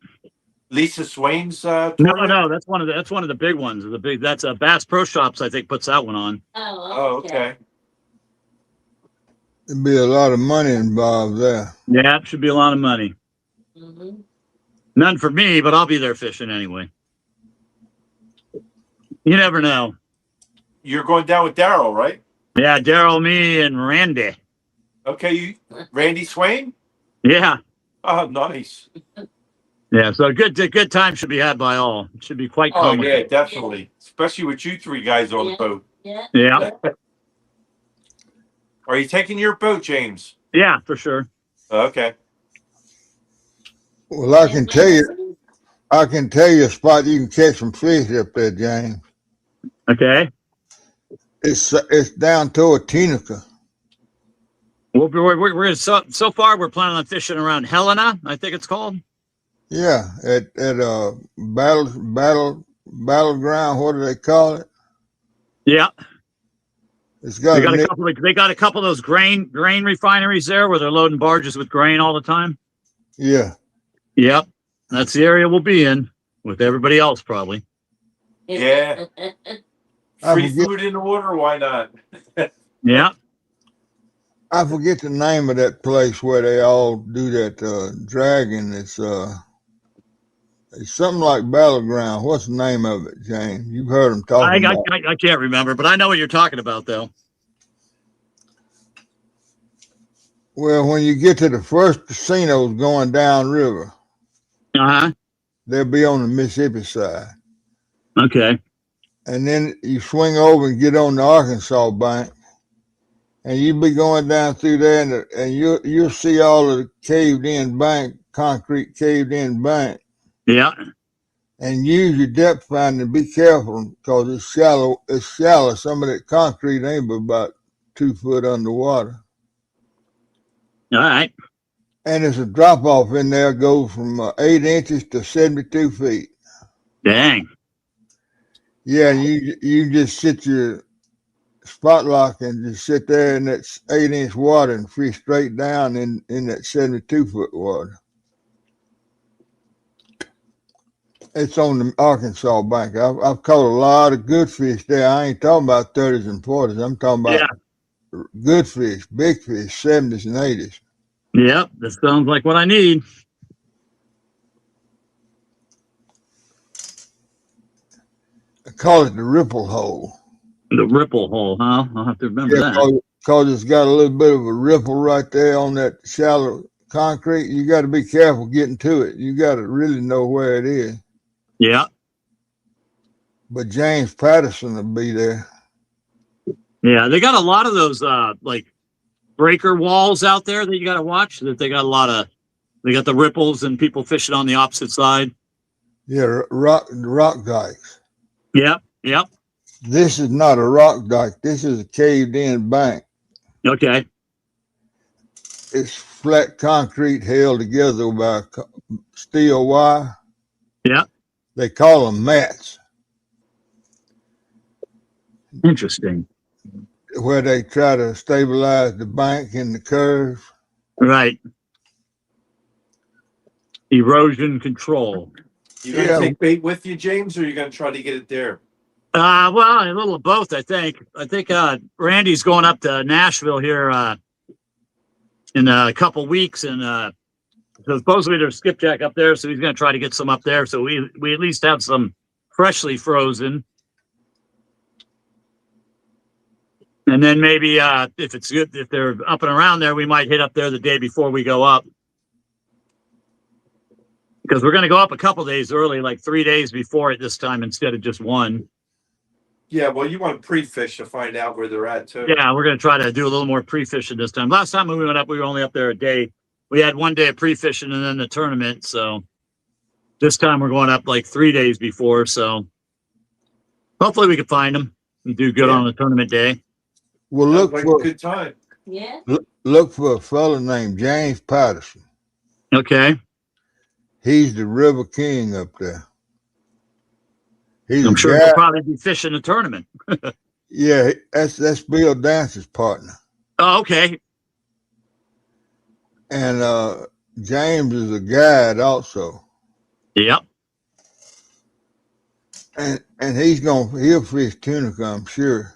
Lisa Swain's No, tournament? no, that's one of the big ones. That's Bass Pro Shops, I think, puts that one on. Oh, okay. There'd be a lot of money involved there. Yeah, it should be a lot of money. Mm-hmm. None for me, but I'll be there fishing anyway. You never know. You're going down with Daryl, right? Yeah, Daryl, me, and Randy. Okay, Randy Swain? Yeah, Oh, nice. yeah. So a good time should be had by all. It should be quite Oh, common. yeah, definitely. Especially with you three guys on the boat. Yeah. Yeah, Are you taking your boat, James? yeah, for sure. Okay. Well, I can tell you a spot you can catch some fish up there, James. Okay. It's down toward Tunica. We're so far we're planning on fishing around Helena, I think it's called. Yeah, at battleground. What do they call it? Yeah, It's got they got a a couple. They got a couple of those grain refineries there where they're loading barges with grain all the time. yeah. Yep, that's the area we'll be in with everybody else probably. Yeah. I Free forget- food in the water, why not? Yeah, I forget the name of that place where they all do that dragging. It's something like Battleground. What's the name of it, James? You've heard them talking about. I can't remember, but I know what you're talking about though. Well, when you get to the first casinos going downriver, Uh-huh. they'll be on the Mississippi side. Okay. And then you swing over and get on the Arkansas bank, and you be going down through there, and you'll see all of the caved in bank, concrete caved in bank, Yeah. and use your depth finder. Be careful because it's shallow. It's shallow. Some of that concrete ain't but about 2 foot underwater, All right. and there's a drop off in there. Goes from 8 inches to 72 feet. Dang. Yeah, and you just sit your spot lock and just sit there in that 8-inch water and fish straight down in that 72-foot water. It's on the Arkansas bank. I've caught a lot of good fish there. I ain't talking about 30s and 40s. I'm talking about good fish, big fish, 70s and 80s. Yep. That sounds like what I need. I call it the ripple hole. The ripple hole, huh? I'll have to remember that. Because it's got a little bit of a ripple right there on that shallow concrete. You got to be careful getting to it. You got to really know where it is. Yeah. But James Patterson will be there. Yeah. They got a lot of those, like breaker walls out there that you got to watch. That they got a lot of, they got the ripples and people fishing on the opposite side. Yeah, rock dikes. Yep. Yep. This is not a rock dike. This is a caved in bank. Okay. It's flat concrete held together by steel wire. Yeah. They call them mats, Interesting. where they try to stabilize the bank and the curve. Right. Erosion control. You gonna take bait with you, James, or you gonna try to get it there? Well, a little of both, I think. I think Randy's going up to Nashville here in a couple weeks, and so supposedly there's skipjack up there, so he's going to try to get some up there, so we at least have some freshly frozen. And then maybe if it's good, if they're up and around there, we might hit up there the day before we go up. Because we're going to go up a couple days early, like 3 days before it this time instead of just one. Yeah, well, you want to pre-fish to find out where they're at, too. Yeah, we're going to try to do a little more pre-fishing this time. Last time when we went up, we were only up there a day. We had 1 day of pre-fishing and then the tournament. So this time we're going up like 3 days before. So hopefully we can find them and do good on the tournament day. Well, look like for a good time. Yeah. look for a fella named James Patterson. Okay. He's the river king up there. I'm sure he'll probably be fishing the tournament. Yeah, that's Bill Dance's partner. Oh, okay. And James is a guide also. Yep. And he'll fish Tunica, I'm sure.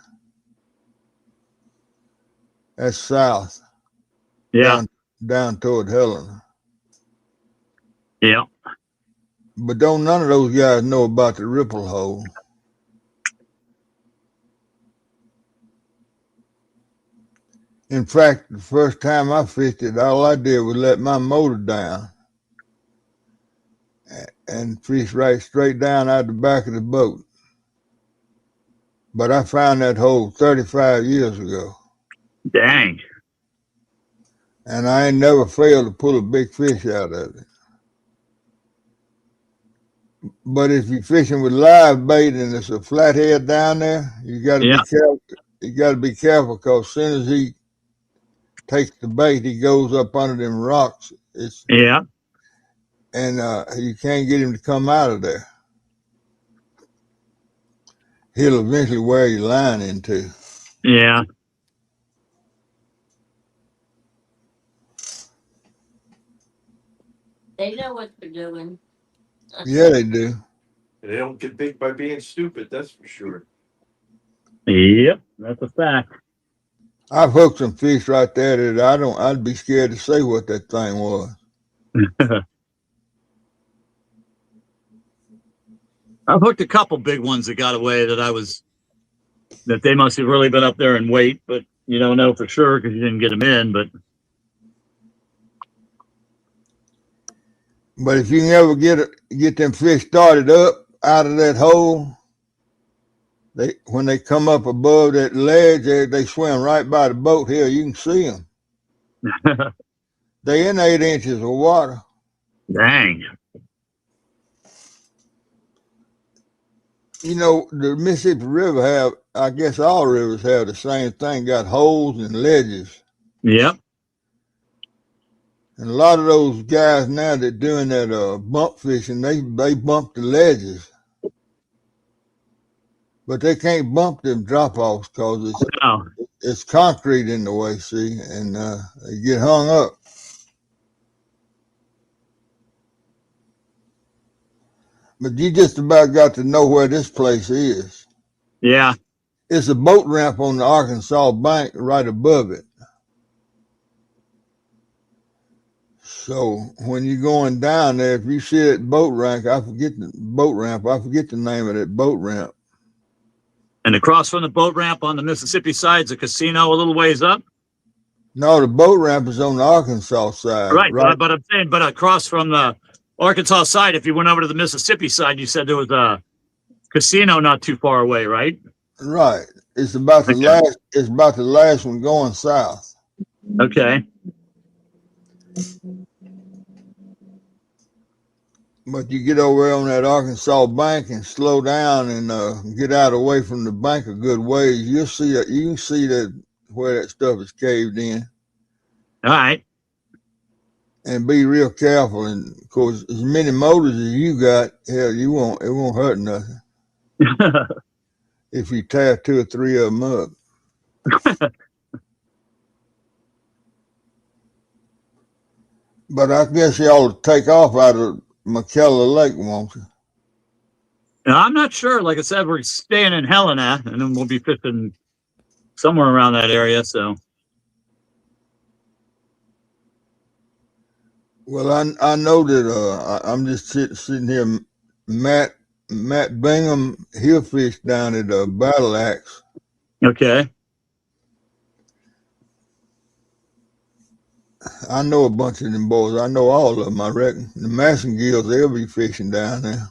That's south. Yeah. Down toward Helena. Yeah. But don't none of those guys know about the ripple hole. In fact, the first time I fished it, all I did was let my motor down and fish right straight down out the back of the boat. But I found that hole 35 years ago. Dang. And I ain't never failed to pull a big fish out of it. But if you're fishing with live bait and it's a flathead down there, you got to be careful. You got to be careful because as soon as he takes the bait, he goes up under them rocks. And you can't get him to come out of there. He'll eventually wear your line into. Yeah. They know what they're doing. Yeah, they do. They don't get big by being stupid, that's for sure. Yep, that's a fact. I've hooked some fish right there that I'd be scared to say what that thing was. I've hooked a couple big ones that got away that they must have really been up there and wait, but you don't know for sure because you didn't get them in. But if you can ever get them fish started up out of that hole, when they come up above that ledge, they swim right by the boat here. You can see them. They in 8 inches of water. Dang. You know, the Mississippi River I guess all rivers have the same thing, got holes and ledges. Yep. And a lot of those guys now that doing that bump fishing, they bump the ledges. But they can't bump them drop-offs because it's concrete in the way, see, and they get hung up. But you just about got to know where this place is. Yeah. It's a boat ramp on the Arkansas bank right above it. So when you're going down there, if you see that boat ramp, I forget the name of that boat ramp. And across from the boat ramp on the Mississippi side is a casino a little ways up. No, the boat ramp is on the Arkansas side. Right. Right. But I'm saying, but across from the Arkansas side, if you went over to the Mississippi side, you said there was a casino not too far away, right? Right. It's about the Okay. last. It's about the last one going south. Okay. But you get over there on that Arkansas bank and slow down and get out away from the bank a good ways. You'll see that. You can see that where that stuff is caved in, All right. and be real careful. And of course, as many motors as you got, hell, it won't hurt nothing if you tear 2 or 3 of them up. But I guess you ought to take off out of McKellar Lake, won't you? Now, I'm not sure. Like I said, we're staying in Helena, and then we'll be fishing somewhere around that area. So, Well, I know that I'm just sitting here. Matt Bingham, he'll fish down at Battle Axe. okay. I know a bunch of them boys. I know all of them, I reckon. The Massengills, they'll be fishing down there.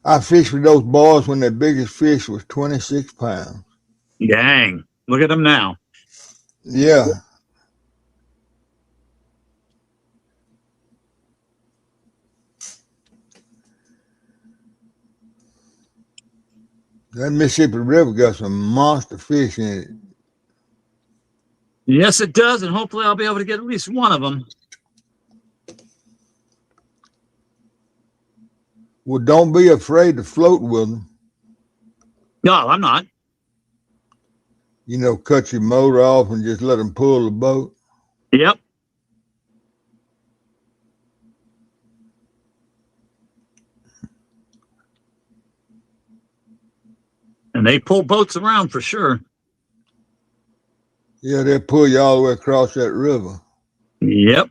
I fished with those boys when their biggest fish was 26 pounds. Dang. Look at them now. Yeah. That Mississippi River got some monster fish in it. Yes, it does. And hopefully I'll be able to get at least one of them. Well, don't be afraid to float with them. No, I'm not. You know, cut your motor off and just let them pull the boat. Yep. And they pull boats around for sure. Yeah, they'll pull you all the way across that river. Yep.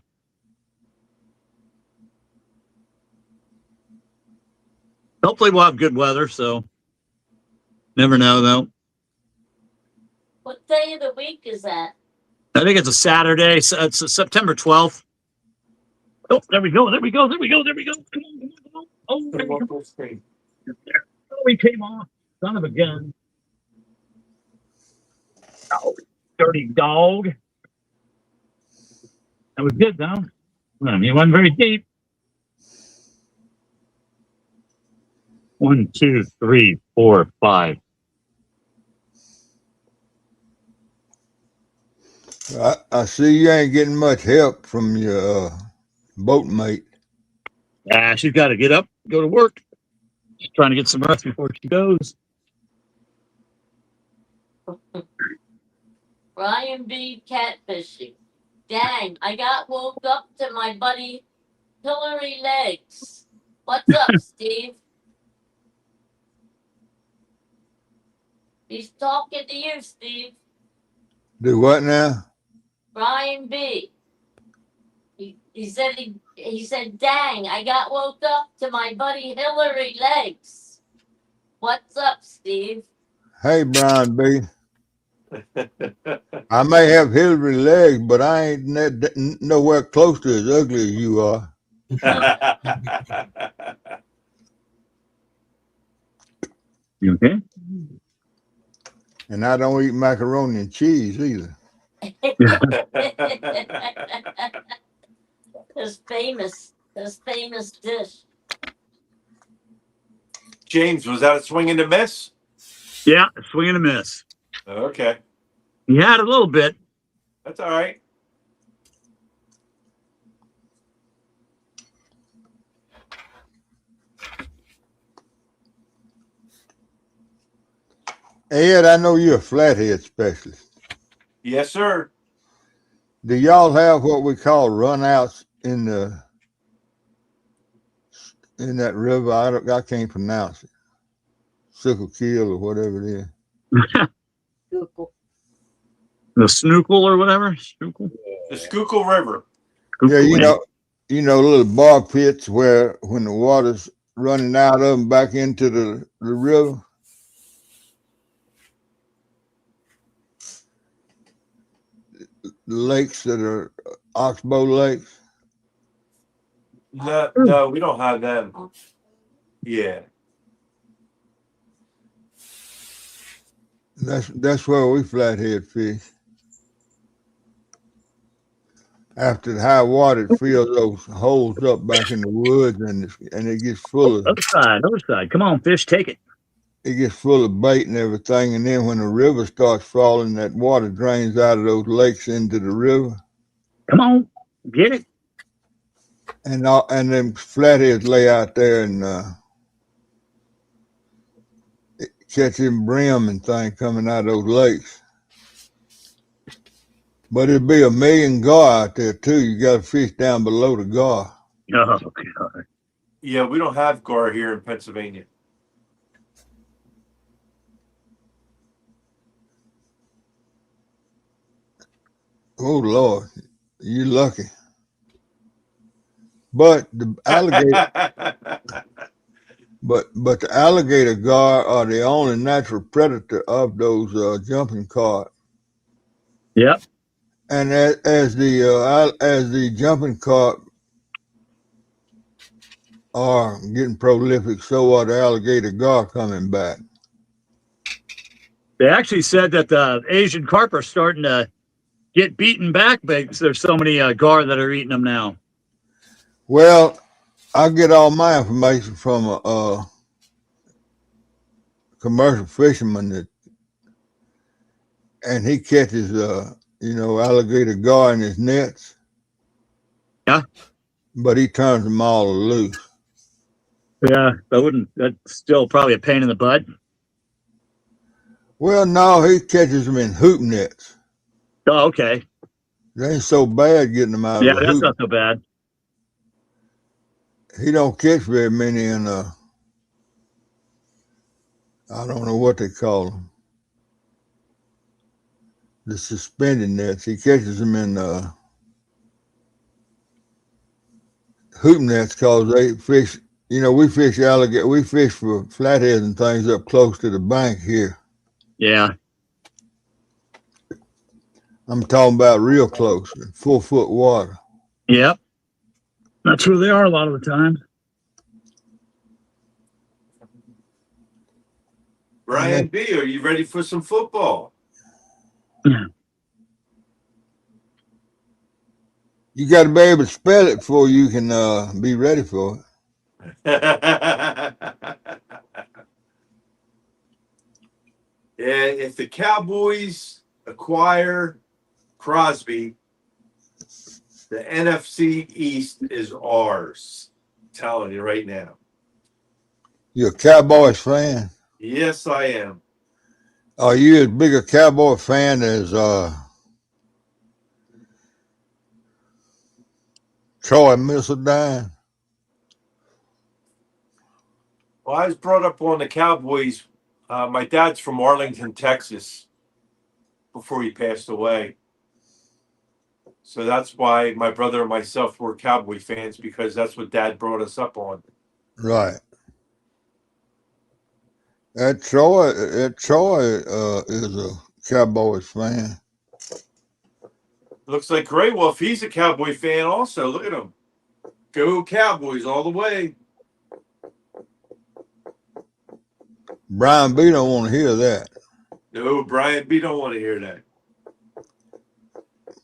Hopefully we'll have good weather, so never know though. What day of the week is that? I think it's a Saturday. So it's September 12th. Oh, there we go. There we go. There we go. There we go. Come on, come on, come on. Oh, there we go. Oh, he came off. Son of a gun. Oh, dirty dog. That was good, though. He wasn't very deep. 1, 2, 3, 4, 5. I see you ain't getting much help from your boat mate. She's got to get up, go to work. She's trying to get some rest before she goes. Brian B. catfishing. Dang, I got woke up to my buddy Hillary Legs. What's up, Steve? He's talking to you, Steve. Do what now? Brian B. He said, dang, I got woke up to my buddy Hillary Legs. What's up, Steve? Hey, Brian B. I may have Hillary legs, but I ain't nowhere close to as ugly as you are. You okay? And I don't eat macaroni and cheese either. His famous dish. James, was that a swing and a miss? Yeah, swing and a miss. Okay, He had a little bit. that's all right. Ed, I know you're a flathead specialist. Yes, sir. Do y'all have what we call runouts in the in that river. I can't pronounce it. Sickle or whatever it is. Google. The Snookle or whatever. Snookle. The Schuylkill River. Yeah, Schuylkill. little bar pits where when the water's running out of them back into the river. The lakes that are oxbow lakes. No, we don't have them. Yeah. That's where we flathead fish. After the high water, it fills those holes up back in the woods, and it gets full of Other side. Come on, fish, take it. bait and everything. And then when the river starts falling, that water drains out of those lakes into the river. Come on, get it. And them flatheads lay out there and catch them brim and things coming out of those lakes. But it'd be a million gar out there too. You got to fish down below the gar. Oh, God. Yeah, we don't have gar here in Pennsylvania. Oh Lord, you lucky. But the alligator, but the alligator gar are the only natural predator of those jumping carp. Yep. And as the jumping carp are getting prolific, so are the alligator gar coming back. They actually said that the Asian carp are starting to get beaten back because there's so many gar that are eating them now. Well, I get all my information from a commercial fisherman and he catches alligator gar in his nets. Yeah. But he turns them all loose. Yeah, that's still probably a pain in the butt. Well, no, he catches them in hoop nets. Oh, okay. It ain't so bad getting them out Yeah, of a that's hoop. not so bad. He don't catch very many in I don't know what they call them. The suspended nets. He catches them in hoop nets because they fish. We fish alligator. We fish for flatheads and things up close to the bank here. Yeah. I'm talking about real close, 4 foot water. Yep. That's where they are a lot of the time. Brian B., are you ready for some football? Yeah. You got to be able to spell it before you can be ready for it. Yeah, if the Cowboys acquire Crosby, the NFC East is ours. I'm telling you right now. You're a Cowboys fan? Yes, I am. Are you as big a Cowboy fan as Troy Misseldine? Well, I was brought up on the Cowboys. My dad's from Arlington, Texas, before he passed away. So that's why my brother and myself were Cowboy fans, because that's what Dad brought us up on. Right. That Troy is a Cowboys fan. Looks like Gray Wolf, he's a Cowboy fan also. Look at him. Go Cowboys all the way. Brian B don't want to hear that. No, Brian B don't want to hear that.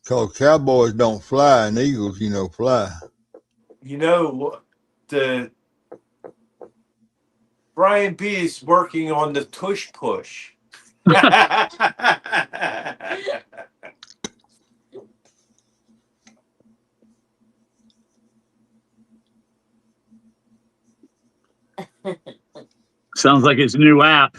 Because Cowboys don't fly and Eagles, fly. The Brian B is working on the tush push. Sounds like his new app.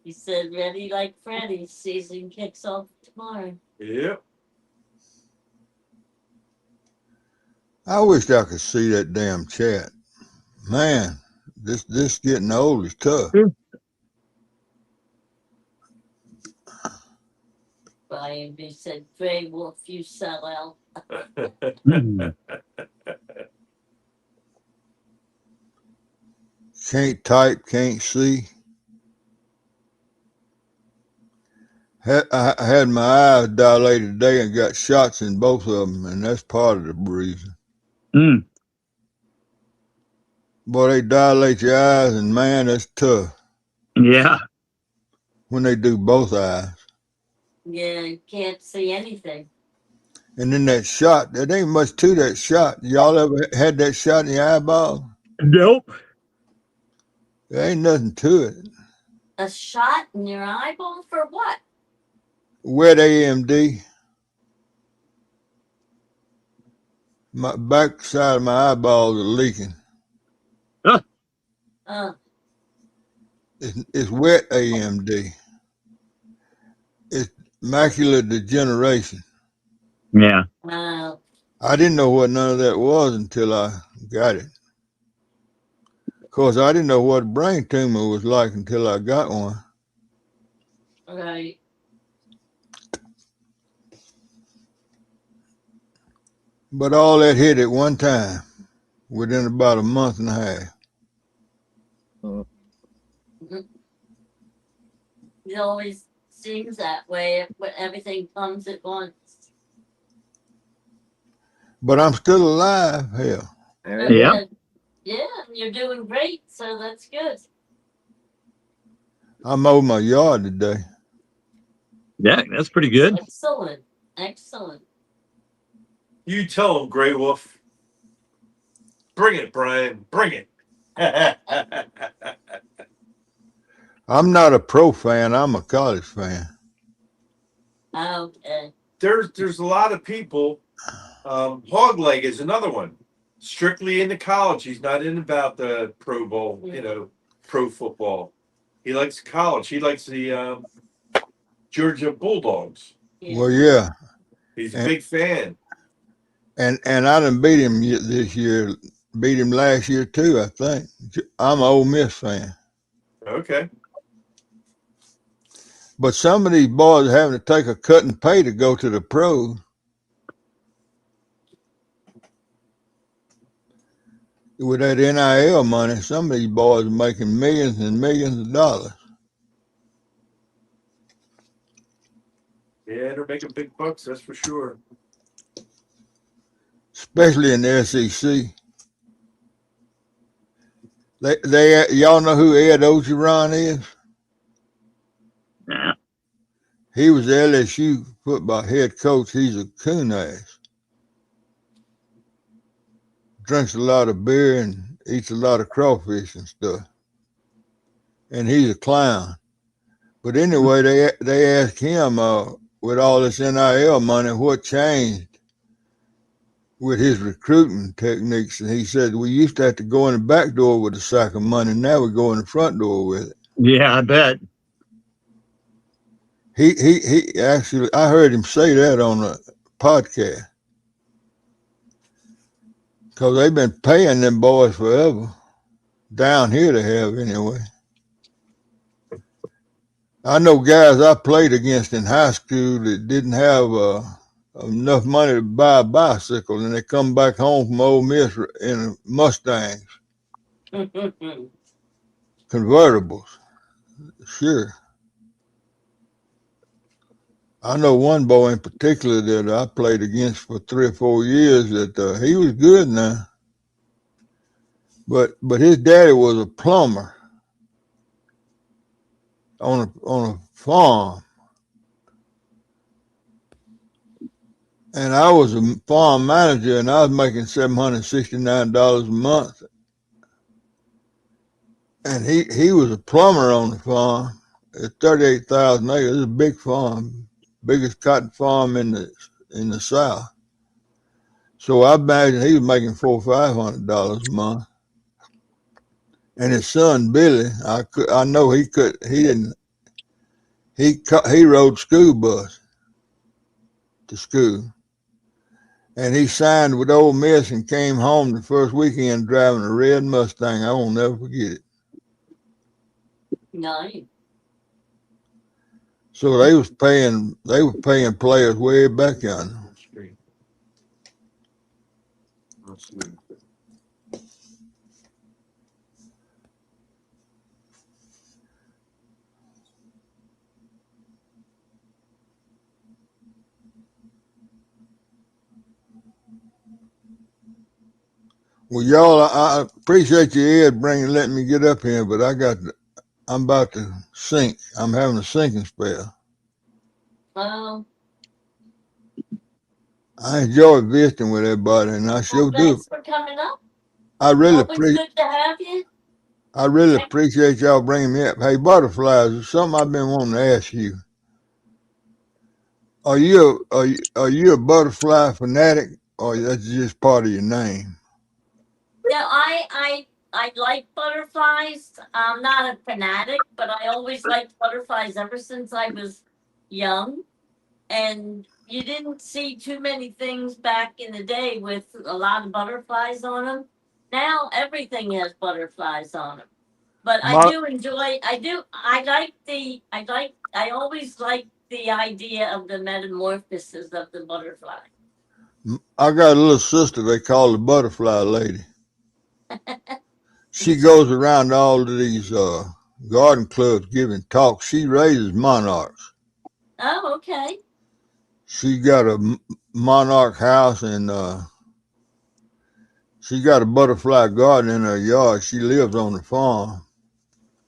He said, ready like Freddy. Season kicks off tomorrow. Yep. I wish I could see that damn chat. Man, this getting old is tough. Brian B said, Gray Wolf, you sell out. Can't type, can't see. I had my eyes dilated today and got shots in both of them, and that's part of the reason. Mm. Boy, they dilate your eyes, and man, that's tough Yeah. when they do both eyes. Yeah, you can't see anything. And then that shot, there ain't much to that shot. Y'all ever had that shot in your eyeball? Nope. There ain't nothing to it. A shot in your eyeball for what? Wet AMD. My back side of my eyeballs are leaking. It's wet AMD. It's macular degeneration. Yeah. I didn't know what none of that was until I got it. Of course, I didn't know what a brain tumor was like until I got one. Right. But all that hit at one time within about a month and a half. It always seems that way when everything comes at once. But I'm still alive, hell. Yeah. Yeah, you're doing great, so that's good. I mowed my yard today. Yeah, that's pretty good. Excellent. Excellent. You tell him, Grey Wolf. Bring it, Brian. Bring it. I'm not a pro fan. I'm a college fan. Okay. There's a lot of people. Hogleg is another one. Strictly into college. He's not in about the Pro Bowl, pro football. He likes college. He likes the Georgia Bulldogs. Yeah. Well, yeah. He's a big fan. And I done beat him this year. Beat him last year too, I think. I'm an Ole Miss fan. Okay. But some of these boys are having to take a cut and pay to go to the pros. With that NIL money, some of these boys are making millions and millions of dollars. Yeah, they're making big bucks, that's for sure. Especially in the SEC. Y'all know who Ed Ogeron is? Yeah. He was the LSU football head coach. He's a coon ass. Drinks a lot of beer and eats a lot of crawfish and stuff. And he's a clown. But anyway, they asked him, with all this NIL money, what changed with his recruiting techniques. And he said, we used to have to go in the back door with a sack of money. Now we go in the front door with it. Yeah, I bet. He actually, I heard him say that on a podcast. Because they've been paying them boys forever. Down here they have anyway. I know guys I played against in high school that didn't have enough money to buy a bicycle, and they come back home from Ole Miss in Mustangs, convertibles. Sure. I know one boy in particular that I played against for 3 or 4 years that he was good now. But his daddy was a plumber on a farm. And I was a farm manager, and I was making $769 a month. And he was a plumber on the farm. It's 38,000 acres. It's a big farm, biggest cotton farm in the South. So I imagine he was making $400 or $500 a month. And his son Billy, I know he rode school bus to school. And he signed with Ole Miss and came home the first weekend driving a red Mustang. I won't never forget it. Nice. So they were paying players way back yonder. Well, y'all, I appreciate you, Ed, letting me get up here, but I'm about to sink. I'm having a sinking spell. Well, I enjoy visiting with everybody, and I sure do. thanks for coming up. I really Always good to have you. appreciate y'all bringing me up. Hey, butterflies, there's something I've been wanting to ask you. Are you a butterfly fanatic, or that's just part of your name? Yeah, I like butterflies. I'm not a fanatic, but I always liked butterflies ever since I was young. And you didn't see too many things back in the day with a lot of butterflies on them. Now everything has butterflies on them. But I My, do enjoy. I always like the idea of the metamorphosis of the butterfly. I got a little sister they call the butterfly lady. She goes around all of these garden clubs giving talks. She raises monarchs. Oh, okay. She got a monarch house, and she got a butterfly garden in her yard. She lives on the farm,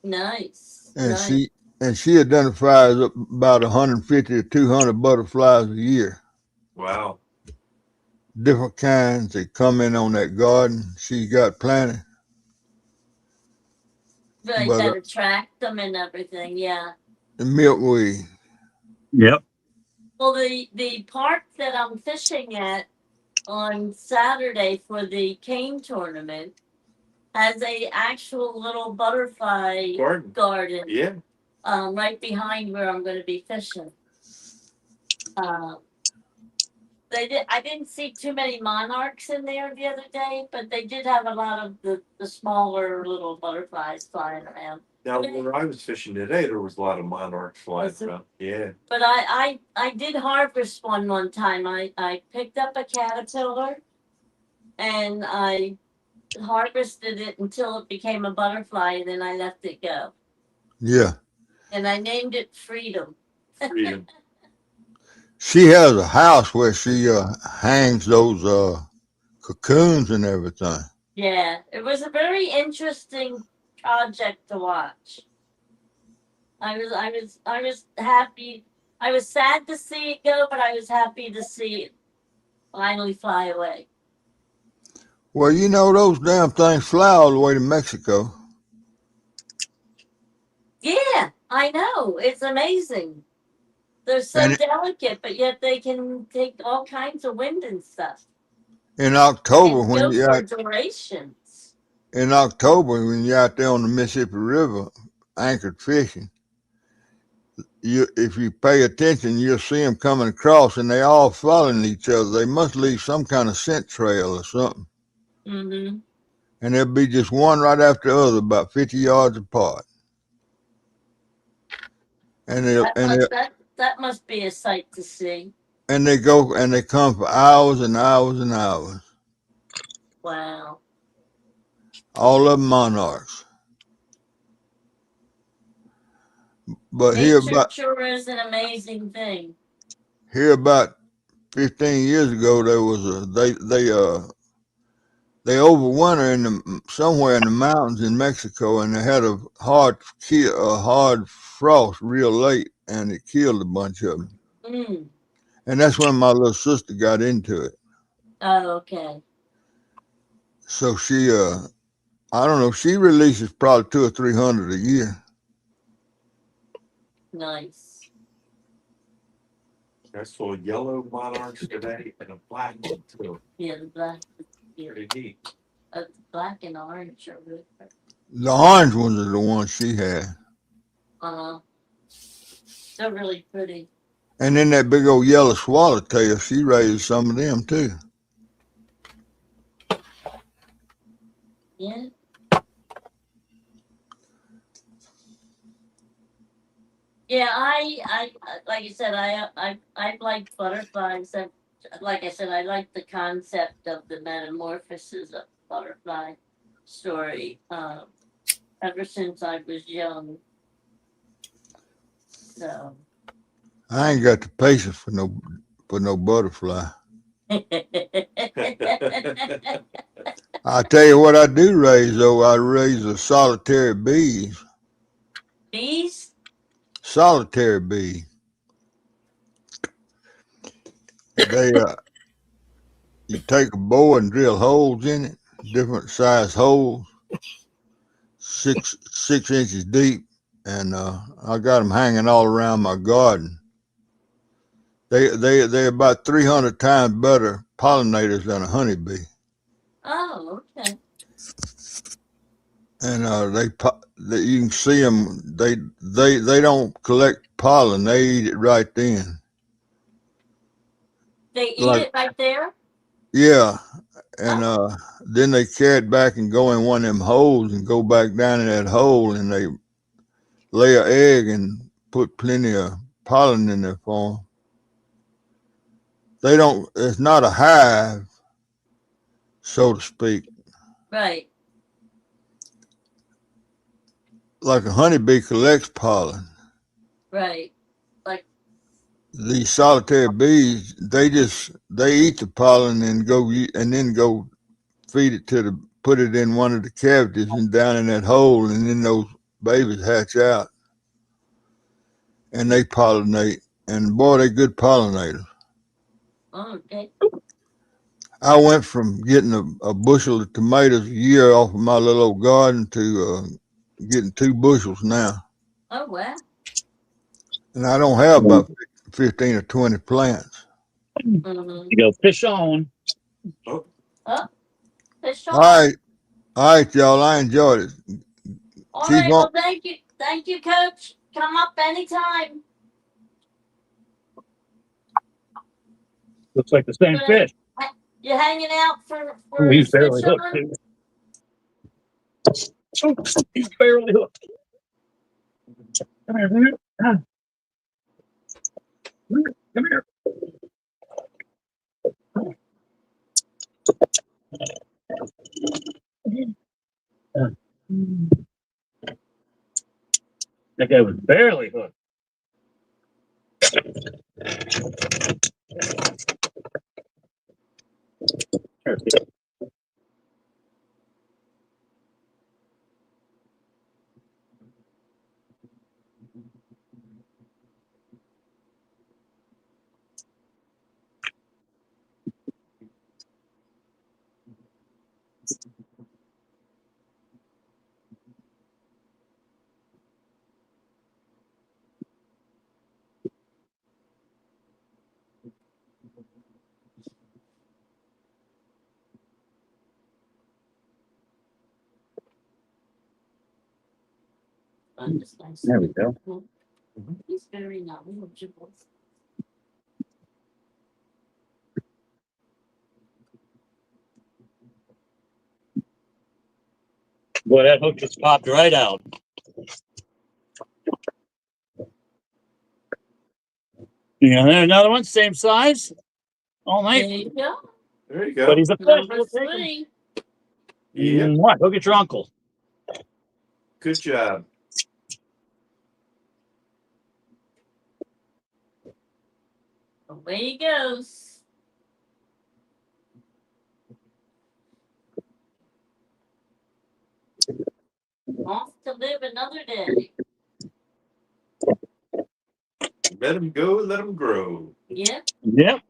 Nice. and Nice. she identifies about 150 to 200 butterflies a year. Wow. Different kinds. They come in on that garden she got planted. Right, But that attract them and everything. Yeah. the milkweed. Yep. Well, the park that I'm fishing at on Saturday for the cane tournament has a actual little butterfly garden. Yeah. Right behind where I'm going to be fishing. I didn't see too many monarchs in there the other day, but they did have a lot of the smaller little butterflies flying around. Now, where I was fishing today, there was a lot of monarchs flying around. Yeah. But I did harvest one time. I picked up a caterpillar and I harvested it until it became a butterfly, and then I let it go. Yeah. And I named it Freedom. Freedom. She has a house where she hangs those cocoons and everything. Yeah, it was a very interesting project to watch. I was happy. I was sad to see it go, but I was happy to see it finally fly away. Well, you know, those damn things fly all the way to Mexico. Yeah, I know. It's amazing. They're so delicate, but yet they can take all kinds of wind and stuff. In October, And when go you're for out, durations. in October, when you're out there on the Mississippi River, anchored fishing, if you pay attention, you'll see them coming across, and they all following each other. They must leave some kind of scent trail or something. Mm-hmm. And there'll be just one right after the other, about 50 yards apart. And That must be a sight to see. and they go and they come for hours and hours and hours. Wow. All of them monarchs. But Nature sure is an amazing thing. here about 15 years ago, there was they overwinter somewhere in the mountains in Mexico, and they had a hard frost real late, and it killed a bunch of them. Mm. And that's when my little sister got into it. Oh, okay. So she I don't know, she releases probably 200 or 300 a year. Nice. I saw yellow monarchs today and a black one too. Yeah, the black. Yeah, Pretty neat. the black and orange are really pretty. The orange ones are the ones she had. They're really pretty. And then that big old yellow swallowtail, she raised some of them too. Yeah. Yeah, I like I said, I like butterflies. Like I said, I like the concept of the metamorphosis of butterfly story. Ever since I was young. So. I ain't got the patience for no butterfly. I tell you what I do raise though. I raise a solitary bees. Bees? Solitary bee. They you take a bow and drill holes in it, different size holes, 6 inches deep, and I got them hanging all around my garden. They're about 300 times better pollinators than a honeybee. Oh, okay. And they you can see them. They don't collect pollen. They eat it right then. They eat Like it right there? yeah, and then they carry it back and go in one of them holes and go back down in that hole and they lay an egg and put plenty of pollen in there for them. They don't. It's not a hive, so to speak. Right. Like a honeybee collects pollen. Right. Like These solitary bees, they eat the pollen and then go feed it put it in one of the cavities and down in that hole, and then those babies hatch out and they pollinate. And boy, they're good pollinators. okay. I went from getting a bushel of tomatoes a year off of my little old garden to getting 2 bushels now. Oh wow. And I don't have about 15 or 20 plants. Mm-hmm. You go fish on. Oh, fish All on. right. All right, y'all. I enjoyed it. All Keep right. on. Well, thank you. Thank you, Coach. Come up anytime. Looks like the same fish. You're hanging out for Ooh, he's barely fish hooked, on? too. He's barely hooked. Come here, man. Come here. That guy was barely hooked. There we go. He's very knowledgeable. Boy, that hook just popped right out. Yeah, there another one, same size. All There night. you go. There you go. But he's a fish. Number We'll take him. 3. Yeah. What? Go get your uncle. Good job. Away he goes. Off to live another day. Let them go. Let them grow. Yep. Yep.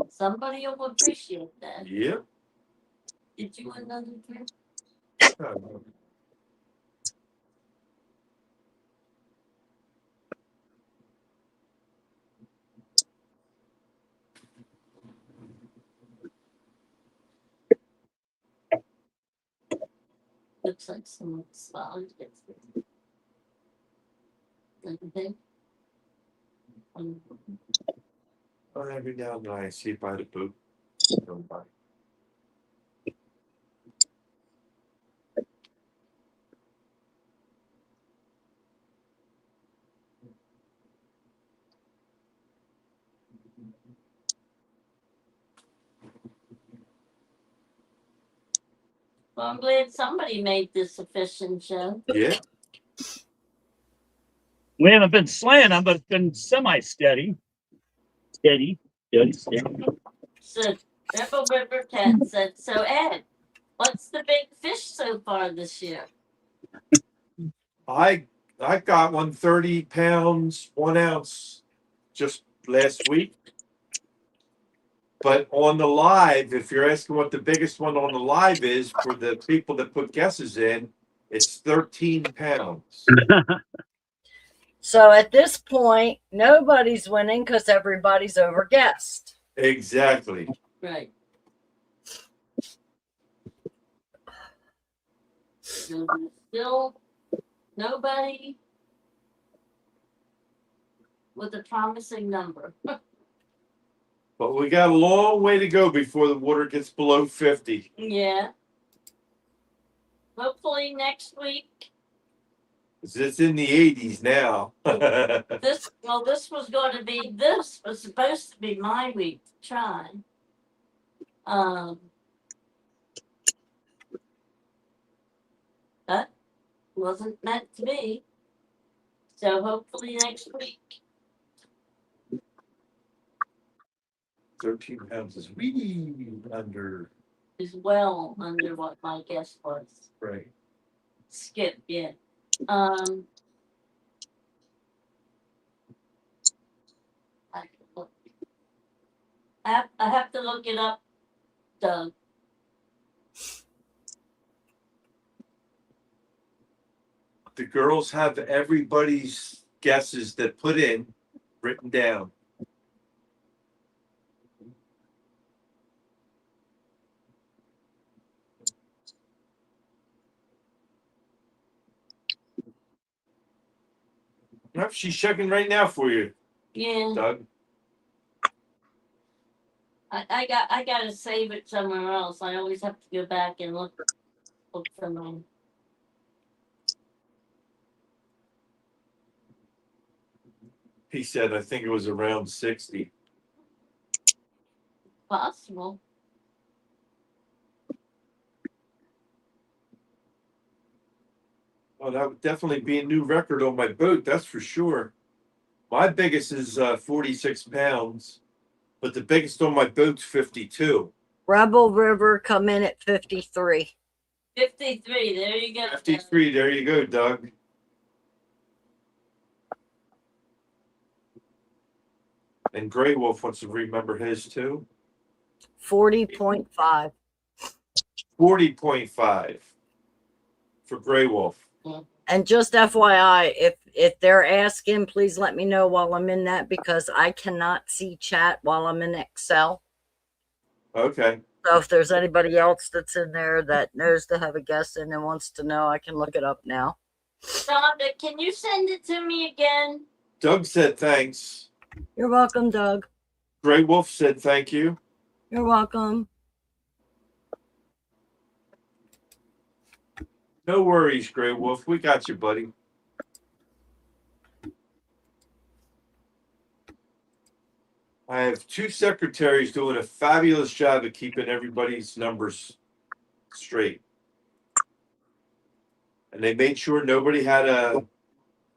Somebody will appreciate that. Yep. Did you want another drink? Looks like someone swallowed it. Okay. Oh, every now and then I see by the boot. Well, I'm glad somebody made this a fishing show. Yeah. We haven't been slaying them, but it's been semi-steady. Steady. So Rebel River Cat said, so Ed, what's the big fish so far this year? I got one 30 pounds, 1 ounce just last week. But on the live, if you're asking what the biggest one on the live is for the people that put guesses in, it's 13 pounds. So at this point, nobody's winning because everybody's overguessed. Exactly. Right. So there's still nobody with a promising number. But we got a long way to go before the water gets below 50. Yeah. Hopefully next week. 'Cause it's in the 80s now. This was supposed to be my week to try. But wasn't meant to be. So hopefully next week. 13 pounds is wee under. Is well under what my guess was. Right. Skip, yeah. I have to look it up, Doug. The girls have everybody's guesses that put in written down. Yep, she's checking right now for you, Yeah, Doug. I gotta save it somewhere else. I always have to go back and look for mine. He said, I think it was around 60. Possible. Oh, that would definitely be a new record on my boat, that's for sure. My biggest is 46 pounds, but the biggest on my boat's 52. Rebel River come in at 53. 53. There you go. 53, there you go, Doug. And Grey Wolf wants to remember his too. 40.5. 40.5 for Grey Wolf. And just FYI, if they're asking, please let me know while I'm in that because I cannot see chat while I'm in Excel. Okay. So if there's anybody else that's in there that knows to have a guess in and wants to know, I can look it up now. Rhonda, can you send it to me again? Doug said thanks. You're welcome, Doug. Grey Wolf said thank you. You're welcome. No worries, Grey Wolf. We got you, buddy. I have 2 secretaries doing a fabulous job of keeping everybody's numbers straight. And they made sure nobody had the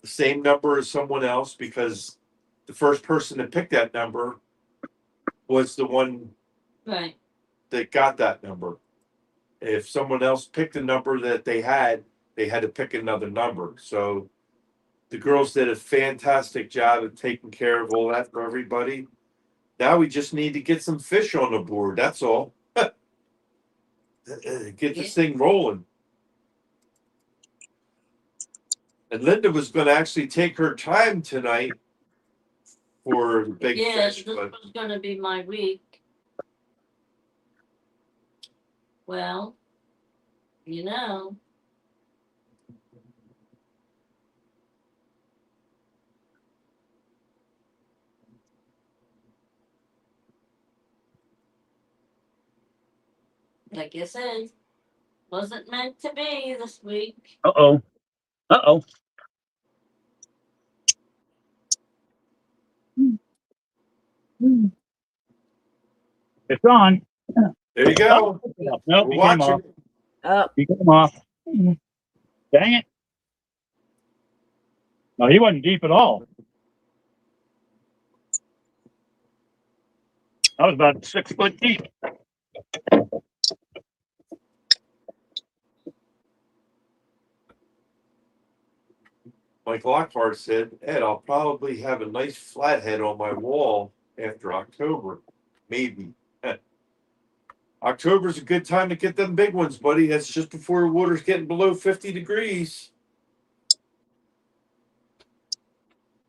same number as someone else because the first person to pick that number was the one Right. that got that number. If someone else picked a number that they had to pick another number. So the girls did a fantastic job of taking care of all that for everybody. Now we just need to get some fish on the board. That's all. Get this thing rolling. And Linda was going to actually take her time tonight for the big fish. This But was going to be my week. Well, you know. like I said, wasn't meant to be this week. Uh-oh. Uh-oh. It's on. There you go. Nope, We're he came off. watching. Oh, He came off. Dang it. No, he wasn't deep at all. I was about 6 foot deep. Mike Lockhart said, Ed, I'll probably have a nice flathead on my wall after October. Maybe. October's a good time to get them big ones, buddy. That's just before the water's getting below 50 degrees.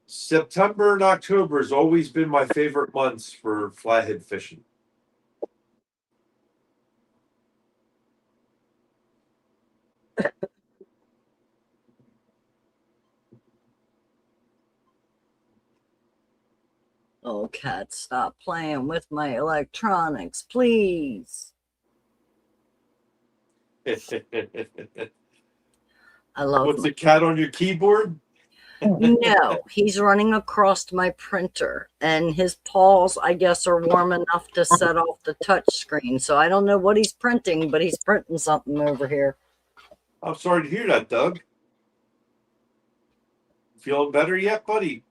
September and October has always been my favorite months for flathead fishing. oh, cat, stop playing with my electronics, please. I love What's the cat on your keyboard? No, he's running across my printer, and his paws, I guess, are warm enough to set off the touch screen. So I don't know what he's printing, but he's printing something over here. I'm sorry to hear that, Doug. Feeling better yet, buddy?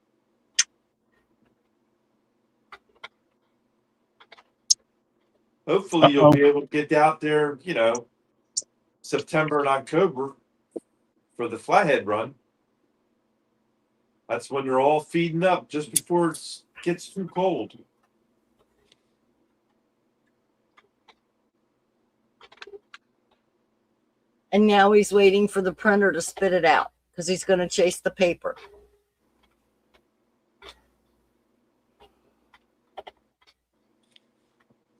Hopefully you'll be able to get out there, September and October for the flathead run. That's when they're all feeding up just before it gets too cold. And now he's waiting for the printer to spit it out because he's going to chase the paper.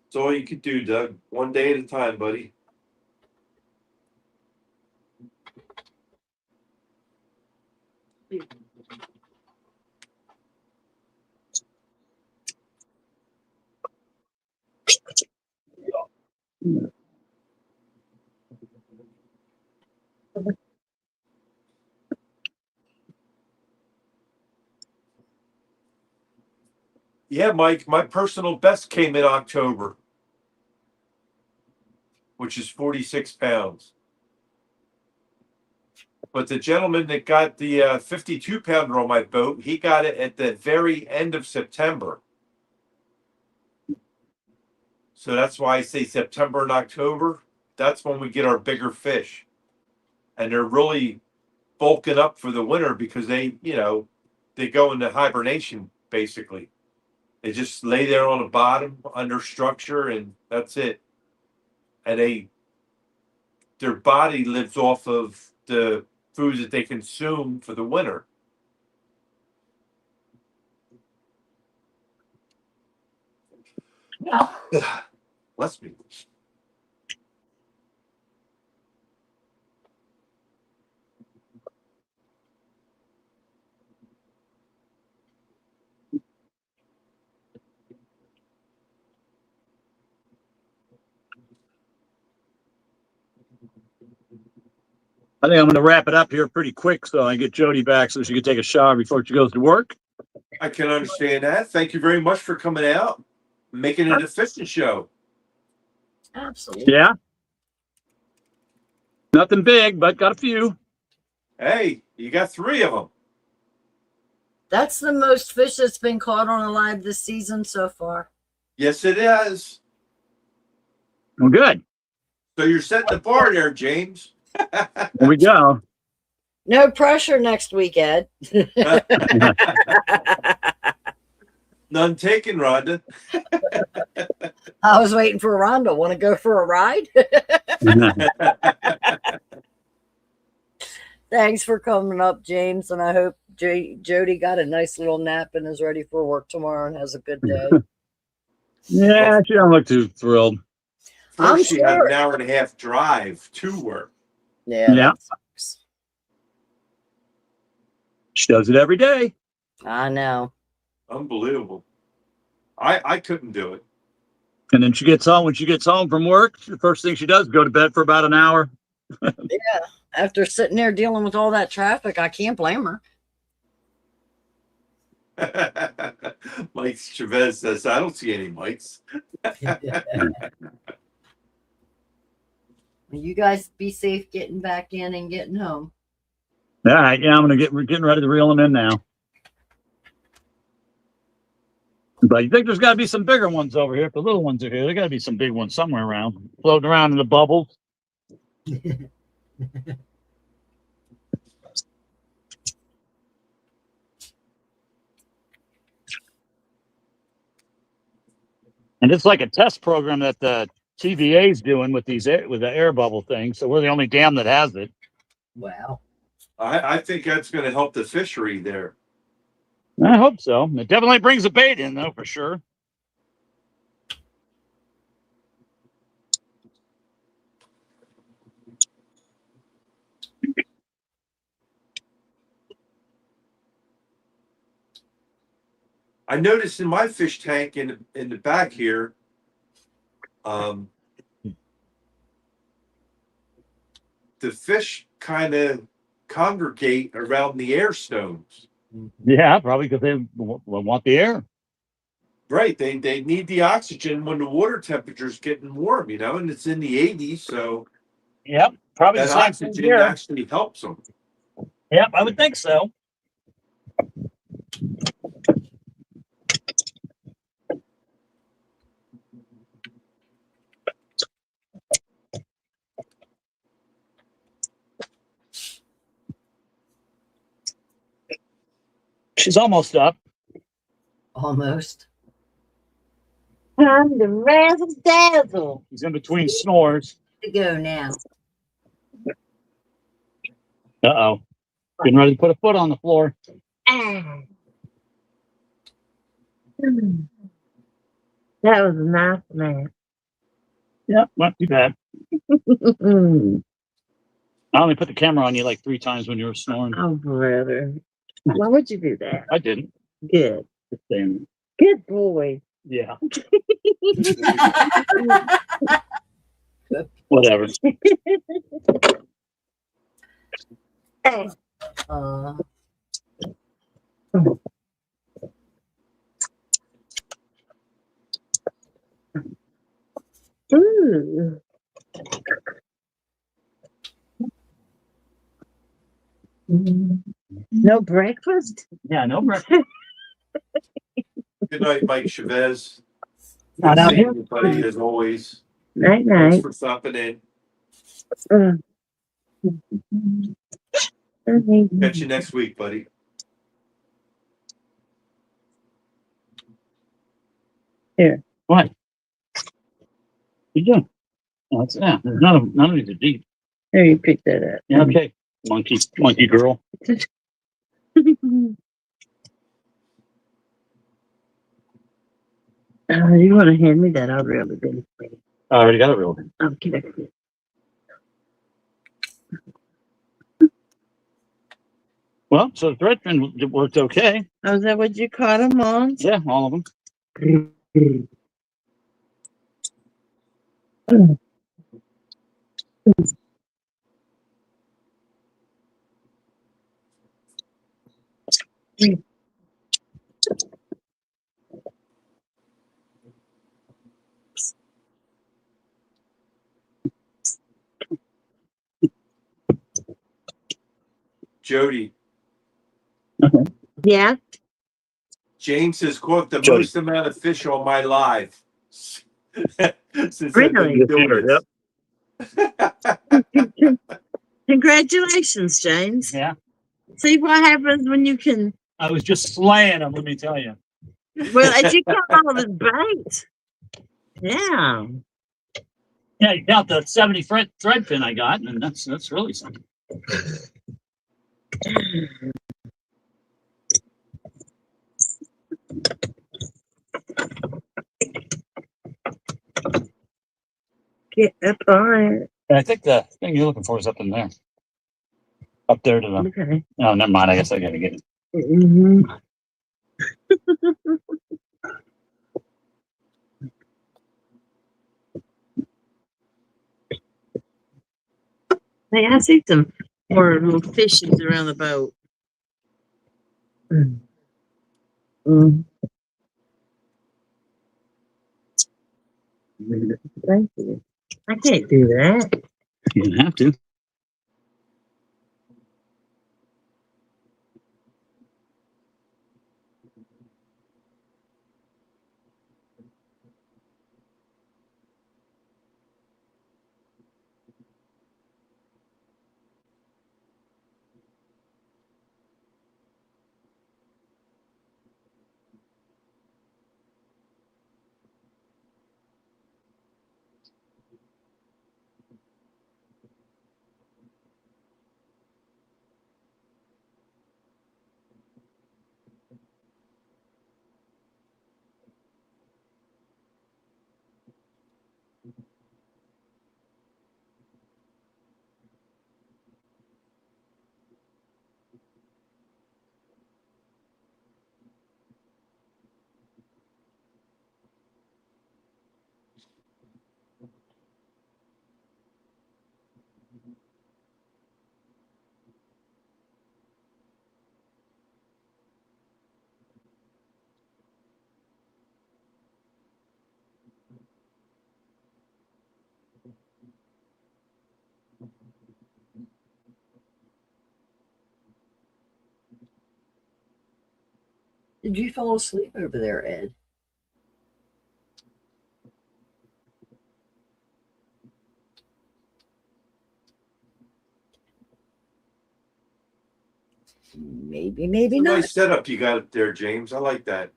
That's all you could do, Doug. One day at a time, buddy. Yeah, Mike, my personal best came in October, which is 46 pounds. But the gentleman that got the 52-pounder on my boat, he got it at the very end of September. So that's why I say September and October. That's when we get our bigger fish. And they're really bulking up for the winter because they go into hibernation, basically. They just lay there on the bottom under structure, and that's it. And their body lives off of the foods that they consume for the winter. Bless me. I think I'm going to wrap it up here pretty quick so I get Jody back so she can take a shower before she goes to work. I can understand that. Thank you very much for coming out, making it a fishing show. Absolutely. Yeah. Nothing big, but got a few. Hey, you got 3 of them. That's the most fish that's been caught on a live this season so far. Yes, it is. Well, good. So you're setting the bar there, James. There we go. No pressure next week, Ed. None taken, Rhonda. I was waiting for Rhonda. Want to go for a ride? Thanks for coming up, James. And I hope Jody got a nice little nap and is ready for work tomorrow and has a good day. Yeah, she don't look too thrilled. First, she had an hour and a half drive to work. Yeah. Yeah. That sucks. She does it every day. I know. Unbelievable. I couldn't do it. And then she gets home. When she gets home from work, the first thing she does is go to bed for about an hour. Yeah. After sitting there dealing with all that traffic, I can't blame her. Mike Chavez says, I don't see any mics. You guys be safe getting back in and getting home. All right, yeah, we're getting ready to reel them in now. But you think there's got to be some bigger ones over here? If the little ones are here, there got to be some big ones somewhere around, floating around in the bubbles. And it's like a test program that the TVA is doing with the air bubble thing. So we're the only dam that has it. Wow. I think that's going to help the fishery there. I hope so. It definitely brings a bait in, though, for sure. I noticed in my fish tank in the back here, the fish kind of congregate around the air stones. Yeah, probably because they want the air. Right. They need the oxygen when the water temperature is getting warm, and it's in the 80s. So Yep, probably that the same thing oxygen here. actually helps them. Yep, I would think so. She's almost up. Almost. Time to razzle dazzle. She's in between snores. To go now. Uh-oh. Getting ready to put a foot on the floor. Ah. That was a nice man. Yep, not too bad. Oh, I only put the camera on you like 3 times when you were snoring. brother. Why would you do that? I didn't. Good. Just saying. Good boy. Yeah. Whatever. Uh, Ooh. No breakfast? Yeah, no breakfast. Good night, Mike Chavez. Not Good out seeing here. you, buddy, as always. Night Thanks night. for stopping in. Catch you next week, buddy. Here. What? You doing? Oh, that's, yeah, none of these are deep. Here, you pick that up. Yeah, okay. Monkey girl. You want to hand me that? I'll reel it in. I already got it reeled in. Okay. Well, so the threadfin worked okay. Oh, is that what you caught them on? Yeah, all of them. Jody, Yeah. James has caught the Jody. most amount of fish on my live. Since I've Really? been doing this. Congratulations, James. Yeah. See what happens when you can. I was just slaying them, let me tell you. Well, as you caught all this bait. Yeah. Yeah, you count the 70 threadfin I got, and that's really something. Get up on it. And I think the thing you're looking for is up in there. Up there to the. Okay. Oh, never mind. I guess I gotta get it. Mm-hmm. Hey, I see some more little fishies around the boat. Mm. Thank you. I can't do that. You don't have to. Did you fall asleep over there, Ed? Maybe, maybe It's a not. nice setup you got up there, James. I like that.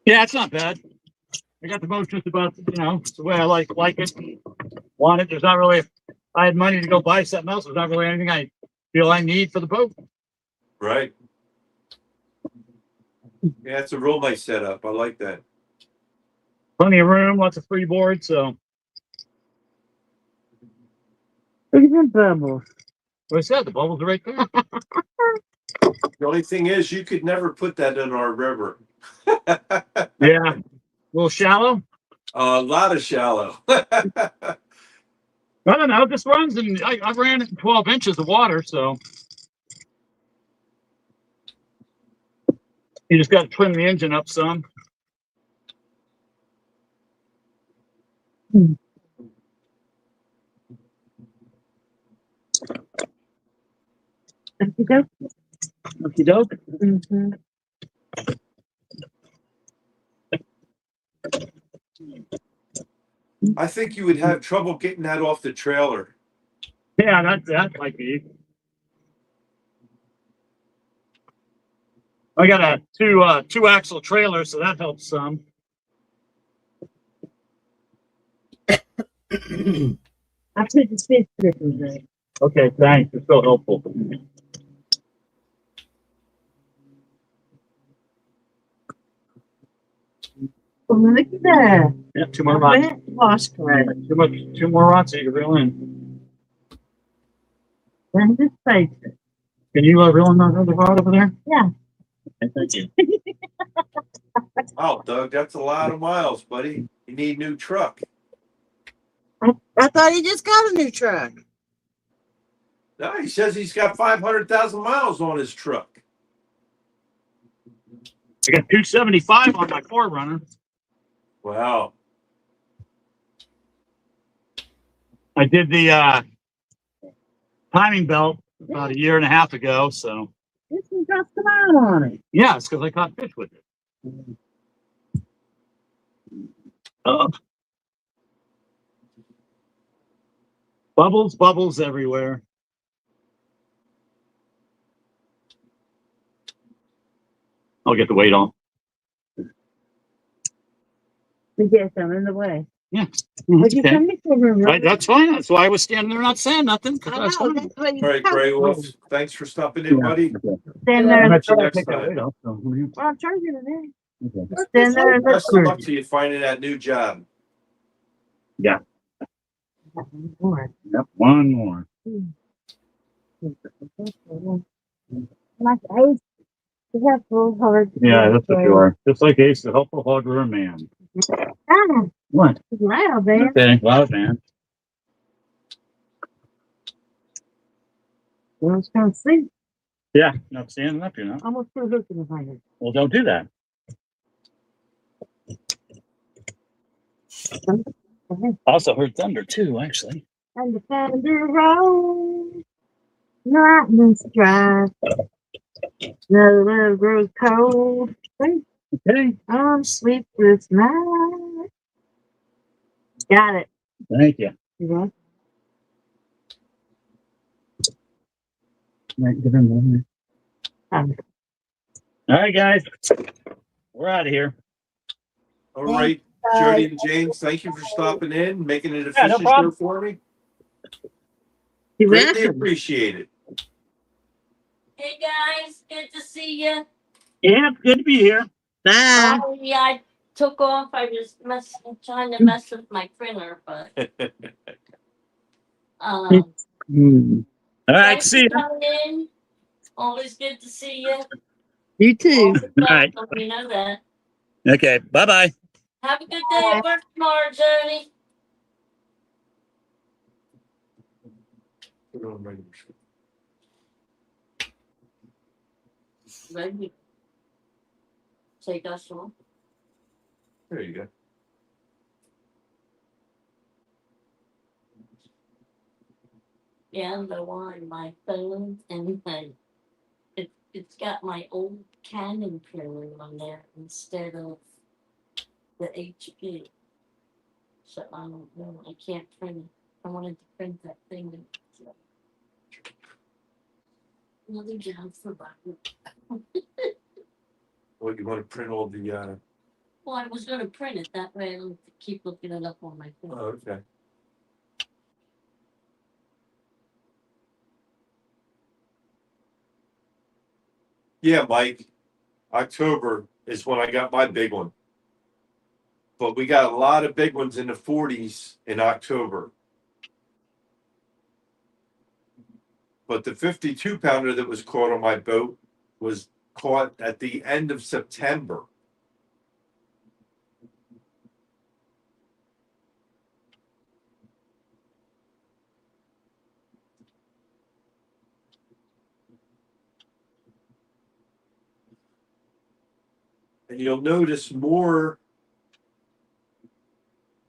Yeah, it's not bad. I got the boat just about, the way I like it. Want it. There's not really, if I had money to go buy something else, there's not really anything I feel I need for the boat. Right. Yeah, it's a real nice setup. I like that. Plenty of room, lots of freeboard, so. Look at them bubbles. Like I said, the bubbles are right there. The only thing is, you could never put that in our river. Yeah. A little shallow. A lot of shallow. I don't know. This runs, and I ran it in 12 inches of water, so. You just got to trim the engine up some. Okie doke. Mm-hmm. I think you would have trouble getting that off the trailer. Yeah, that might be. I got a two axle trailer, so that helps some. I put the fish strippers in. Okay, thanks. It's so helpful. Oh, look at that. Yeah, two more rods. Wash correct. Two more rods so you can reel in. Then just face it. Can you reel in that other rod over there? Yeah. Okay, thank you. Wow, Doug, that's a lot of miles, buddy. You need a new truck. I thought he just got a new truck. No, he says he's got 500,000 miles on his truck. I got 275 on my 4Runner. Wow. I did the timing belt about a year and a half ago, so. This has got some out on it. Yeah, it's because I caught fish with it. Oh. Bubbles everywhere. I'll get the weight on. We get some in the way. Yeah. Would you Okay. come in? That's fine. That's why I was standing there not saying nothing. I know, that's what All right, Gray Wolf, thanks for stopping in, buddy. Stand there. Next Well, time. I'm charging it in. Okay. Stand there and look Best of luck to you finding that new job. Yeah. for Yep. One more. like Ace. Is that full hard? Yeah, that's what you are. Just like Ace, the helpful hugger man. Ah, What? it's loud, man. Okay, loud man. I was trying to see. Yeah, not standing up, you know. I almost put a hook in the finger. Well, don't do that. Also heard thunder too, actually. And the thunder rolls, lightning strikes, the love grows cold. Okay, On sleepless night. Got it. thank you. Yeah. Right, get in Um, there. All right, guys, we're out of here. All right, Jody and James, thank you for stopping in, making it a Yeah, no fishing problem. show for me. You're Greatly welcome. appreciate it. Hey guys, good to see you. Yeah, good to be here. Bye. Oh yeah, I took off. I was trying to mess with my printer, but um, All right, thanks see you. for coming in. Always good to see you. You too. Always All right. welcome, you know that. Okay, bye bye. Have a good day at work tomorrow, Jody. Ready? Take us home. There you go. Yeah, the one, my phone and it's got my old Canon printer on there instead of the HP. So I don't know. I can't print it. I wanted to print that thing. So. Another job for Bobby. What, you want to print all the, Well, I was going to print it that way. I don't have to keep looking it up on my phone. oh, okay. Yeah, Mike, October is when I got my big one. But we got a lot of big ones in the 40s in October. But the 52 pounder that was caught on my boat was caught at the end of September. And you'll notice more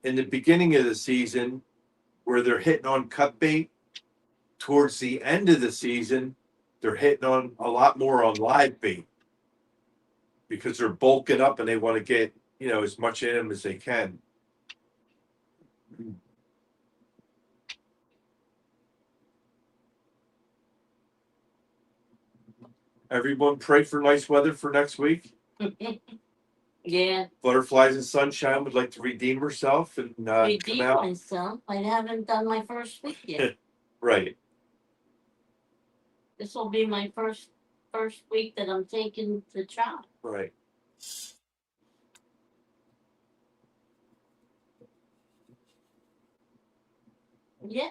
in the beginning of the season where they're hitting on cut bait. Towards the end of the season, they're hitting on a lot more on live bait because they're bulking up and they want to get, you know, as much in them as they can. Everyone pray for nice weather for next week. Yeah, Butterflies and Sunshine would like to redeem herself and come redeem out. myself. I haven't done my first week yet. Right. This will be my first week that I'm taking the try. Right. Yeah.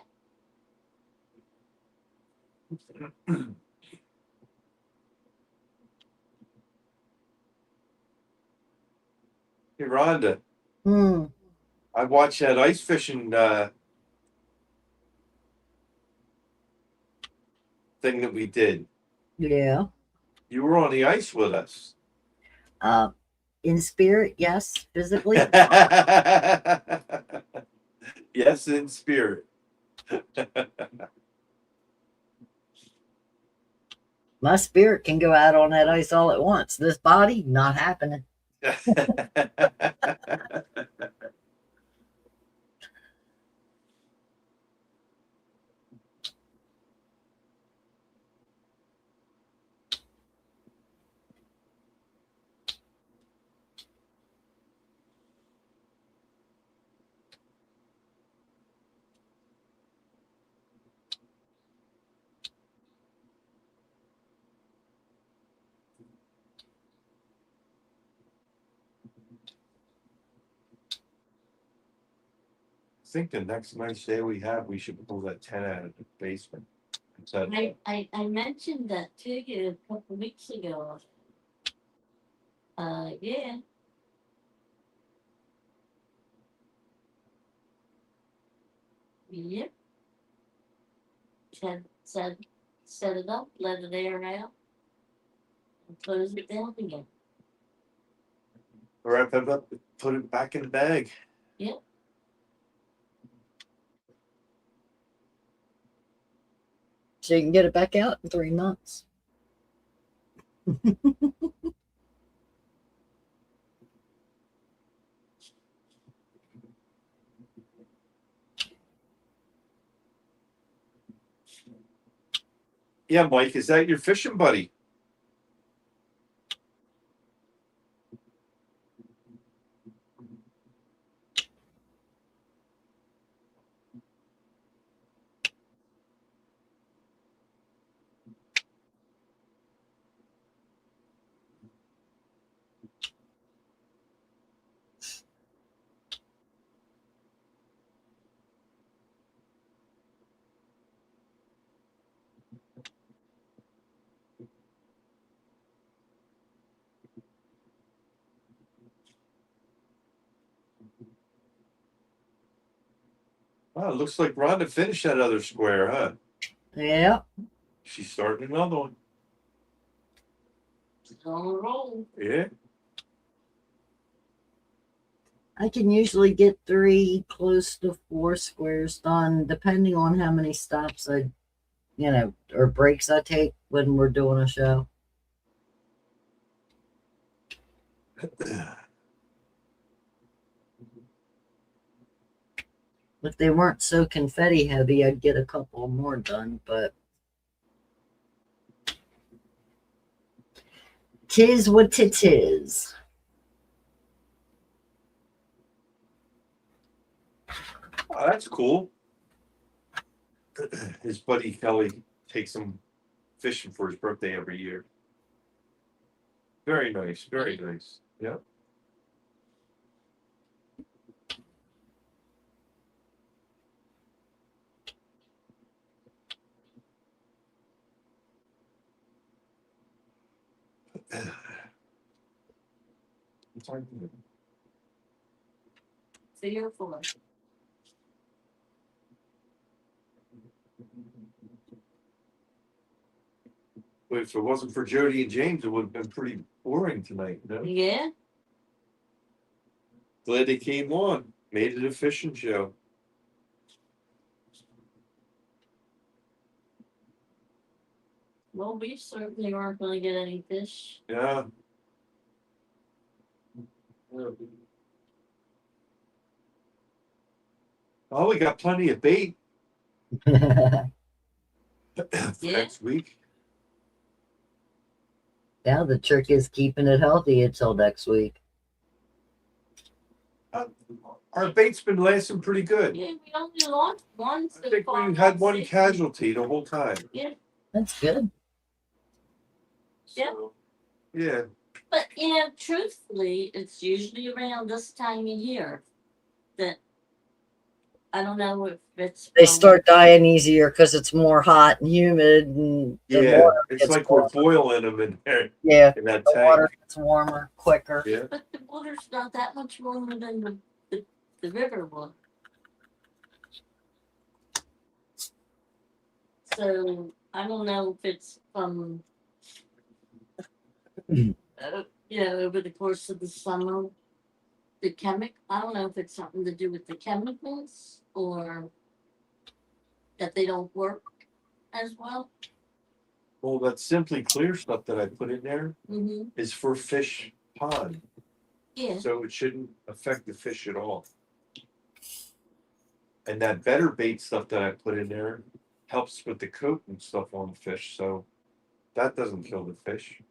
Hey, Rhonda, Hmm. I watched that ice fishing thing that we did. Yeah. You were on the ice with us. In spirit, yes. Physically, Yes, in spirit. my spirit can go out on that ice all at once. This body, not happening. I think the next nice day we have, we should pull that 10 out of the basement. So, I mentioned that to you a couple weeks ago. Yeah. Yep. Set it up, let it air out, and close it down again. Wrap it up, put it back in the bag. Yep. So you can get it back out in 3 months. Yeah, Mike, is that your fishing buddy? Wow, it looks like Rhonda finished that other square, huh? Yeah. She's starting another one. It's on a roll. Yeah. I can usually get 3 close to 4 squares done, depending on how many stops I, or breaks I take when we're doing a show. If they weren't so confetti heavy, I'd get a couple more done, but tis what 'tis. Oh, that's cool. His buddy Kelly takes him fishing for his birthday every year. Very nice, very nice. Yeah. It's hard to do. 3 or 4. But if it wasn't for Jody and James, it would have been pretty boring tonight, you know? Yeah. Glad they came on. Made it a fishing show. Well, we certainly aren't going to get any fish. Yeah. Oh, we got plenty of bait for Yeah. next week. Yeah, the trick is keeping it healthy until next week. Our bait's been lasting pretty good. Yeah, we only lost one. I think we had one casualty the whole time. Yeah. That's good. Yeah. So, yeah. But truthfully, it's usually around this time of year that I don't know if it's They start dying easier because it's more hot and humid, and the Yeah. water It's gets like warmer. we're boiling them in there Yeah, in that the tank. water gets warmer quicker. Yeah. But the water's not that much warmer than the river water. So I don't know if it's from over the course of the summer, I don't know if it's something to do with the chemicals or that they don't work as well. Well, that Simply Clear stuff that I put in there Mm-hmm. is for fish pond. Yeah. So it shouldn't affect the fish at all. And that Better Bait stuff that I put in there helps with the coat and stuff on the fish. So that doesn't kill the fish.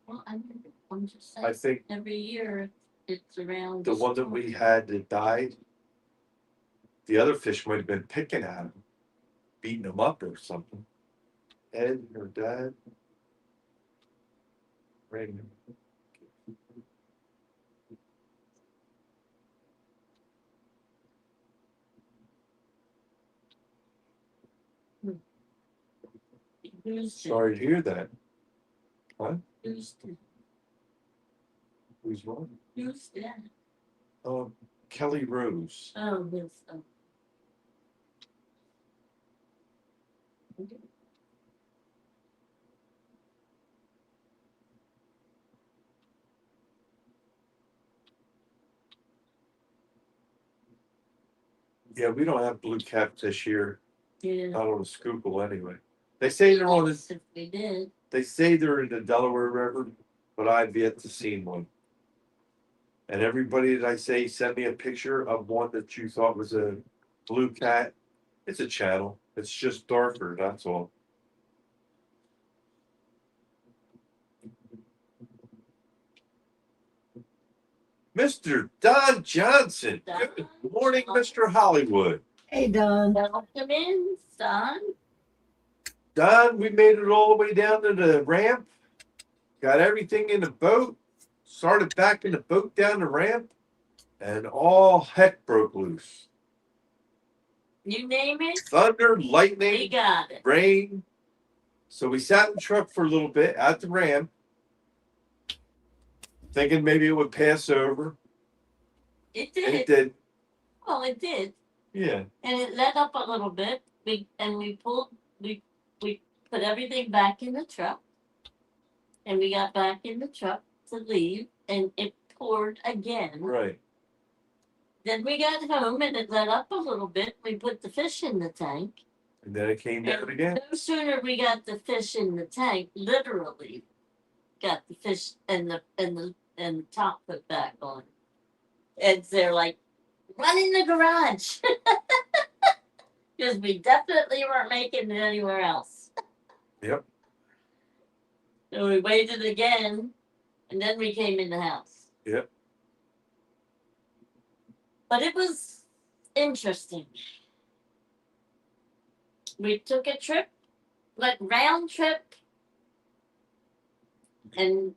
Well, I'm just saying. I think Every year it's around. the this one that we time. had that died, the other fish might have been picking at him, beating him up or something. Ed or Dad. Random. Who's Sorry to hear that. What? Who's dead? Who's wrong? Who's dead? Kelly Rose. Oh, yes. Yeah, we don't have blue caps this year. Yeah. Not on the Schuylkill anyway. They say they're on Yes, the. if we did. They say they're in the Delaware River, but I've yet to see one. And everybody that I say send me a picture of one that you thought was a blue cat. It's a channel. It's just darker. That's all. Mr. Don Johnson. Good morning, Mr. Hollywood. Hey, Don. Welcome in, son. Don, we made it all the way down to the ramp. Got everything in the boat. Started backing the boat down the ramp. And all heck broke loose. You name it, Thunder, we lightning, got it. rain. So we sat in the truck for a little bit at the ramp, thinking maybe it would pass over. It And did. it did. Well, it did. Yeah. And it let up a little bit. We put everything back in the truck. And we got back in the truck to leave, and it poured again. Right. Then we got home and it let up a little bit. We put the fish in the tank. And then it came down again. No sooner we got the fish in the tank, literally got the fish and the top put back on. And they're like, run in the garage. Because we definitely weren't making it anywhere else. Yep. So we waited again, and then we came in the house. Yep. But it was interesting. We took a trip, like round trip, and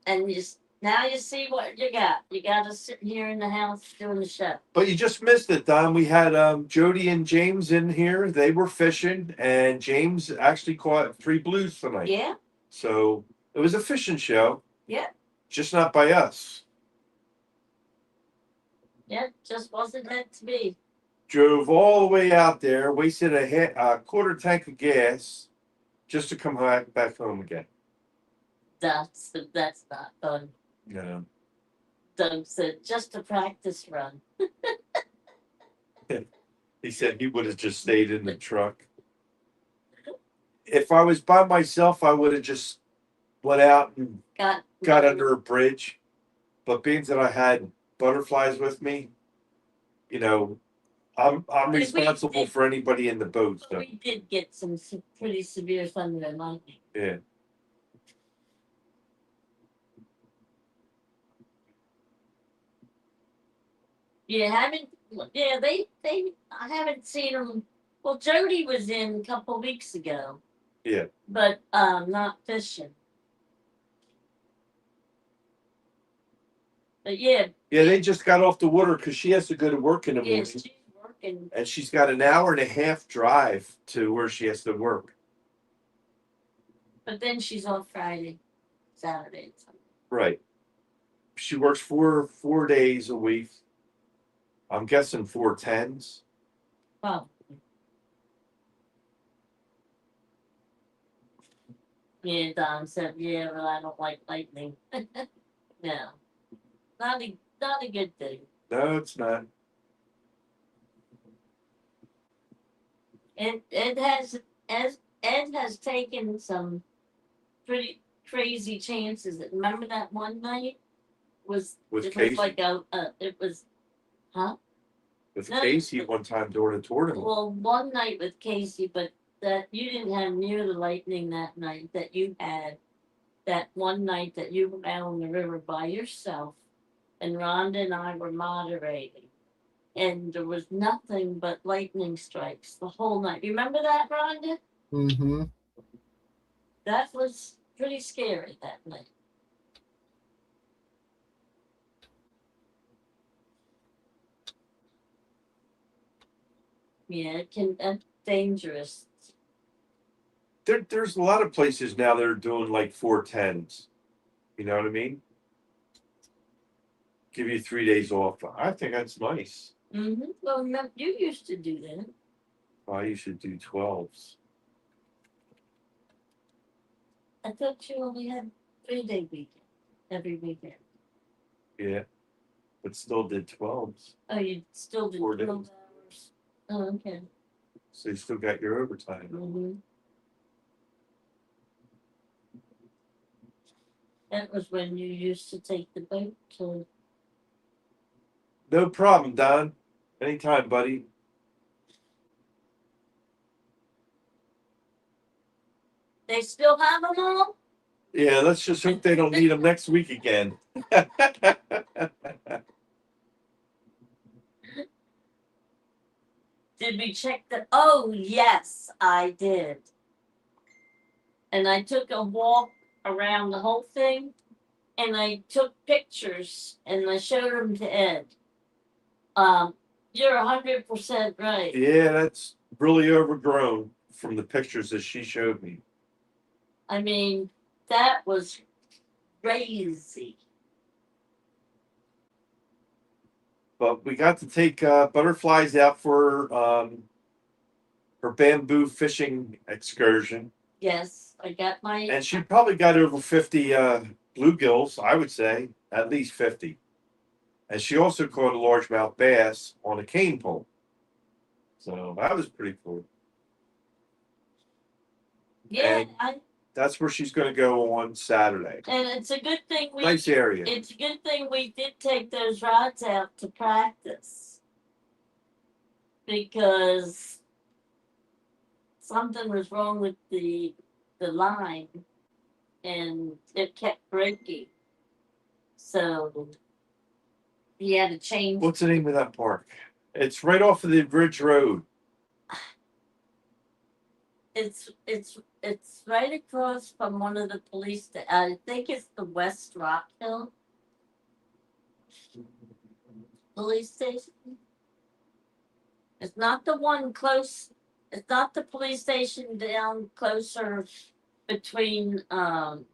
now you see what you got. You got us sitting here in the house doing the show. But you just missed it, Don. We had Jody and James in here. They were fishing, and James actually caught 3 blues tonight. Yeah, So it was a fishing show. Yeah. Just not by us. yeah, just wasn't meant to be. Drove all the way out there, wasted a quarter tank of gas just to come back home again. That's not fun. Yeah. Doug said just a practice run. He said he would have just stayed in the truck. If I was by myself, I would have just went out and got under a bridge. But being that I had butterflies with me, you know, I'm we responsible did- for anybody in the boat. So We did get some pretty severe thunder and lightning. yeah. You haven't? Yeah, they. I haven't seen them. Well, Jody was in a couple weeks ago. Yeah. But not fishing. But yeah. Yeah, they just got off the water because she has to go to work in the morning. Yes, she's working. And she's got an hour and a half drive to where she has to work. But then she's off Friday, Saturday, and Sunday. Right. She works four days a week. I'm guessing 4 10s. Well. Yeah, Don said, yeah, but I don't like lightning. No. Not a good thing. No, it's not. Ed has taken some pretty crazy chances. Remember that one night With it Casey. was like it was, huh? With No. Casey one time during a tournament. Well, one night with Casey, but that you didn't have near the lightning that night that you had. That one night that you were out on the river by yourself, and Rhonda and I were moderating, and there was nothing but lightning strikes the whole night. Remember that, Rhonda? Mm-hmm. That was pretty scary that night. Yeah, it can. That's dangerous. There's a lot of places now that are doing like 4 10s. You know what I mean? Give you 3 days off. I think that's nice. Mm-hmm. Well, no, you used to do that. You should do 12s. I thought you only had 3-day weekend every weekend. Yeah. But still did 12s. Oh, you still did 4 days. 12 hours. Oh, okay. So you still got your overtime. Mm-hmm. That was when you used to take the boat to. No problem, Don. Anytime, buddy. They still have them all? Yeah, let's just hope they don't need them next week again. Did we check the? Oh, yes, I did. And I took a walk around the whole thing, and I took pictures, and I showed them to Ed. You're 100% right. Yeah, that's really overgrown from the pictures that she showed me. I mean, that was crazy. But we got to take butterflies out for her bamboo fishing excursion. Yes, I got my. And she probably got over 50 bluegills, I would say, at least 50. And she also caught a largemouth bass on a cane pole. So that was pretty cool. Yeah, And that's where she's going to go on Saturday. and it's a good thing we. Nice area. It's a good thing we did take those rods out to practice, because something was wrong with the line, and it kept breaking. So he had to change. What's the name of that park? It's right off of the Bridge Road. It's right across from one of the police. I think it's the West Rock Hill police station. It's not the one close. It's not the police station down closer between the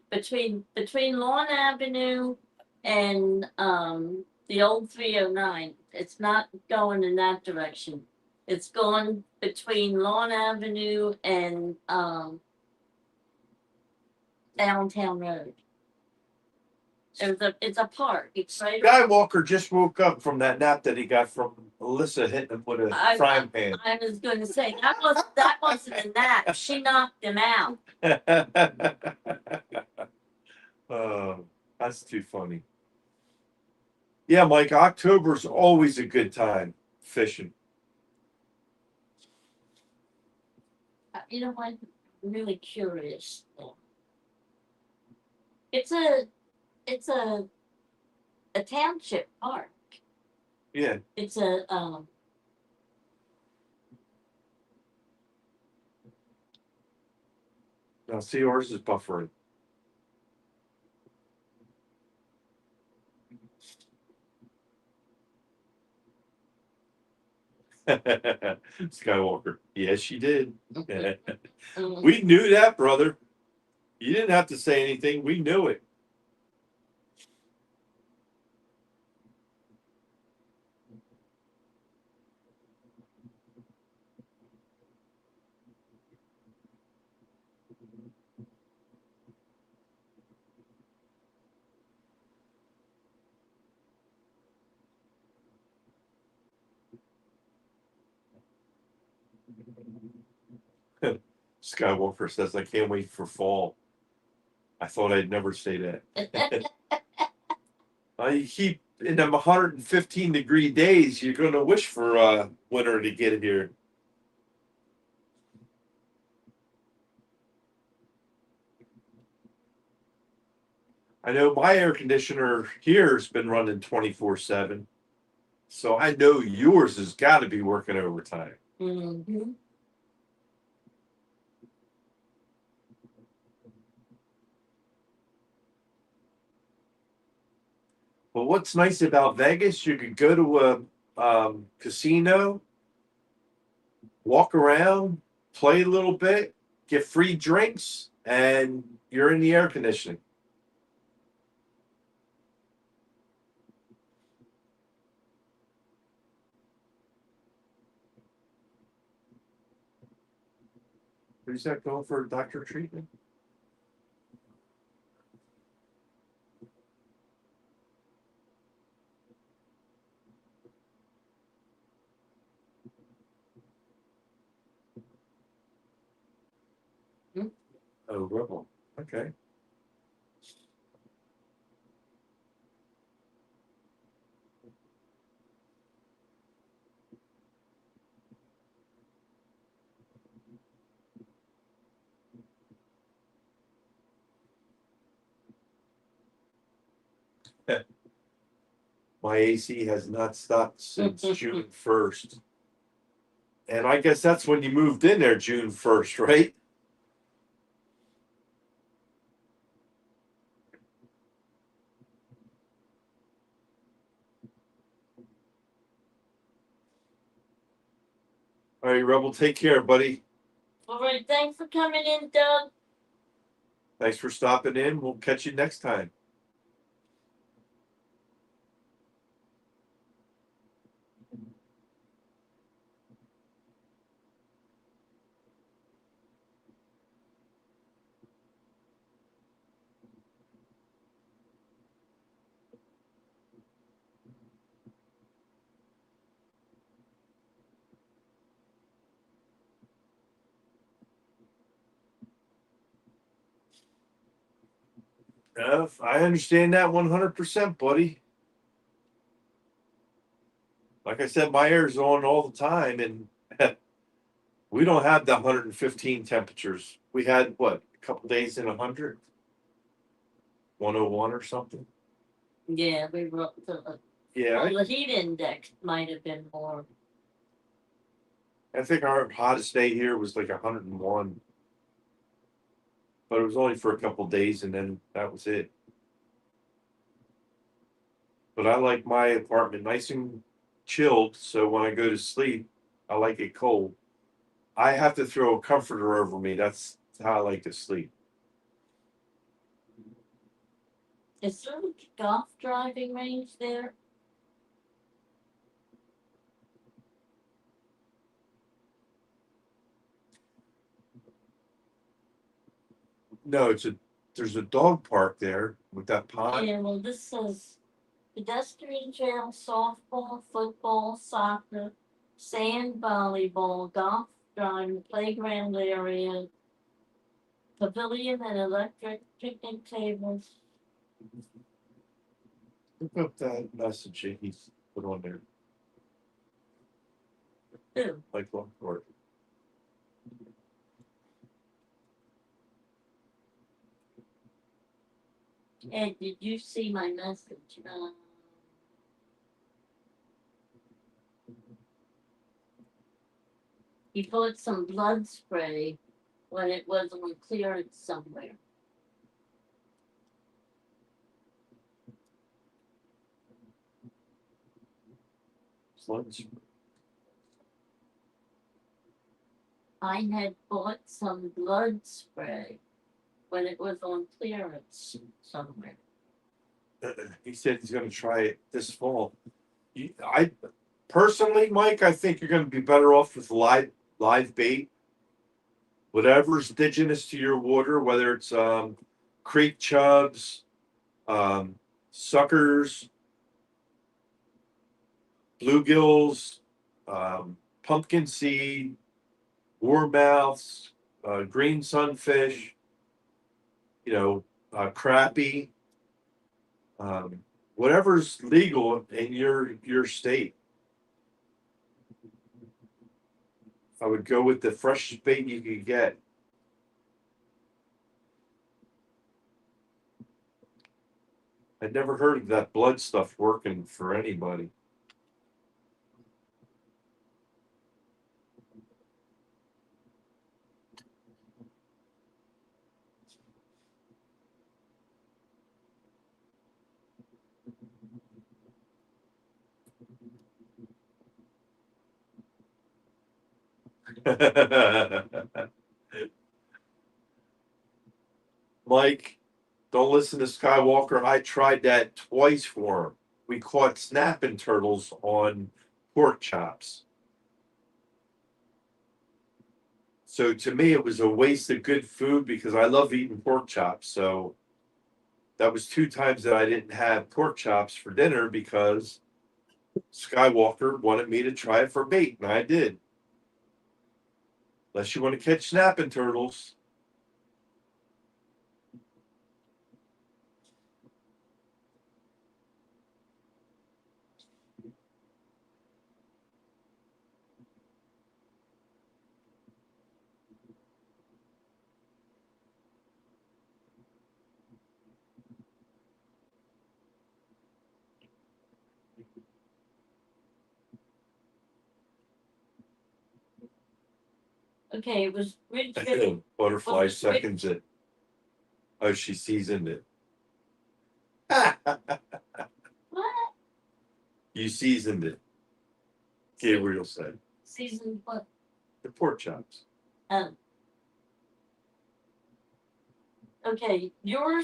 between Lawn Avenue and the old 309. It's not going in that direction. It's going between Lawn Avenue and Downtown Road. It's a park. It's right. Skywalker just woke up from that nap that he got from Alyssa hitting him with a frying pan. I was going to say that wasn't a nap. She knocked him out. Oh, that's too funny. Yeah, Mike, October's always a good time fishing. You know what? I'm really curious. It's a township park. Yeah. It's a Now, see, ours is buffering. Skywalker. Yes, she did. We knew that, brother. You didn't have to say anything. We knew it. Skywalker says, I can't wait for fall. I thought I'd never say that. You keep in them 115-degree days, you're going to wish for winter to get here. I know my air conditioner here has been running 24/7. So I know yours has got to be working overtime. Mm-hmm. But what's nice about Vegas, you could go to a casino, walk around, play a little bit, get free drinks, and you're in the air conditioning. Who's that going for a doctor treatment? Oh, Rebel. Okay. My AC has not stopped since June 1st. And I guess that's when you moved in there, June 1st, right? All right, Rebel, take care, buddy. All right, thanks for coming in, Doug. Thanks for stopping in. We'll catch you next time. I understand that 100%, buddy. Like I said, my air's on all the time, and we don't have the 115 temperatures. We had what, a couple days in 100, 101 or something. Yeah, we were up to Yeah, well, the heat index might have been more. I think our hottest day here was like 101, but it was only for a couple days, and then that was it. But I like my apartment nice and chilled, so when I go to sleep, I like it cold. I have to throw a comforter over me. That's how I like to sleep. Is there a golf driving range there? No, there's a dog park there with that pond. Yeah, well, this says pedestrian trail, softball, football, soccer, sand volleyball, golf, driving, playground area, pavilion and electric picnic tables. Look up that message that he's put on there, Ew. like look for it. Ed, did you see my message? He put some blood spray when it was on clearance somewhere. Sludge. I had bought some blood spray when it was on clearance somewhere. He said he's going to try it this fall. I personally, Mike, I think you're going to be better off with live bait. Whatever's indigenous to your water, whether it's creek chubs, suckers, bluegills, pumpkin seed, warmouths, green sunfish, crappie, whatever's legal in your state. I would go with the freshest bait you could get. I'd never heard of that blood stuff working for anybody. Mike, don't listen to Skywalker. I tried that twice for him. We caught snapping turtles on pork chops. So to me, it was a waste of good food because I love eating pork chops. So that was 2 times that I didn't have pork chops for dinner because Skywalker wanted me to try it for bait, and I did. Unless you want to catch snapping turtles. Okay, it was Ridgeville. Butterfly What? seconds it. Oh, she seasoned it. What? You seasoned it. Gabriel said. Season what? The pork chops. Okay, your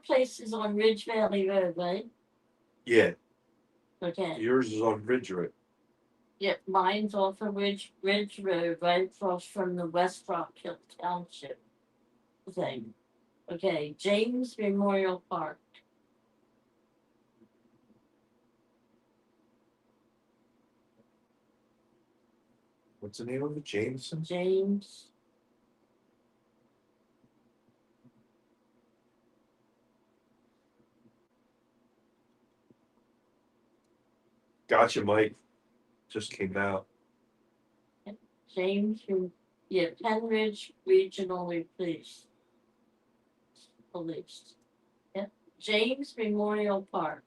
place is on Ridge Valley Road, right? Yeah, Okay. yours is on Ridge Road. Yeah, mine's off of Ridge Road, right across from the West Rock Hill Township thing. Okay, James Memorial Park. What's the name of it? Jameson? James. Gotcha, Mike. Just came out. James, yeah, Penridge Regional Police. Yeah, James Memorial Park.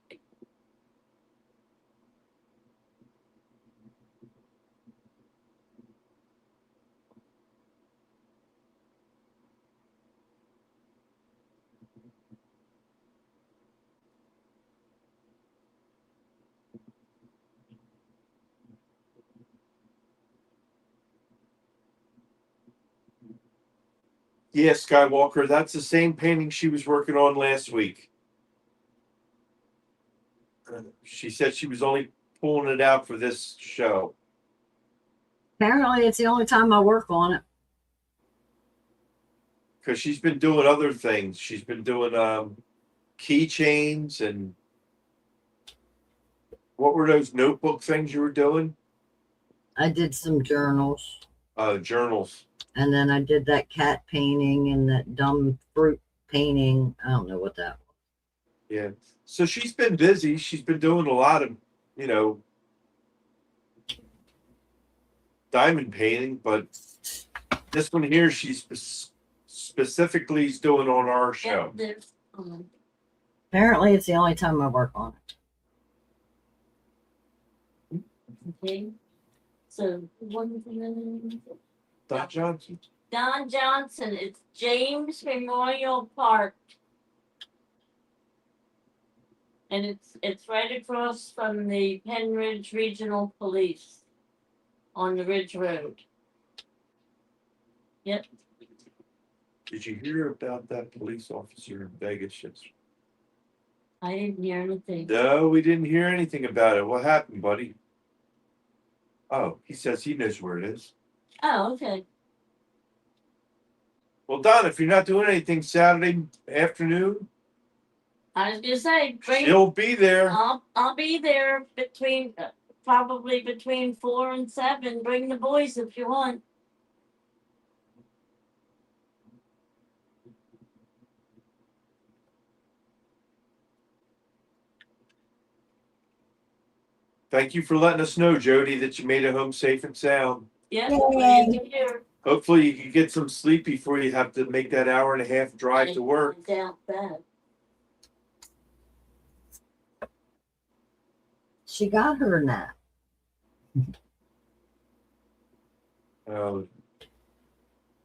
Yeah, Skywalker, that's the same painting she was working on last week. She said she was only pulling it out for this show. Apparently, it's the only time I work on it. Because she's been doing other things. She's been doing keychains and what were those notebook things you were doing? I did some journals, Journals. and then I did that cat painting and that dumb fruit painting. I don't know what that was. Yeah. So she's been busy. She's been doing a lot of, diamond painting, but this one here, she's specifically is doing on our show. Yeah, there's Apparently, it's the only time I work on it. okay. So what is the name? Don Johnson. Don Johnson. It's James Memorial Park. And it's right across from the Penridge Regional Police on the Ridge Road. Yep. Did you hear about that police officer in Vegas yesterday? I didn't hear anything. No, we didn't hear anything about it. What happened, buddy? Oh, he says he knows where it is. Oh, okay. Well, Don, if you're not doing anything Saturday afternoon, I was gonna say, she'll be there. I'll be there probably between 4 and 7. Bring the boys if you want. Thank you for letting us know, Jody, that you made it home safe and sound. Yeah, glad to hear. Hopefully you can get some sleep before you have to make that hour and a half drive to work. I doubt that. She got her nap.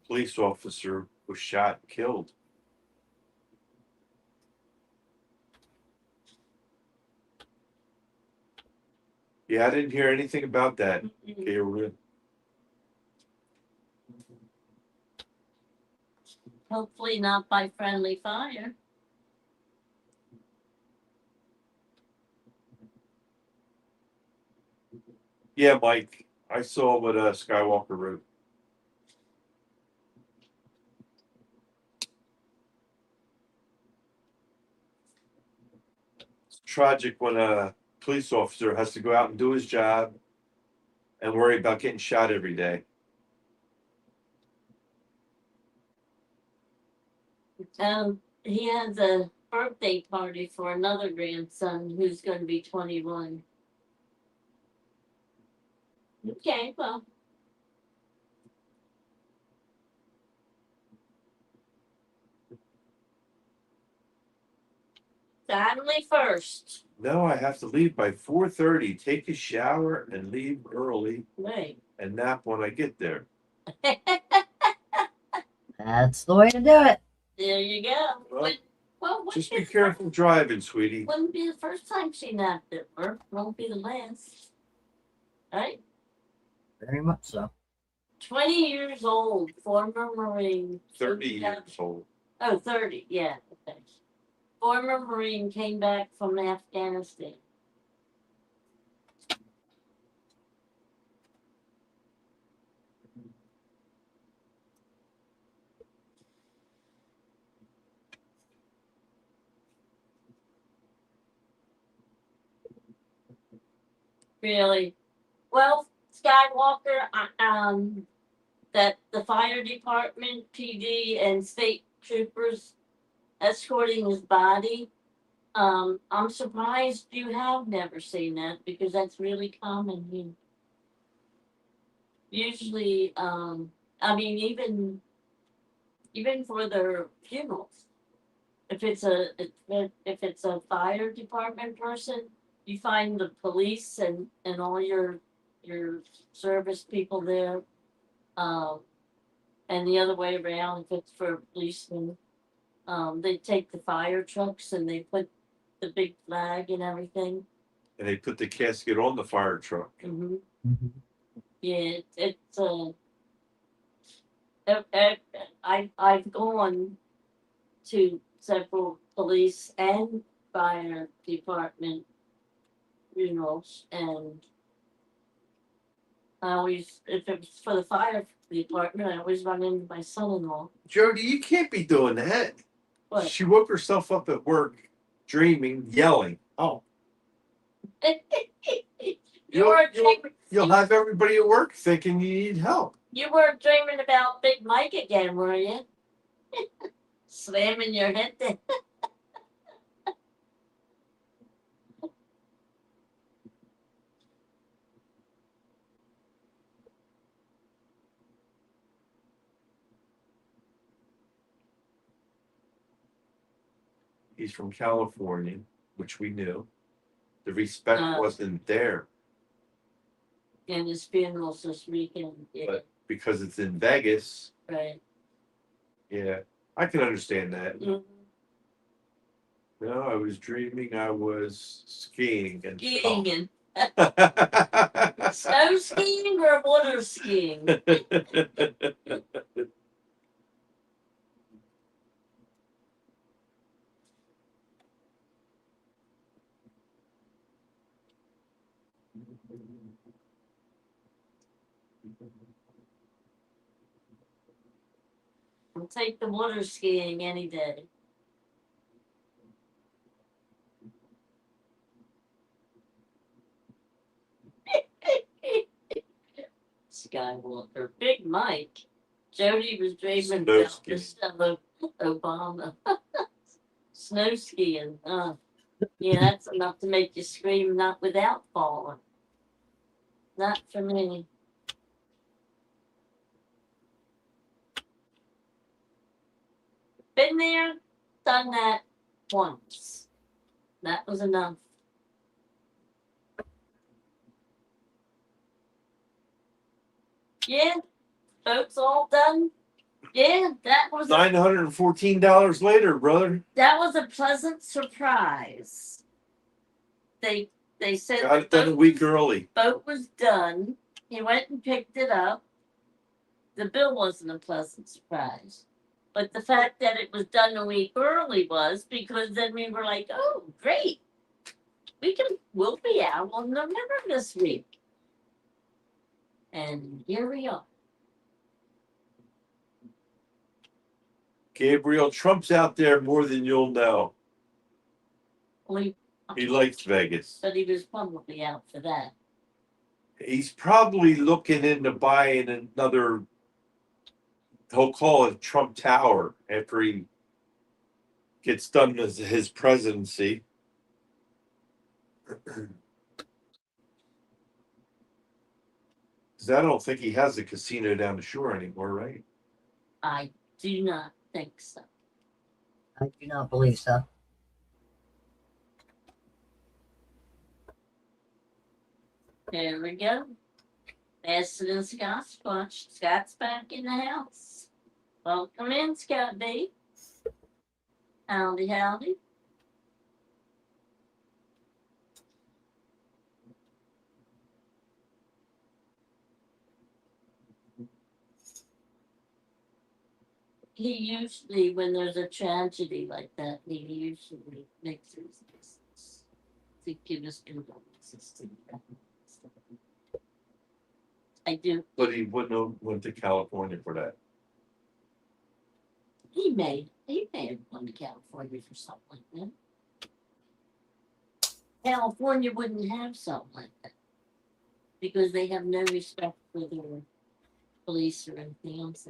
Police officer was shot and killed. Yeah, I didn't hear anything about that. Gabriel. Hopefully not by friendly fire. Yeah, Mike, I saw what Skywalker wrote. It's tragic when a police officer has to go out and do his job and worry about getting shot every day. He has a birthday party for another grandson who's going to be 21. Okay, well. Family first. No, I have to leave by 4:30, take a shower and leave early Right. and nap when I get there. That's the way to do it. There you go. Well, Well, Just be careful driving, sweetie. Wouldn't be the first time she napped at work. Won't be the last. Right? Very much so. 20 years old, former Marine. 30 years old. Oh, 30, yeah. Okay. Former Marine came back from Afghanistan. Really? Well, Skywalker, that the fire department, PD, and state troopers escorting his body. I'm surprised you have never seen that because that's really common here. Usually, I mean, even for their funerals, if it's a fire department person, you find the police and all your service people there. And the other way around, if it's for a policeman, they take the fire trucks and they put the big flag and everything. And they put the casket on the fire truck. Mm-hmm. Mm-hmm. Yeah, I've gone to several police and fire department funerals, and I always, if it was for the fire department, I always run into my son-in-law. Jody, you can't be doing that. What? She woke herself up at work, dreaming, yelling. Oh. You'll have everybody at work thinking you need help. You weren't dreaming about Big Mike again, were you? Slamming your head there. He's from California, which we knew. The respect Uh. wasn't there. And his funeral's this weekend. Yeah, But because it's in Vegas, right. yeah, I can understand that. Mhm. No, I was dreaming I was skiing and Skiing and snow skiing or water skiing? I'll take the water skiing any day. Skywalker, Big Mike. Jody was dreaming Snow about skiing. Mr. Obama. Snow skiing. Yeah, that's enough to make you scream, not without falling. Not for me. Been there, done that once. That was enough. Yeah, boat's all done. Yeah, that was $914 later, brother. that was a pleasant surprise. They said Got it done a week early. boat was done. He went and picked it up. The bill wasn't a pleasant surprise. But the fact that it was done a week early was because then we were like, oh, great. We'll be out on November this week. And here we are. Gabriel, Trump's out there more than you'll know. We, He likes Vegas. but he was probably out for that. He's probably looking into buying another, he'll call it Trump Tower after he gets done with his presidency. Because I don't think he has a casino down the shore anymore, right? I do not think so. I do not believe so. There we go. Faster than Scott's watch. Scott's back in the house. Welcome in, Scott B. Howdy, howdy. He usually, when there's a tragedy like that, he usually makes his business to give us condolences to the family. I do. But he wouldn't have went to California for that. He may have gone to California for something like that. California wouldn't have something like that because they have no respect for their police or anything else.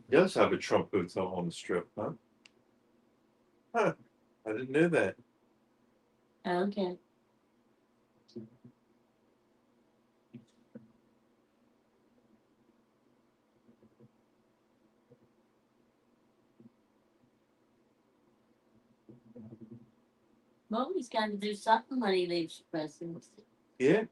He does have a Trump hotel on the strip, huh? Huh. I didn't know that. Okay. Well, he's got to do something when he leaves the presidency. Yeah.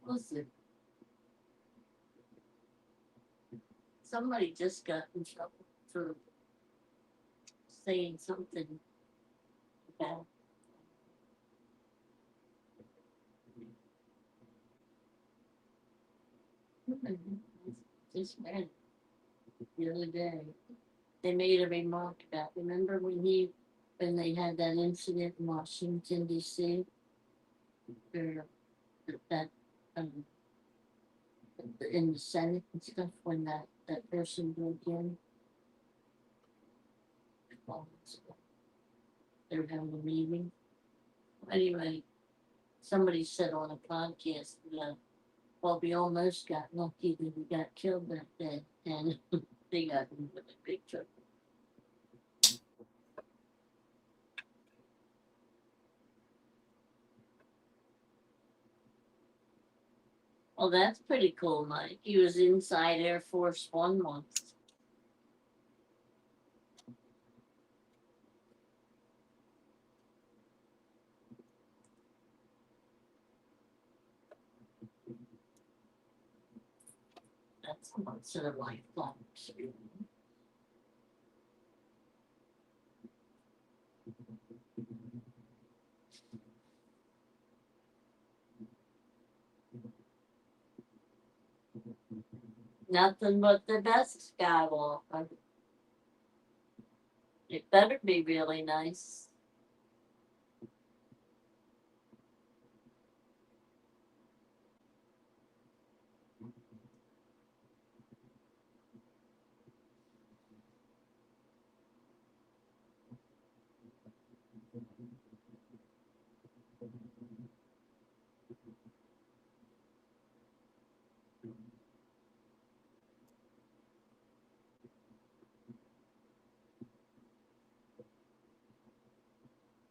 Listen, somebody just got in trouble for saying something about. Just read it the other day. They made a remark about. Remember when they had that incident in Washington D.C. where that in the Senate and stuff when that person broke in. They were having a meeting. Anyway, somebody said on a podcast that, well, we almost got lucky that we got killed that day, and they got in with a big trouble. Well, that's pretty cool, Mike. He was inside Air Force One once. That's once in a lifetime experience. Nothing but the best, Skywalker. It better be really nice.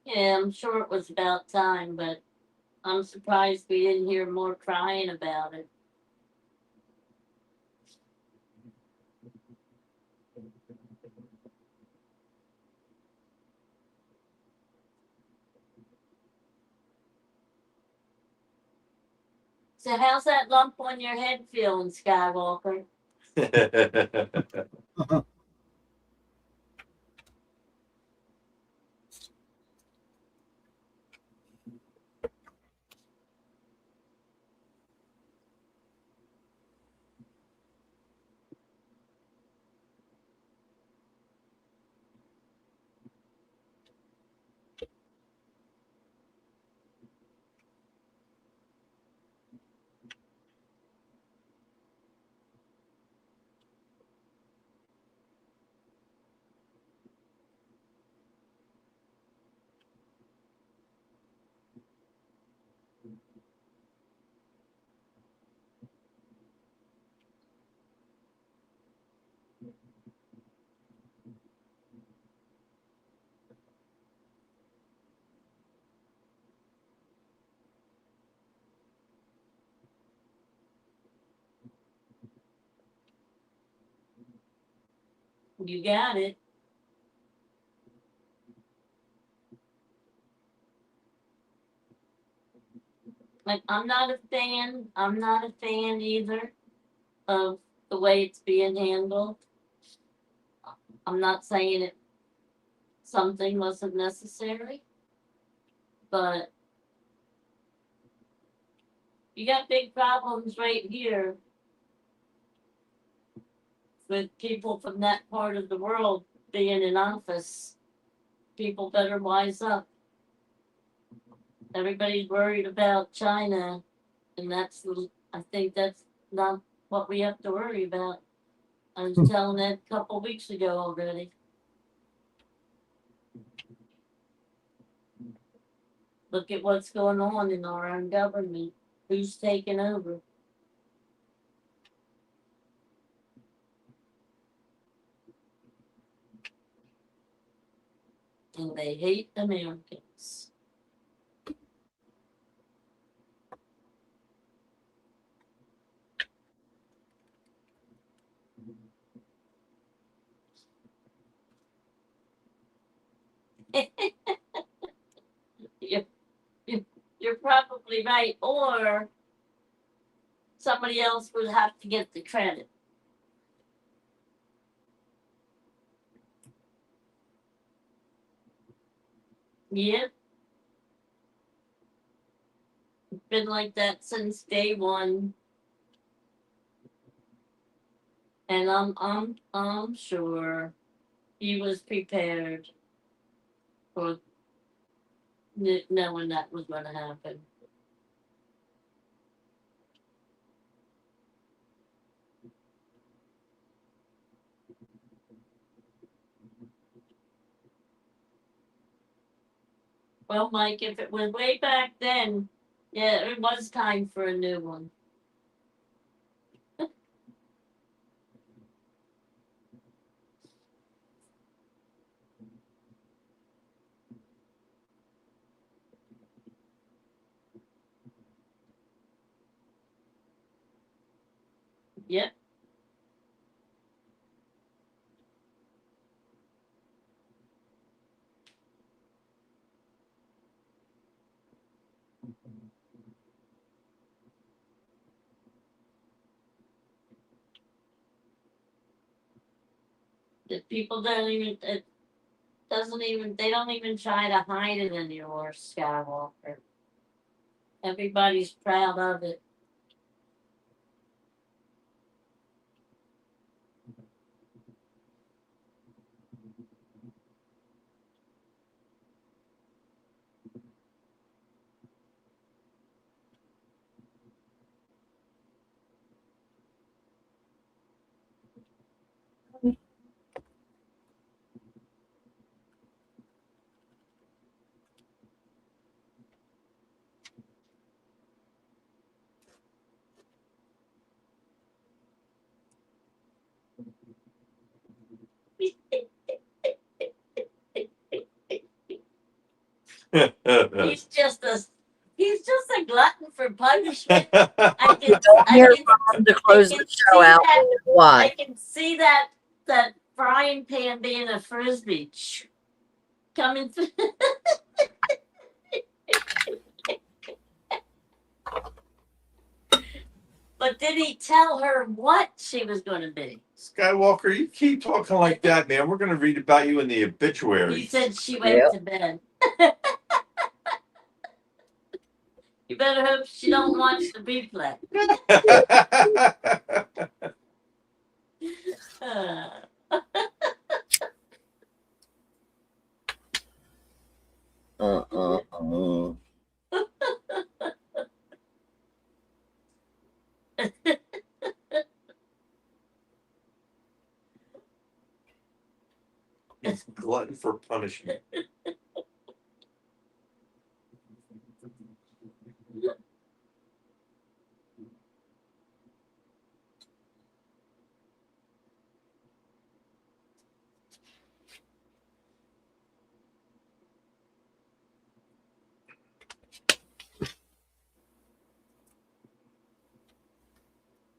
Yeah, I'm sure it was about time, but I'm surprised we didn't hear more crying about it. So how's that lump on your head feeling, Skywalker? You got it. Like, I'm not a fan. I'm not a fan either of the way it's being handled. I'm not saying it something wasn't necessary, but you got big problems right here with people from that part of the world being in office. People better wise up. Everybody's worried about China, and I think that's not what we have to worry about. I was telling that a couple weeks ago already. Look at what's going on in our own government. Who's taking over? And they hate Americans. you're, you're probably right. Or somebody else would have to get the credit. Yep. It's been like that since day one. And I'm sure he was prepared for knowing that was going to happen. Well, Mike, if it was way back then, yeah, it was time for a new one. Yep. The people don't even, it doesn't even, they don't even try to hide it anymore, Skywalker. Everybody's proud of it. He's just a glutton for punishment. I can, Here I for can, him to close I the can show see out. that. I Why? can see that frying pan being a frisbee coming through. But did he tell her what she was going to be? Skywalker, you keep talking like that, man. We're going to read about you in the obituary. He said she went to bed. You better hope she don't watch the replay. He's glutton for punishment.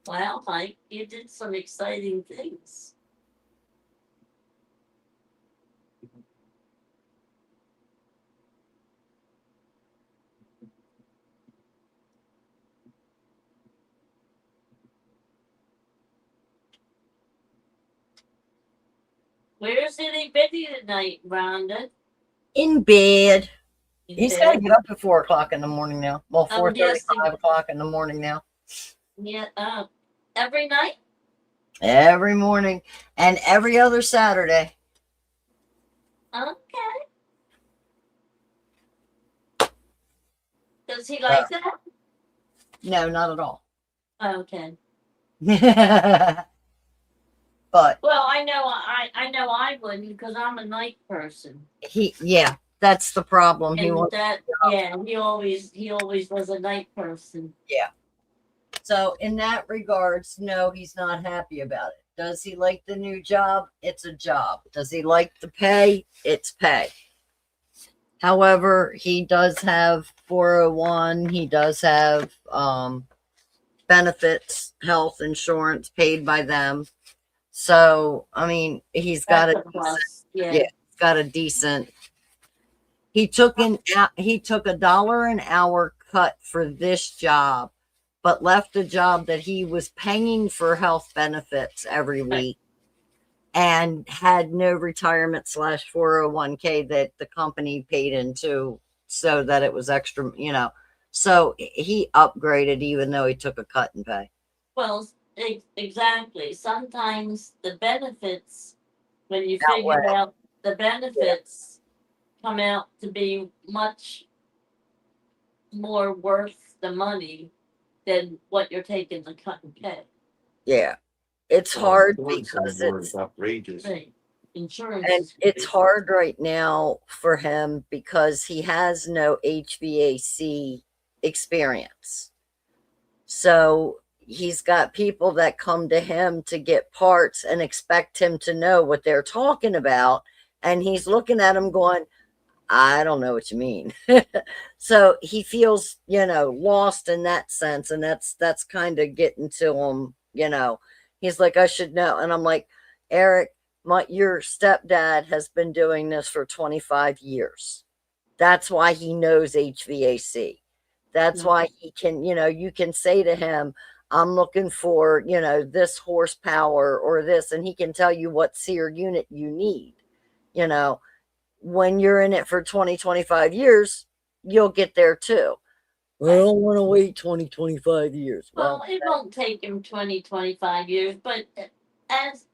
Wow, Mike, you did some exciting things. Where's Itty Bitty tonight, Rhonda? In bed. In He's got to bed? get up at 4 o'clock in the morning now. Well, Oh, 4:30, yes, 5 o'clock in the morning now. Yeah, every night? Every morning and every other Saturday. Okay. Does he like that? No, not at all. Okay. But Well, I know I wouldn't because I'm a night person. yeah, that's the problem. He And wants. that, yeah, he always was a night person. So in that regards, no, he's not happy about it. Does he like the new job? It's a job. Does he like the pay? It's pay. However, he does have 401. He does have benefits, health insurance paid by them. So, I mean, he's got That's a a plus. yeah, Yeah. he's got a decent. He took $1 an hour cut for this job, but left a job that he was paying for health benefits every week and had no retirement /401k that the company paid into so that it was extra, So he upgraded even though he took a cut in pay. Well, exactly. Sometimes the benefits, when you Outweigh. figure out the benefits, come out to be much more worth the money than what you're taking the cut and pay. Yeah. It's hard because it's outrageous. Right. Insurance and is it's hard right now for him because he has no HVAC experience. So he's got people that come to him to get parts and expect him to know what they're talking about. And he's looking at him going, I don't know what you mean. So he feels, lost in that sense. And that's kind of getting to him, He's like, I should know. And I'm like, Eric, your stepdad has been doing this for 25 years. That's why he knows HVAC. That's why he can, you can say to him, I'm looking for, this horsepower or this, and he can tell you what SEER unit you need. When you're in it for 20, 25 years, you'll get there too. I don't want to wait 20, 25 years. Well, it won't take him 20, 25 years, but as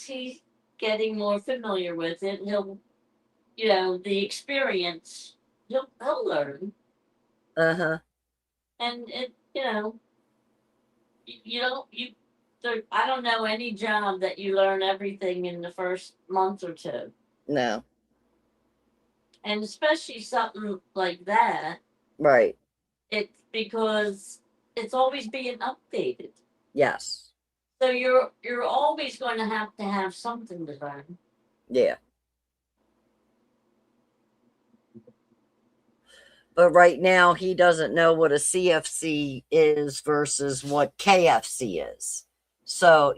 he's getting more familiar with it, he'll, the experience, he'll learn. Uh-huh. And it, I don't know any job that you learn everything in the first month or two. No. And especially something like that. Right. It's because it's always being updated. Yes. So you're always going to have something to learn. Yeah. But right now he doesn't know what a CFC is versus what KFC is. So,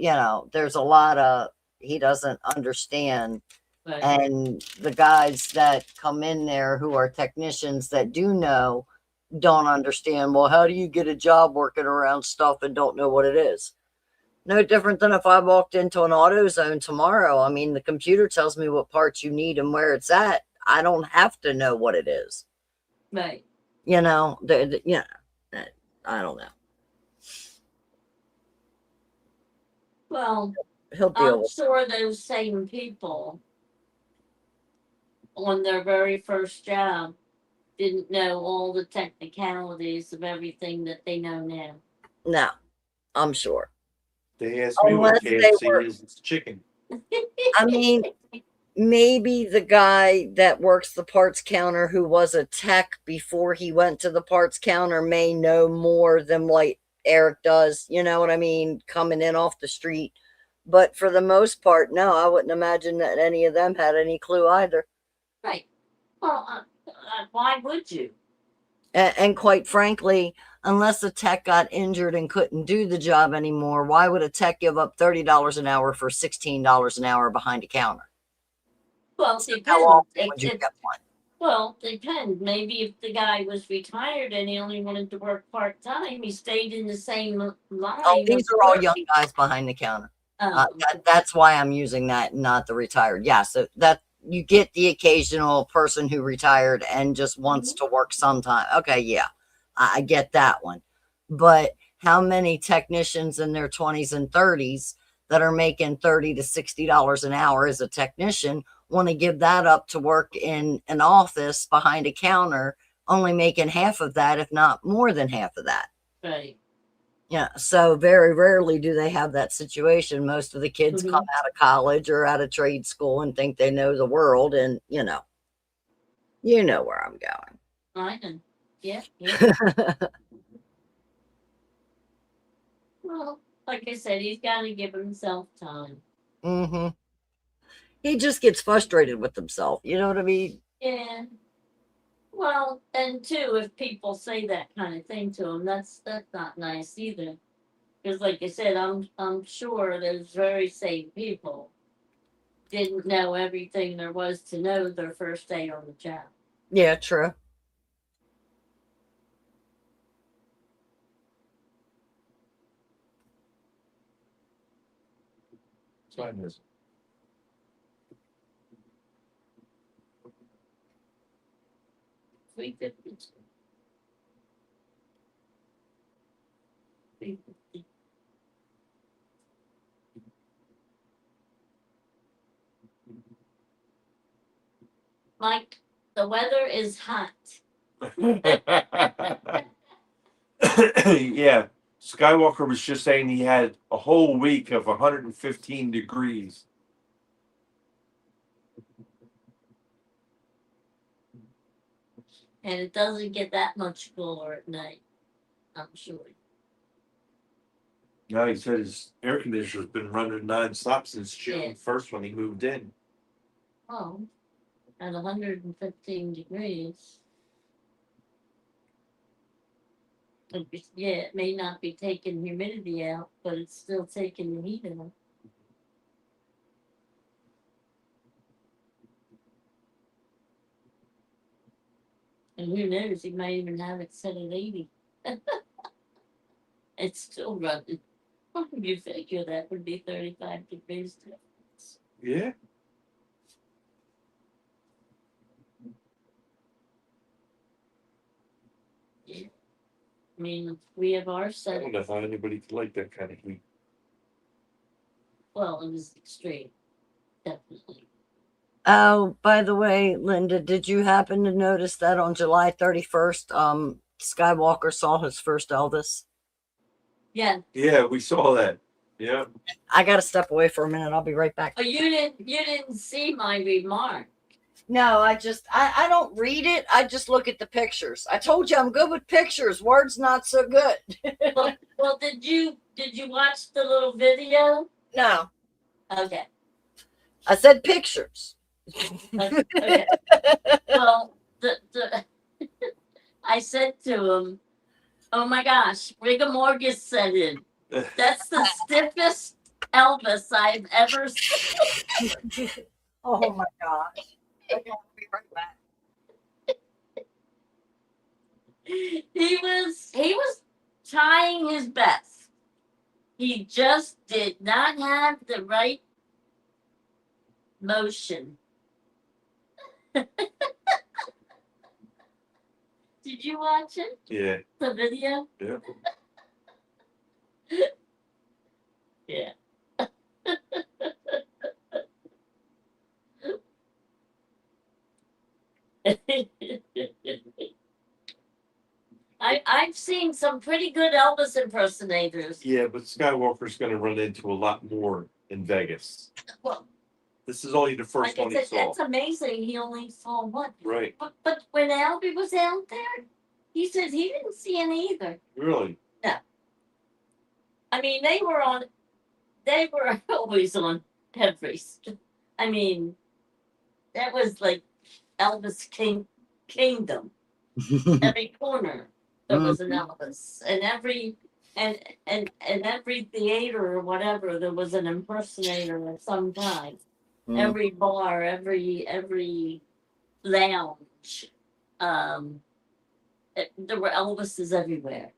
there's a lot of he doesn't understand. But And the guys that come in there who are technicians that do know don't understand. Well, how do you get a job working around stuff and don't know what it is? No different than if I walked into an AutoZone tomorrow. I mean, the computer tells me what parts you need and where it's at. I don't have to know what it is. right. I don't know. Well, He'll deal I'm with sure those same people on their very first job didn't know all the technicalities of everything that they know now. it. No, I'm sure. They asked me what Unless they KFC were- is. It's chicken. I mean, maybe the guy that works the parts counter who was a tech before he went to the parts counter may know more than what Eric does. You know what I mean? Coming in off the street. But for the most part, no, I wouldn't imagine that any of them had any clue either. Right. Well, why would you? And quite frankly, unless a tech got injured and couldn't do the job anymore, why would a tech give up $30 an hour for $16 an hour behind a counter? Well, How depends. often would you get one? Well, depends. Maybe if the guy was retired and he only wanted to work part time, he stayed in the same line. Oh, these are all young guys behind the counter. That's why I'm using that, not the retired. Yeah, so that you get the occasional person who retired and just wants to work sometime. Okay, yeah, I get that one. But how many technicians in their 20s and 30s that are making $30 to $60 an hour as a technician want to give that up to work in an office behind a counter, only making half of that, if not more than half of that? Right. Yeah, so very rarely do they have that situation. Most of the kids Mhm. come out of college or out of trade school and think they know the world, and you know where I'm I know. Yeah, yeah. going. Well, like I said, he's got to give himself time. hmm He just gets frustrated with himself. You know what I mean? Yeah. Well, and too, if people say that kind of thing to him, that's not nice either. Because, like I said, I'm sure there's very sane people didn't know everything there was to know their first day on the job. Yeah, true. Time is 3:52. 3:50. Mike, the weather is hot. Yeah, Skywalker was just saying he had a whole week of 115 degrees. And it doesn't get that much cooler at night, I'm sure. Now he said his air conditioner's been running nonstop since June Yeah. 1st when he moved in. Oh, at 115 degrees. Yeah, it may not be taking humidity out, but it's still taking the heat out. And who knows, he might even have it set at 80. It's still running. What would you figure that would be 35 degrees difference? Yeah. Yeah. I mean, we have our I set. don't know how anybody could like that kind of heat. Well, it was extreme, definitely. Oh, by the way, Linda, did you happen to notice that on July 31st, Skywalker saw his first Elvis? Yeah. Yeah, we saw that. Yeah. I got to step away for a minute. I'll be right back. Oh, you didn't see my remark. No, I don't read it. I just look at the pictures. I told you I'm good with pictures. Words not so good. Well, did you watch the little video? No, Okay. I said pictures. Okay. Well, the I said to him, "Oh my gosh, rigor mortis set in. That's the stiffest Elvis I've ever seen." Oh my gosh. Okay, I'll be right back. He was trying his best. He just did not have the right motion. Did you watch it? Yeah. The video? Yeah. Yeah. I've seen some pretty good Elvis impersonators. Yeah, but Skywalker's going to run into a lot more in Vegas. Well, This is only the first like I one he said, saw. that's amazing. He only saw one. Right. But when Albie was out there, he said he didn't see any either. Really? I mean, they were always on every. I mean, that was like Elvis Kingdom. Every corner there was an Elvis, and every theater or whatever there was an impersonator of some kind. Every bar, every lounge, there were Elvises everywhere.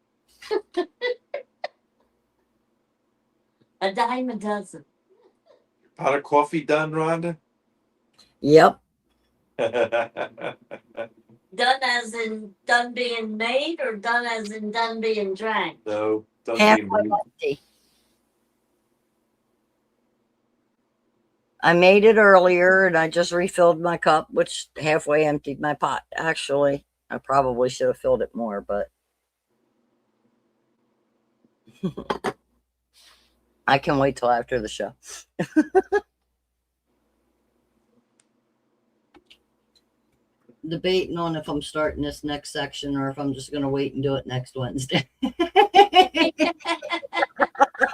A dime a dozen. Pot of coffee done, Rhonda? Yep. Done as in done being made, or done as in done being drank? No, don't Halfway be rude. empty. I made it earlier and I just refilled my cup, which halfway emptied my pot. Actually, I probably should have filled it more, but I can wait till after the show. Debating on if I'm starting this next section or if I'm just going to wait and do it next Wednesday.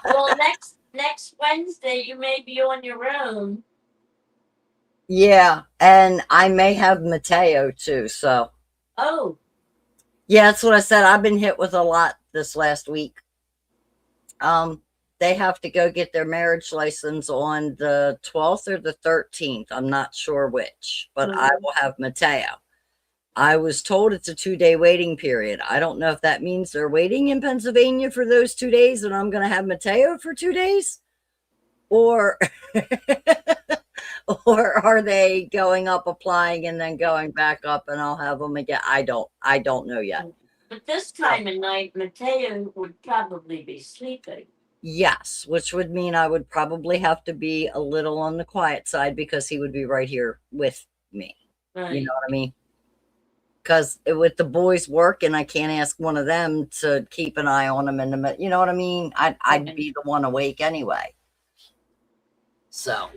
Well, next Wednesday you may be on your own. Yeah, and I may have Mateo too. So, Oh, yeah, that's what I said. I've been hit with a lot this last week. They have to go get their marriage license on the 12th or the 13th. I'm not sure which, but I will have Mateo. I was told it's a 2-day waiting period. I don't know if that means they're waiting in Pennsylvania for those 2 days and I'm going to have Mateo for 2 days, or or are they going up, applying, and then going back up and I'll have them again? I don't know yet. but this time of night, Mateo would probably be sleeping. Yes, which would mean I would probably have to be a little on the quiet side because he would be right here with me. Right. You know what I mean? Because with the boys working, I can't ask one of them to keep an eye on them in the, you know what I mean? I'd be the one awake anyway. So,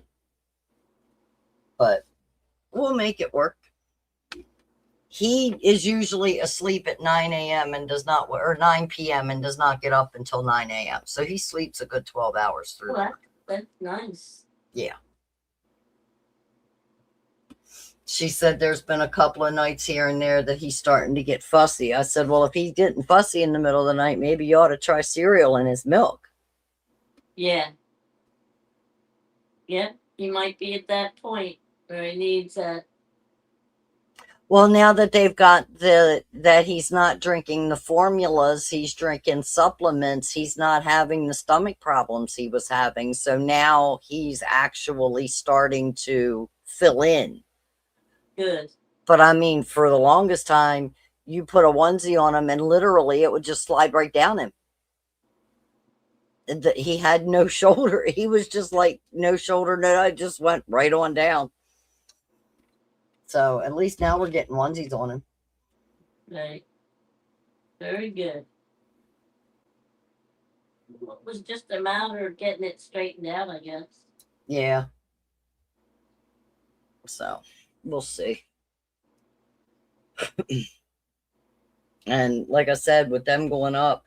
but we'll make it work. He is usually asleep at 9 a.m. and does not, or 9 p.m. and does not get up until 9 a.m. So he sleeps a good 12 hours through. Well, that's nice. Yeah. She said there's been a couple of nights here and there that he's starting to get fussy. I said, well, if he's getting fussy in the middle of the night, maybe you ought to try cereal in his milk. Yeah. Yep, he might be at that point where he needs that. Well, now that they've got that he's not drinking the formulas, he's drinking supplements, he's not having the stomach problems he was having. So now he's actually starting to fill in. Good. But I mean, for the longest time, you put a onesie on him and literally it would just slide right down him. He had no shoulder. He was just like no shoulder, no, it just went right on down. So at least now we're getting onesies on him. Right. Very good. It was just a matter of getting it straightened out, I guess. Yeah. So we'll see. And like I said, with them going up,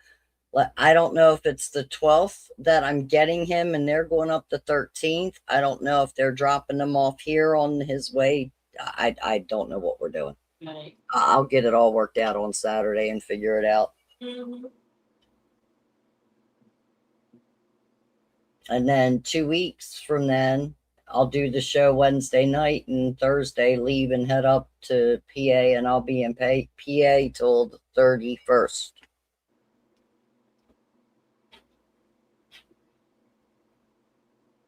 I don't know if it's the 12th that I'm getting him and they're going up the 13th. I don't know if they're dropping them off here on his way. I don't know what we're doing. Right. I'll get it all worked out on Saturday and figure it out. Mm-hmm. And then 2 weeks from then, I'll do the show Wednesday night and Thursday leave and head up to PA, and I'll be in PA till the 31st.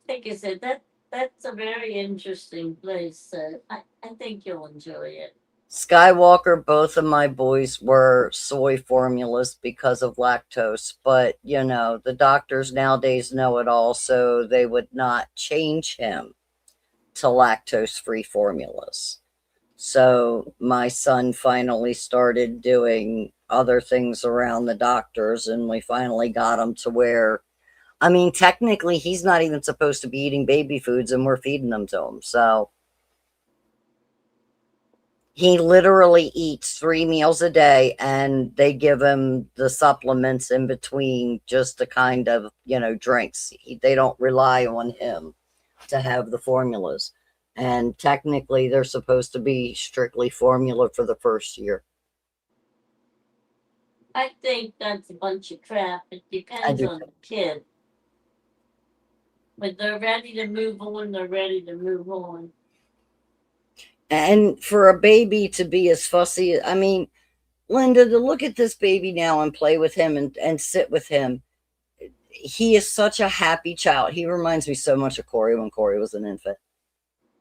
Like I said, that's a very interesting place. I think you'll enjoy it. Skywalker, both of my boys were soy formulas because of lactose, but you know, the doctors nowadays know it all, so they would not change him to lactose-free formulas. So my son finally started doing other things around the doctors, and we finally got him to where, I mean, technically he's not even supposed to be eating baby foods and we're feeding them to him. So he literally eats 3 meals a day and they give him the supplements in between just to kind of, you know, drinks. They don't rely on him to have the formulas. And technically they're supposed to be strictly formula for the first year. I think that's a bunch of crap. It depends on the kid. When they're ready to move on, they're ready to move on. And for a baby to be as fussy, I mean, Linda, to look at this baby now and play with him and sit with him, he is such a happy child. He reminds me so much of Corey when Corey was an infant.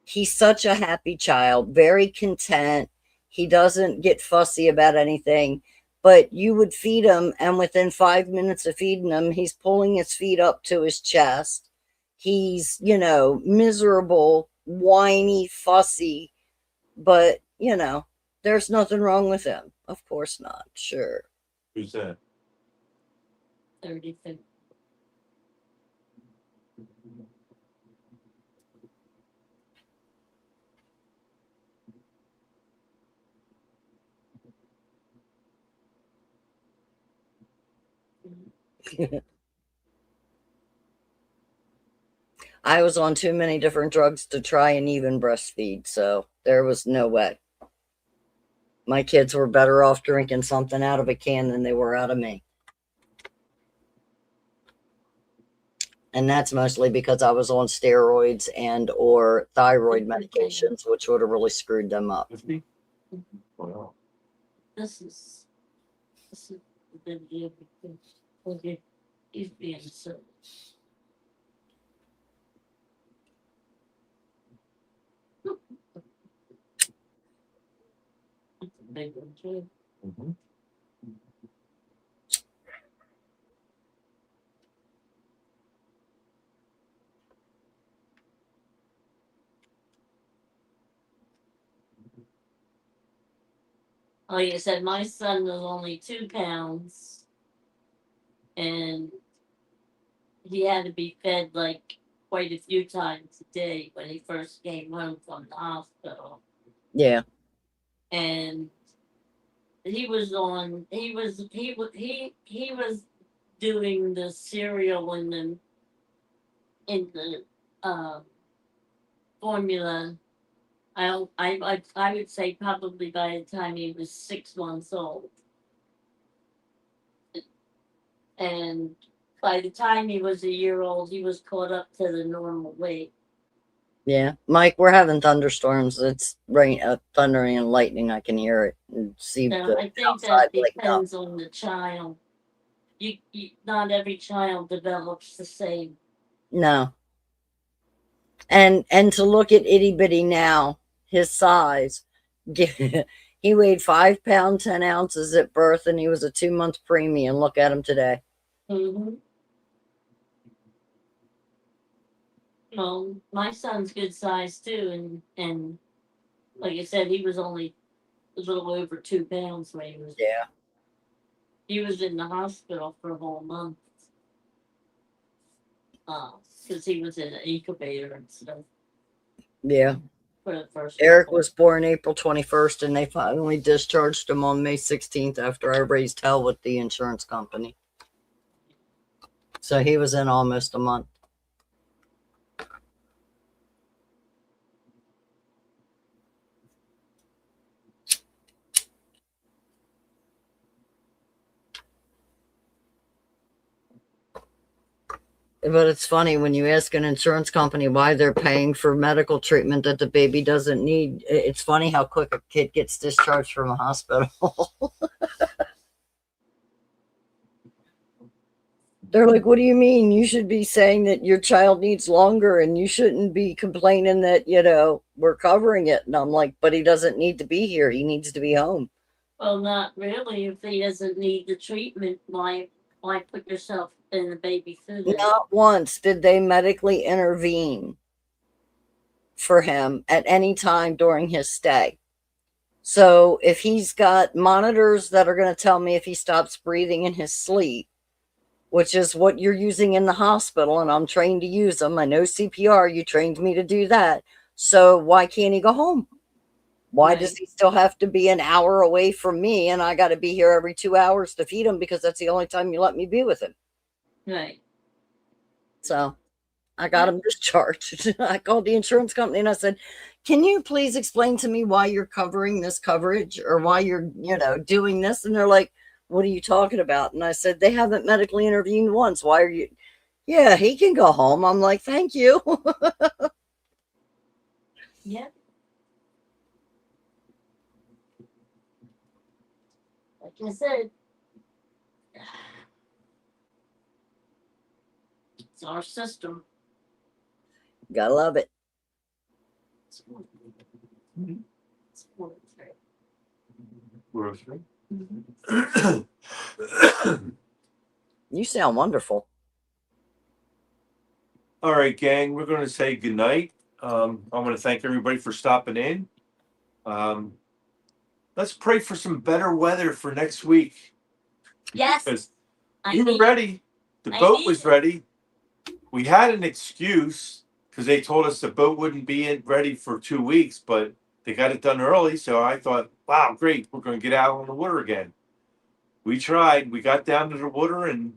He's such a happy child, very content. He doesn't get fussy about anything, but you would feed him, and within 5 minutes of feeding him, he's pulling his feet up to his chest. He's, miserable, whiny, fussy, but, there's nothing wrong with him. Of course not. Sure. Who's that? 35. I was on too many different drugs to try and even breastfeed, so there was no way. My kids were better off drinking something out of a can than they were out of me. And that's mostly because I was on steroids and or thyroid medications, which would have really screwed them up. 50? Wow. This is the deal. Okay, he's being so. That's a big one too. Mhm. Like I said, my son was only 2 pounds, and he had to be fed like quite a few times a day when he first came home from the hospital. Yeah. And he was doing the cereal in the formula. I would say probably by the time he was 6 months old. And by the time he was a year old, he was caught up to the normal weight. Yeah. Mike, we're having thunderstorms. It's rain, thundering and lightning. I can hear it and see Now, the I think outside that lighting up. depends on the child. You not every child develops the same. No. And to look at itty bitty now, his size, he weighed 5 pounds 10 ounces at birth, and he was a 2-month preemie. And look at him today. Mm-hmm. Well, my son's good size too, and like I said, he was only a little over 2 pounds when he was. Yeah. He was in the hospital for a whole month. Because he was in an incubator and stuff Yeah. for the first. Eric couple. was born April 21st, and they finally discharged him on May 16th after I raised hell with the insurance company. So he was in almost a month. But it's funny when you ask an insurance company why they're paying for medical treatment that the baby doesn't need. It's funny how quick a kid gets discharged from a hospital. They're like, what do you mean? You should be saying that your child needs longer, and you shouldn't be complaining that, we're covering it. And I'm like, but he doesn't need to be here. He needs to be home. Well, not really. If he doesn't need the treatment, why put yourself in the baby through that? Not once did they medically intervene for him at any time during his stay. So if he's got monitors that are going to tell me if he stops breathing in his sleep, which is what you're using in the hospital, and I'm trained to use them. I know CPR, you trained me to do that. So why can't he go home? Why does he still have to be an hour away from me, and I got to be here every 2 hours to feed him because that's the only time you let me be with him? Right. So I got him discharged. I called the insurance company and I said, can you please explain to me why you're covering this coverage or why you're, doing this? And they're like, what are you talking about? And I said, they haven't medically intervened once. Why are you? Yeah, he can go home. I'm like, thank you. Yeah. Like I said, It's our system. Gotta love it. It's one- Mhm. it's 43. We're okay. Mhm. You sound wonderful. All right, gang, we're going to say goodnight. I want to thank everybody for stopping in. Let's pray for some better weather for next week. Yes, Because I we were need, ready. The I boat need was it. ready. We had an excuse because they told us the boat wouldn't be ready for 2 weeks, but they got it done early. So I thought, wow, great. We're going to get out on the water again. We tried. We got down to the water and,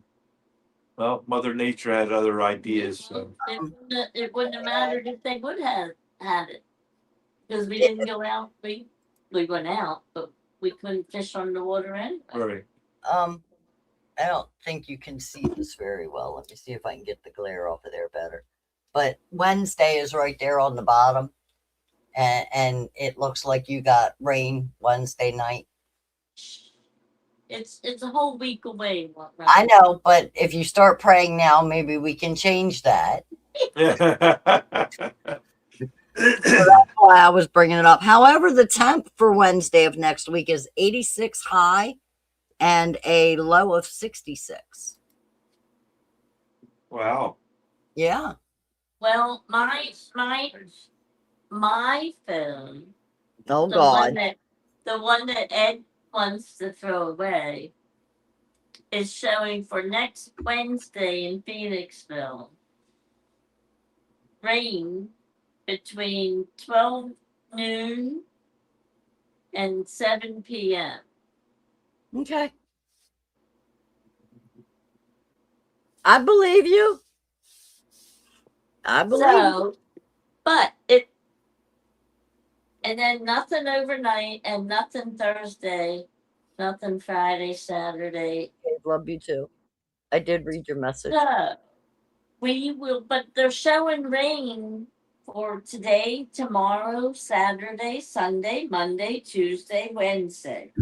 well, Mother Nature had other ideas. So. It wouldn't have mattered if they would have had it. Because we didn't go out. We went out, but we couldn't fish on the water anyway. Right. I don't think you can see this very well. Let me see if I can get the glare off of there better. But Wednesday is right there on the bottom. And it looks like you got rain Wednesday night. It's a whole week away. I know, but if you start praying now, maybe we can change that. That's why I was bringing it up. However, the temp for Wednesday of next week is 86 high and a low of 66. Wow. Yeah. Well, my phone, Oh, the God. one that Ed wants to throw away, is showing for next Wednesday in Phoenixville. Rain between 12 noon and 7 p.m. Okay. I believe you. I believe you. So, and then nothing overnight and nothing Thursday, nothing Friday, Saturday. Love you too. I did read your message. So, we will, but they're showing rain for today, tomorrow, Saturday, Sunday, Monday, Tuesday, Wednesday.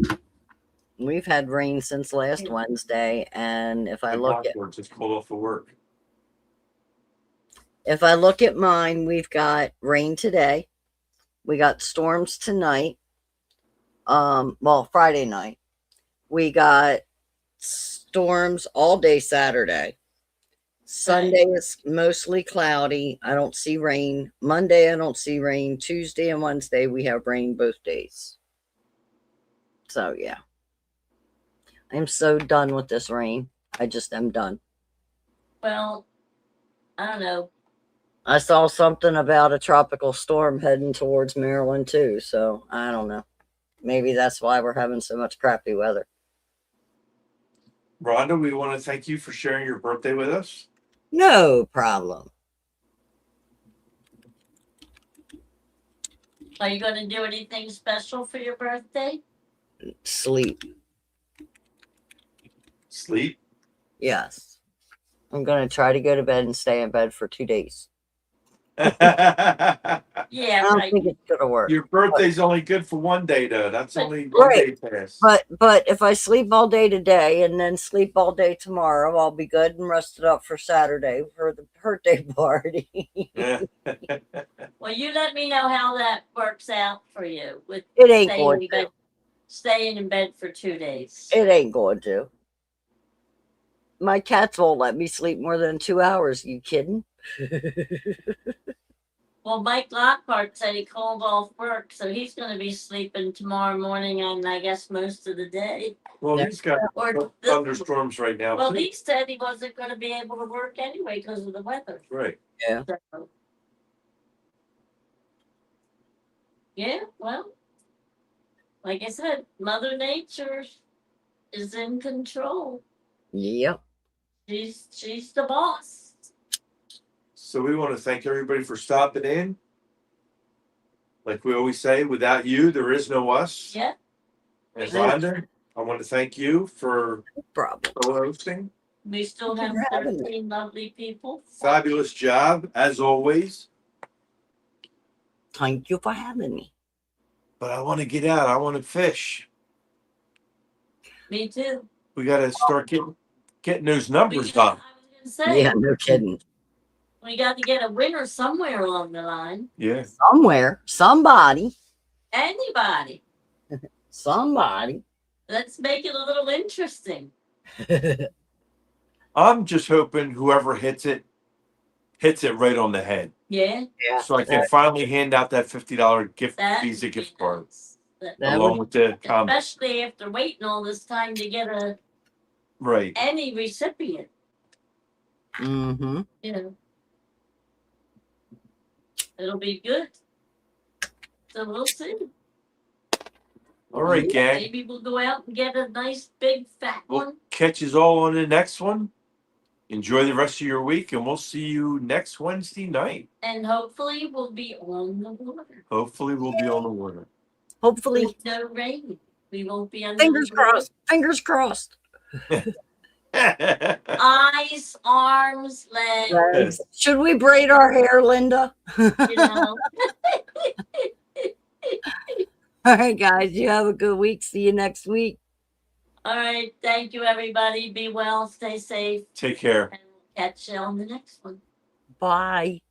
We've had rain since last Wednesday, and if I look at Just called off for work. mine, we've got rain today. We got storms tonight. Well, Friday night. We got storms all day Saturday. Sunday is mostly cloudy. I don't see rain. Monday, I don't see rain. Tuesday and Wednesday, we have rain both days. So, yeah. I'm so done with this rain. I just am done. Well, I don't know. I saw something about a tropical storm heading towards Maryland, too. So, I don't know. Maybe that's why we're having so much crappy weather. Rhonda, we want to thank you for sharing your birthday with us. No problem. Are you going to do anything special for your birthday? Sleep. Sleep. Yes. I'm going to try to go to bed and stay in bed for 2 days. I Yeah, don't right. think it's going to work. Your birthday's only good for one day, though. That's only Right. 1 day pass. But if I sleep all day today and then sleep all day tomorrow, I'll be good and rested up for Saturday for the birthday party. Yeah. Well, you let me know how that works out for you with It ain't going to. staying in bed for 2 days. It ain't going to. My cats won't let me sleep more than 2 hours. You kidding? Well, Mike Lockhart said he called off work, so he's going to be sleeping tomorrow morning and I guess most of the day. Well, he's got Or thunderstorms right now. well, too. he said he wasn't going to be able to work anyway because of the weather. Right. Yeah. So, yeah, well, like I said, Mother Nature is in control. Yep. She's the boss. So we want to thank everybody for stopping in. Like we always say, without you, there is no us. Yeah. And Rhonda, I want to thank you for No problem. co-hosting. We still Thank have you for having me. 13 lovely people. Fabulous job, as always. Thank you for having me. But I want to get out. I want to fish. Me too. We got to start getting those numbers up. I was gonna say, Yeah, no kidding. We got to get a winner somewhere along the line. Yeah. Somewhere, somebody, Anybody. somebody. Let's make it a little interesting. I'm just hoping whoever hits it right on the head. Yeah. Yeah. So I can finally hand out that $50 That Visa would be gift card nice. That- That along with the comment. Especially after waiting all this time to get Right. any recipient, Mm-hmm. you know. It'll be good. So we'll see. All right, gang. Maybe we'll go out and get a nice big fat We'll one. catch us all on the next one. Enjoy the rest of your week, and we'll see you next Wednesday night. And hopefully we'll be on the water. Hopefully, we'll be on the water. Hopefully, With no rain. We won't be under fingers the bridge. crossed. Fingers crossed. Eyes, arms, legs, Should we braid our hair, Linda? you know. All right, guys. You have a good week. See you next week. All right. Thank you, everybody. Be well, stay safe, Take care. and we'll catch you on the next one. Bye.